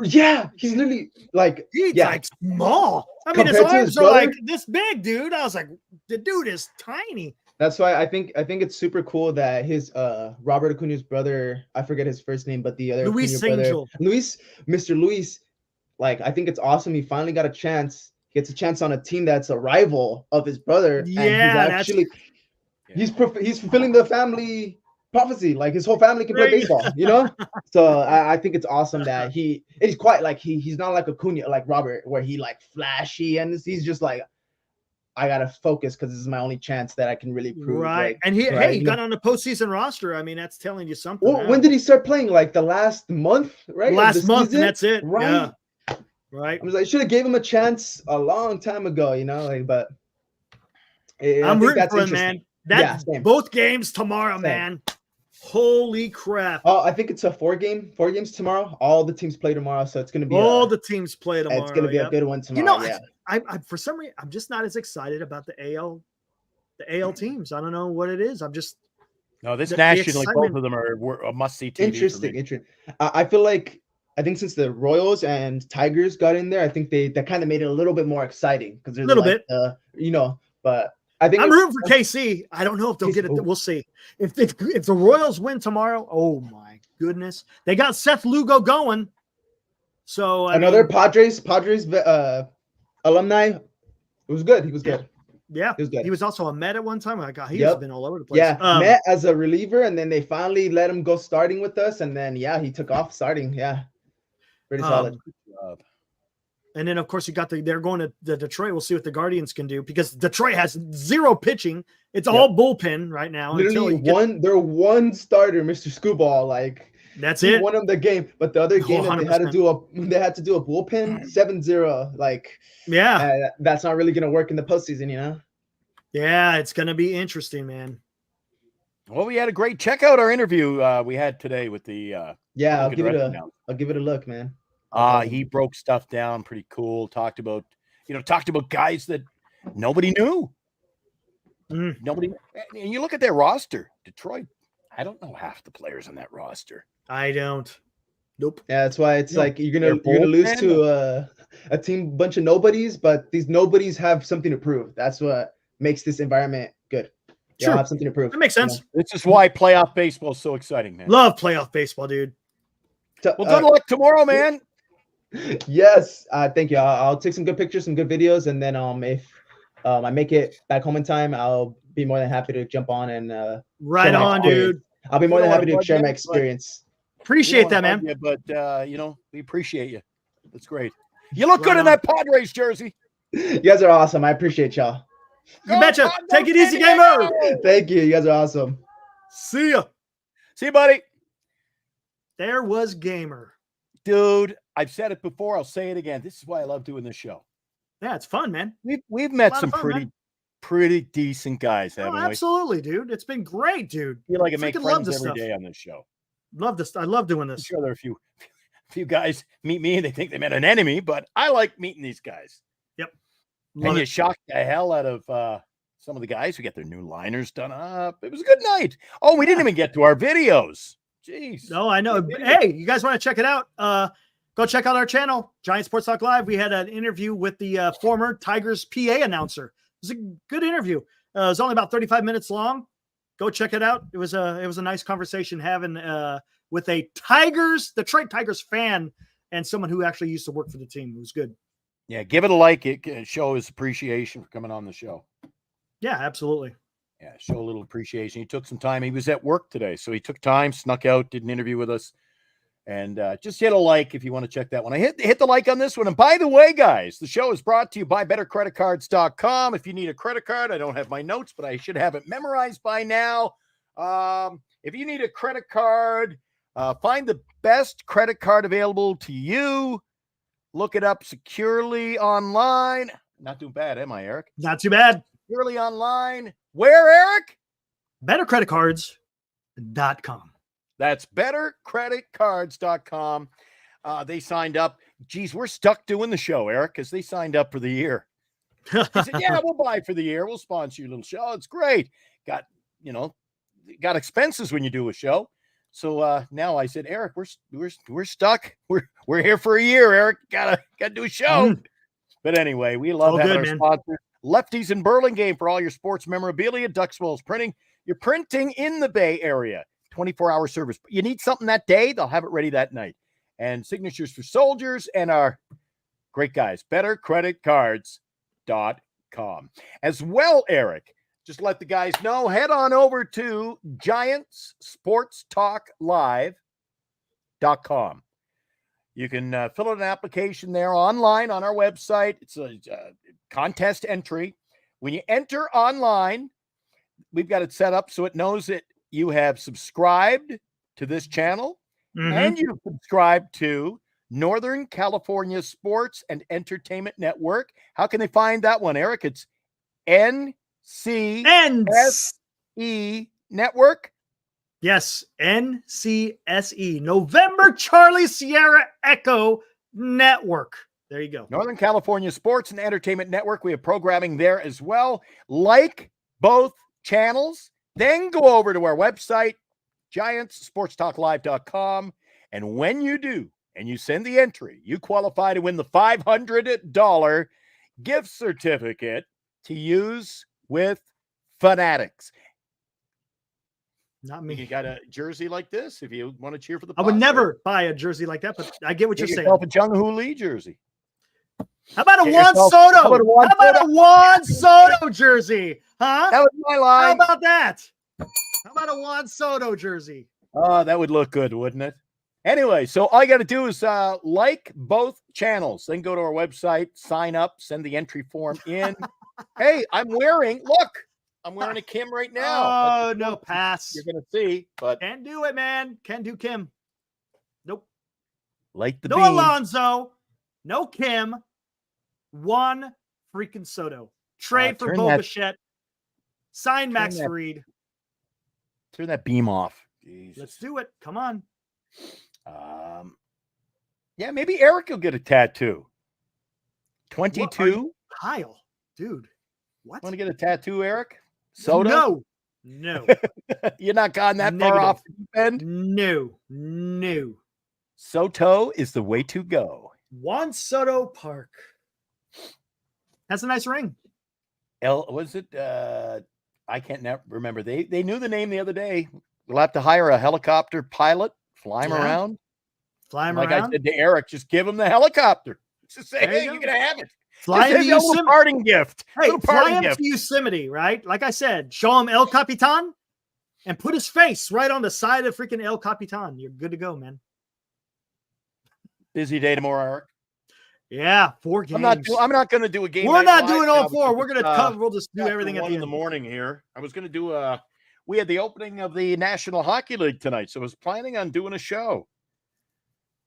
yeah, he's literally like, He's yeah, like small. I mean, his Compared to his arms are brother? like this big, dude. I was like, the dude is tiny. That's why I think it's super cool that his Robert Acuna's brother, I forget his first name, but the other Luis Acuna brother, Angel. Mr. Luis, like I think it's awesome. He finally got a chance. He gets a chance on a team that's a rival of his brother, Yeah, and he's that's actually he's fulfilling the family prophecy. Like his whole family can play Right. baseball, you know. So I think it's awesome that he's quite like he's not like Acuna, like Robert, where he like flashy, and he's just like, I gotta focus because this is my only chance that I can really prove. right. Like, And he right, he you got know? on the postseason roster. I mean, that's telling you something. Well, when did he start playing? Like the last month, right? Of Last the month, season? and that's it. Right. Yeah. Right. I was like, should have gave him a chance a long time ago, you know. Like, but I I'm think rooting that's for him, interesting. man. Yeah, same. Both games tomorrow, Same. man. Holy crap. Oh, I think it's a four games tomorrow. All the teams play tomorrow, so it's gonna be All the teams play tomorrow. it's gonna be yep. a good one tomorrow. You know, yeah. I for some reason I'm just not as excited about the AL teams. I don't know what it is. I'm just No, this the nationally, both excitement- of them are a must-see TV. Interesting. I feel like I think since the Royals and Tigers got in there, I think that kind of made it a little bit more exciting because there's Little like, bit. you know. But I think I'm rooting for KC. I don't know if they'll get it. KC. We'll see. If the Royals win tomorrow, oh my goodness, they got Seth Lugo going. So another Padres alumni. It was good. He was good. Yeah, He was good. He was also a Met at one time. Like he's Yep. been all over the place. Yeah, Met as a reliever, and then they finally let him go starting with us, and then he took off starting. Yeah, pretty solid. And then of course they're going to the Detroit. We'll see what the Guardians can do because Detroit has zero pitching. It's all bullpen right now. Literally their one starter, Mr. Screwball, like that's he it. won them the game, but the other game that they had to 100%. do a bullpen 7-0. Like that's not really gonna work in the postseason, you know. Yeah, it's gonna be interesting, man. Well, we had a great check out our interview we had today with the I'll give it a look, man. He broke stuff down pretty cool. Talked about guys that nobody knew. Nobody. And you look at their roster, Detroit. I don't know half the players on that roster. I don't. Nope. Yeah, that's why it's like you're gonna lose to a team bunch of nobodies, but these nobodies have something to prove. That's what makes this environment good. Sure. Have something to prove. That makes sense. This is why playoff baseball is so exciting, man. Love playoff baseball, dude. So, well, good luck tomorrow, man. Yes, thank you. I'll take some good pictures, some good videos, and then if I make it back home in time, I'll be more than happy to jump on and right on, dude. I'll be more than happy to share my experience. Appreciate that, man. But we appreciate you. That's great. You look good in that Padres jersey. You guys are awesome. I appreciate y'all. You betcha. Take it easy, gamer. Thank you. You guys are awesome. See ya. See you, buddy. There was Gamer. Dude, I've said it before. I'll say it again. This is why I love doing this show. Yeah, it's fun, man. We've met some pretty decent guys, haven't we? Absolutely, dude. It's been great, dude. I feel like I make friends every day on this show. Love this. I love doing this. I'm sure there are a few guys meet me and they think they met an enemy, but I like meeting these guys. Yep. And you shocked the hell out of some of the guys who get their new liners done up. It was a good night. Oh, we didn't even get to our videos. Jeez. No, I know. Hey, you guys want to check it out? Go check out our channel, Giant Sports Talk Live. We had an interview with the former Tigers PA announcer. It was a good interview. It was only about 35 minutes long. Go check it out. It was a nice conversation having with a Detroit Tigers fan and someone who actually used to work for the team. It was good. Yeah, give it a like. It can show his appreciation for coming on the show. Yeah, absolutely. Yeah, show a little appreciation. He took some time. He was at work today, so he took time, snuck out, did an interview with us. And just hit a like if you want to check that one. I hit the like on this one. And by the way, guys, the show is brought to you by bettercreditcards.com. If you need a credit card, I don't have my notes, but I should have it memorized by now. If you need a credit card, find the best credit card available to you. Look it up securely online. Not too bad, am I, Eric? Not too bad. Purely online. Where, Eric? BetterCreditCards.com. That's bettercreditcards.com. They signed up. Geez, we're stuck doing the show, Eric, because they signed up for the year. They said, yeah, we'll buy for the year. We'll sponsor your little show. It's great. Got expenses when you do a show. So now I said, Eric, we're stuck. We're here for a year, Eric. Gotta do a show. But anyway, we love having our sponsors. Lefties in Burlingame for all your sports memorabilia. Duxwell's Printing. You're printing in the Bay Area. 24-hour service. You need something that day, they'll have it ready that night. And signatures for soldiers and our great guys. BetterCreditCards.com. As well, Eric, just let the guys know, head on over to GiantsSportsTalkLive.com. You can fill out an application there online on our website. It's a contest entry. When you enter online, we've got it set up so it knows that you have subscribed to this channel and you've subscribed to Northern California Sports and Entertainment Network. How can they find that one, Eric? It's NCSE Network. Yes, NCSE, November Charlie Sierra Echo Network. There you go. Northern California Sports and Entertainment Network. We have programming there as well. Like both channels. Then go over to our website, GiantsSportsTalkLive.com. And when you do, and you send the entry, you qualify to win the $500 gift certificate to use with Fanatics. Not me. You got a jersey like this if you want to cheer for the I would never buy a jersey like that, but I get what you're saying. A Jung-Hoo Lee jersey. How about a Juan Soto? How about a Juan Soto jersey? Huh? That was my line. How about that? How about a Juan Soto jersey? Oh, that would look good, wouldn't it? Anyway, so all you got to do is like both channels, then go to our website, sign up, send the entry form in. Hey, I'm wearing a Kim right now. Oh, no, pass. You're going to see, but can't do it, man. Can't do Kim. Nope. Like the no beam. Alonso, no Kim, one freaking Soto. Trade for Bo Bichette. Sign Max Fried. Turn that beam off. Jesus. Let's do it. Come on. Yeah, maybe Eric will get a tattoo. 22. Kyle, dude. What? Want to get a tattoo, Eric? Soto? No. You're not gone that far off the deep end? No. Soto is the way to go. Juan Soto Park. That's a nice ring. Was it? I can't remember. They knew the name the other day. We'll have to hire a helicopter pilot, fly him around. Fly him around. Like I said to Eric, just give him the helicopter. Just say, hey, you're going to have it. Fly him to Yosemite. Parting gift. Hey, fly him to Yosemite, right? Like I said, show him El Capitan and put his face right on the side of freaking El Capitan. You're good to go, man. Busy day tomorrow, Eric. Yeah, 4 games. I'm not going to do a game. We're not doing all 4. We're going to cover. We'll just do everything at the end. In the morning here. I was going to do we had the opening of the National Hockey League tonight, so I was planning on doing a show.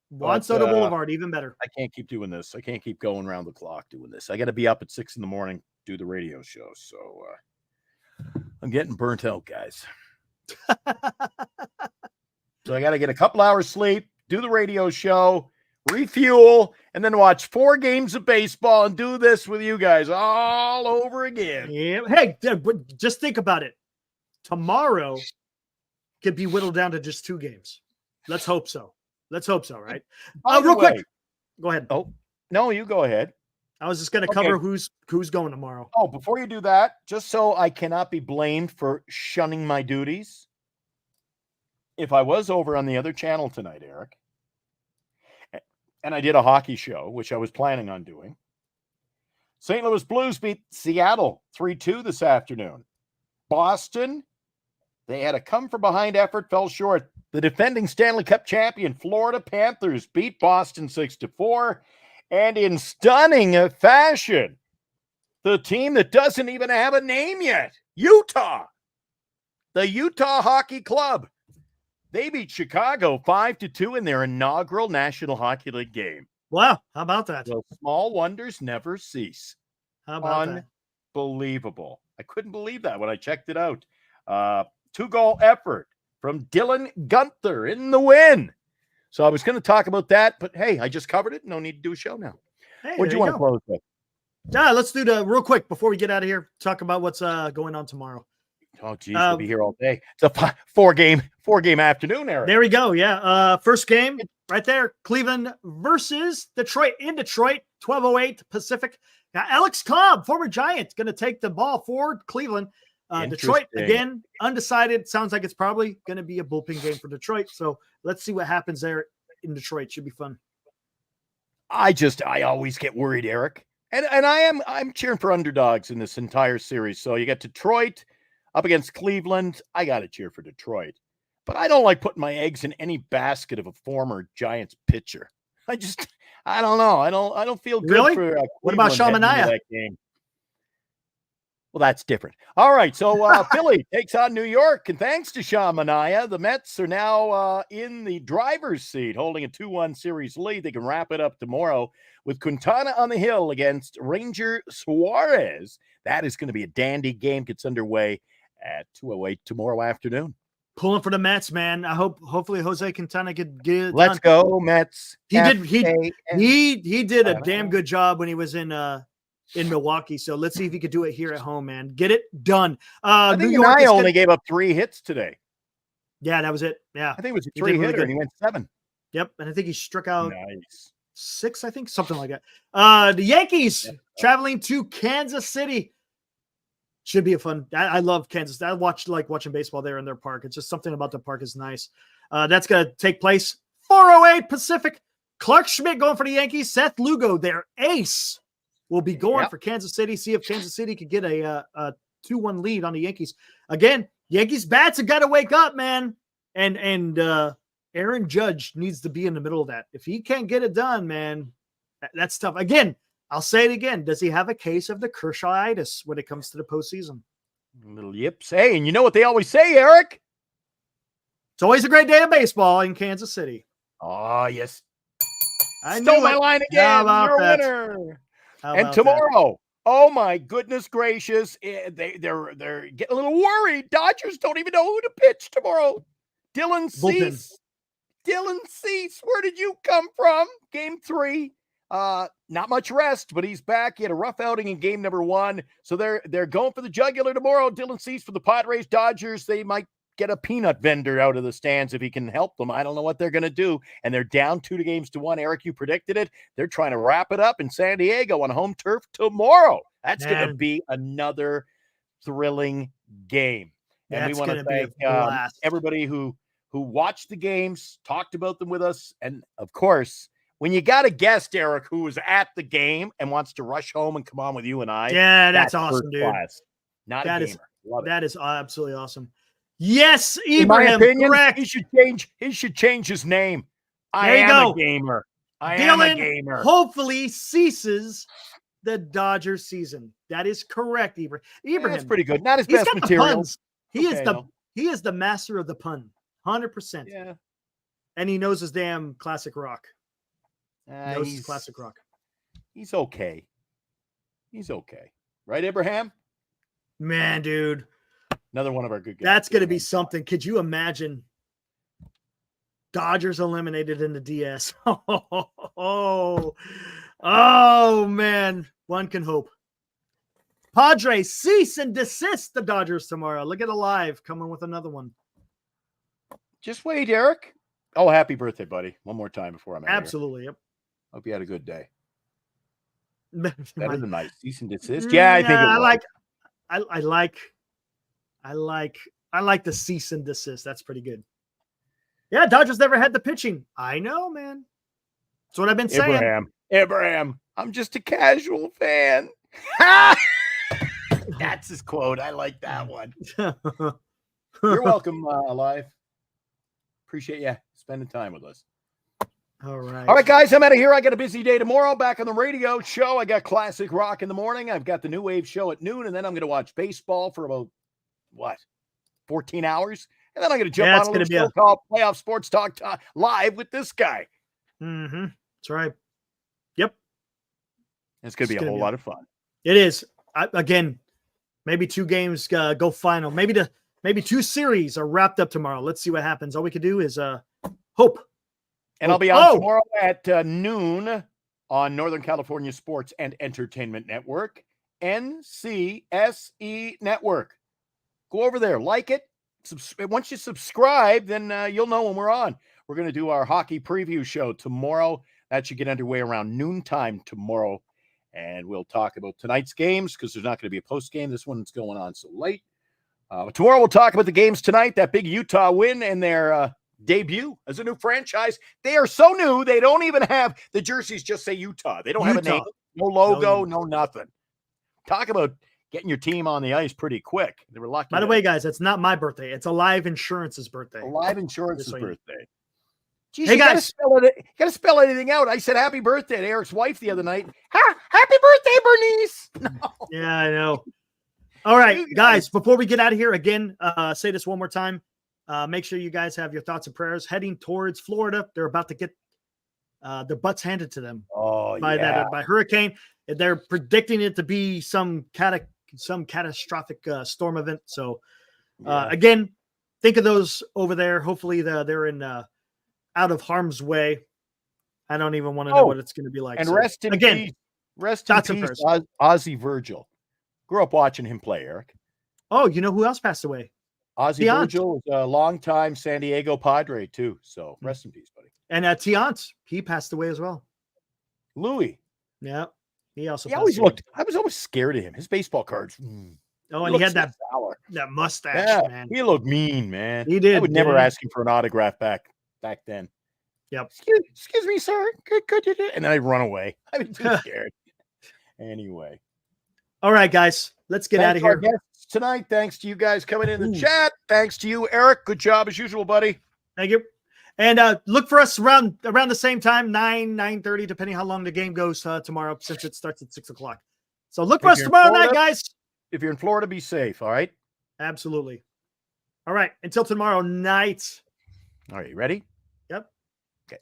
Juan Soto Boulevard, even better. I can't keep doing this. I can't keep going around the clock doing this. I got to be up at 6 a.m, do the radio show. So I'm getting burnt out, guys. So I got to get a couple hours sleep, do the radio show, refuel, and then watch 4 games of baseball and do this with you guys all over again. Yeah. Hey, just think about it. Tomorrow could be whittled down to just 2 games. Let's hope so. Right? Real quick. Go ahead. Oh, no, you go ahead. I was just going to cover who's going tomorrow. Oh, before you do that, just so I cannot be blamed for shunning my duties, if I was over on the other channel tonight, Eric, and I did a hockey show, which I was planning on doing, St. Louis Blues beat Seattle 3-2 this afternoon. Boston, they had a come-from-behind effort, fell short. The defending Stanley Cup champion Florida Panthers beat Boston 6-4. And in stunning fashion, the team that doesn't even have a name yet, Utah, the Utah Hockey Club, they beat Chicago 5-2 in their inaugural National Hockey League game. Wow, how about that? The small wonders never cease. How about that? Unbelievable. I couldn't believe that when I checked it out. 2-goal effort from Dylan Gunther in the win. So I was going to talk about that, but hey, I just covered it. No need to do a show now. Hey, what do you want to close with? Yeah, let's do the real quick before we get out of here. Talk about what's going on tomorrow. Oh, geez, we'll be here all day. It's a four-game afternoon, Eric. There we go. Yeah. First game right there. Cleveland versus Detroit in Detroit, 12:08 Pacific. Now, Alex Cobb, former Giant, going to take the ball for Cleveland. Detroit, again, undecided. Sounds like it's probably going to be a bullpen game for Detroit. So let's see what happens there in Detroit. Should be fun. I always get worried, Eric. And I'm cheering for underdogs in this entire series. So you got Detroit up against Cleveland. I got to cheer for Detroit. But I don't like putting my eggs in any basket of a former Giants pitcher. I don't know. I don't feel good really? for what about Shamania? That game. Well, that's different. All right, so Philly takes on New York, and thanks to Shamania, the Mets are now in the driver's seat, holding a 2-1 series lead. They can wrap it up tomorrow with Quintana on the hill against Ranger Suarez. That is going to be a dandy game. Gets underway at 2:08 tomorrow afternoon. Pulling for the Mets, man. Hopefully Jose Quintana could get it Let's done. go, Mets. He did a damn good job when he was in Milwaukee. So let's see if he could do it here at home, man. Get it done. I think New York only gave up 3 hits today. Yeah, that was it. Yeah. I think it was a 3-hitter, and he went 7. Yep. And I think he struck out nice. 6, I think, something like that. The Yankees traveling to Kansas City. Should be a fun. I love Kansas. I like watching baseball there in their park. It's just something about the park is nice. That's going to take place 4:08 Pacific. Clark Schmidt going for the Yankees. Seth Lugo, their ace, will be going for Kansas City. See if Kansas City could get a 2-1 lead on the Yankees. Again, Yankees bats have got to wake up, man. And Aaron Judge needs to be in the middle of that. If he can't get it done, man, that's tough. Again, I'll say it again. Does he have a case of the Kershaw'itis when it comes to the postseason? Little yips. Hey, and you know what they always say, Eric? It's always a great day of baseball in Kansas City. Oh, yes. I stole my line again. You're a winner. And tomorrow, oh my goodness gracious, they're getting a little worried. Dodgers don't even know who to pitch tomorrow. Dylan Cease. Dylan Cease, where did you come from? Game 3. Not much rest, but he's back. He had a rough outing in game number 1. So they're going for the jugular tomorrow. Dylan Cease for the Padres. Dodgers, they might get a peanut vendor out of the stands if he can help them. I don't know what they're going to do. And they're down 2-1. Eric, you predicted it. They're trying to wrap it up in San Diego on home turf tomorrow. That's going to be another thrilling game. And we want to thank everybody who watched the games, talked about them with us. And of course, when you got a guest, Eric, who was at the game and wants to rush home and come on with you and I. Yeah, that's awesome, dude. Not a gamer. That is absolutely awesome. Yes, Ibrahim, in my opinion, correct. He should change his name. I am a gamer. I am a gamer. Hopefully ceases the Dodgers season. That is correct, Ibrahim. That's pretty good. Not his best material. He is the master of the pun. 100%. Yeah. And he knows his damn classic rock. He's classic rock. He's okay. Right, Abraham? Man, dude. Another one of our good guys. That's going to be something. Could you imagine Dodgers eliminated in the DS? Oh, man. One can hope. Padres cease and desist the Dodgers tomorrow. Look at Alive coming with another one. Just wait, Eric. Oh, happy birthday, buddy. One more time before I'm out. Absolutely. Yep. Hope you had a good day. Better than my cease and desist. Yeah, I think I like the cease and desist. That's pretty good. Yeah, Dodgers never had the pitching. I know, man. That's what I've been saying. Abraham, I'm just a casual fan. That's his quote. I like that one. You're welcome, Alive. Appreciate you spending time with us. All right, guys, I'm out of here. I got a busy day tomorrow. Back on the radio show. I got classic rock in the morning. I've got the New Wave show at noon, and then I'm going to watch baseball for about 14 hours, and then I'm going to jump on a little show called Playoff Sports Talk live with this guy. Mm-hmm. That's right. Yep. It's going to be a whole lot of fun. It is. Again, Maybe 2 games go final. Maybe 2 series are wrapped up tomorrow. Let's see what happens. All we can do is hope. And I'll be on tomorrow at noon on Northern California Sports and Entertainment Network, NCSE Network. Go over there, like it. Once you subscribe, then you'll know when we're on. We're going to do our hockey preview show tomorrow. That should get underway around noontime tomorrow. And we'll talk about tonight's games because there's not going to be a post game. This one's going on so late. Tomorrow we'll talk about the games tonight, that big Utah win and their debut as a new franchise. They are so new, they don't even have the jerseys just say Utah. They don't have a name, no logo, no nothing. Talk about getting your team on the ice pretty quick. They were lucky. By the way, guys, it's not my birthday. It's Alive Insurance's birthday. Alive Insurance's birthday. Jeez, hey, guys. You gotta spell anything out. I said happy birthday to Eric's wife the other night. Happy birthday, Bernice. No. Yeah, I know. All right, guys, before we get out of here, again, say this one more time. Make sure you guys have your thoughts and prayers heading towards Florida. They're about to get their butts handed to them by hurricane. They're predicting it to be some catastrophic storm event. So, again, think of those over there. Hopefully, they're in out of harm's way. I don't even want to know what it's going to be like. And so, rest in peace, Ozzie Virgil. Grew up watching him play, Eric. Oh, you know who else passed away? Ozzie Virgil was a longtime San Diego Padre, too. So rest in peace, buddy. And Tiant, he passed away as well. Louis. Yeah. He also I was always scared of him. His baseball cards. Oh, and he had that mustache, man. He looked mean, man. He did. I would never ask him for an autograph back then. Yep. Excuse me, sir. Could you do? And then I'd run away. I'd be too scared. Anyway. All right, guys. Let's get out of here. Tonight, thanks to you guys coming in the chat. Thanks to you, Eric. Good job as usual, buddy. Thank you. And look for us around the same time, 9:30, depending how long the game goes tomorrow, since it starts at 6 o'clock. So look for us tomorrow night, guys. If you're in Florida, be safe. All right. Absolutely. All right. Until tomorrow night. All right. You ready? Yep. Okay.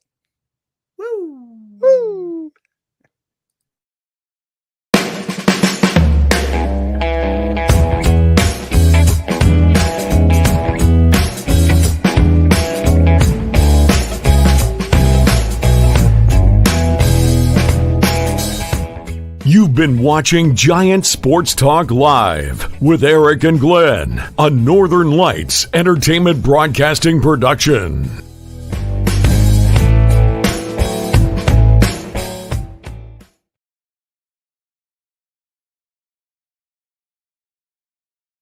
Woo. Woo. You've been watching Giant Sports Talk Live with Eric and Glenn, a Northern Lights Entertainment Broadcasting production.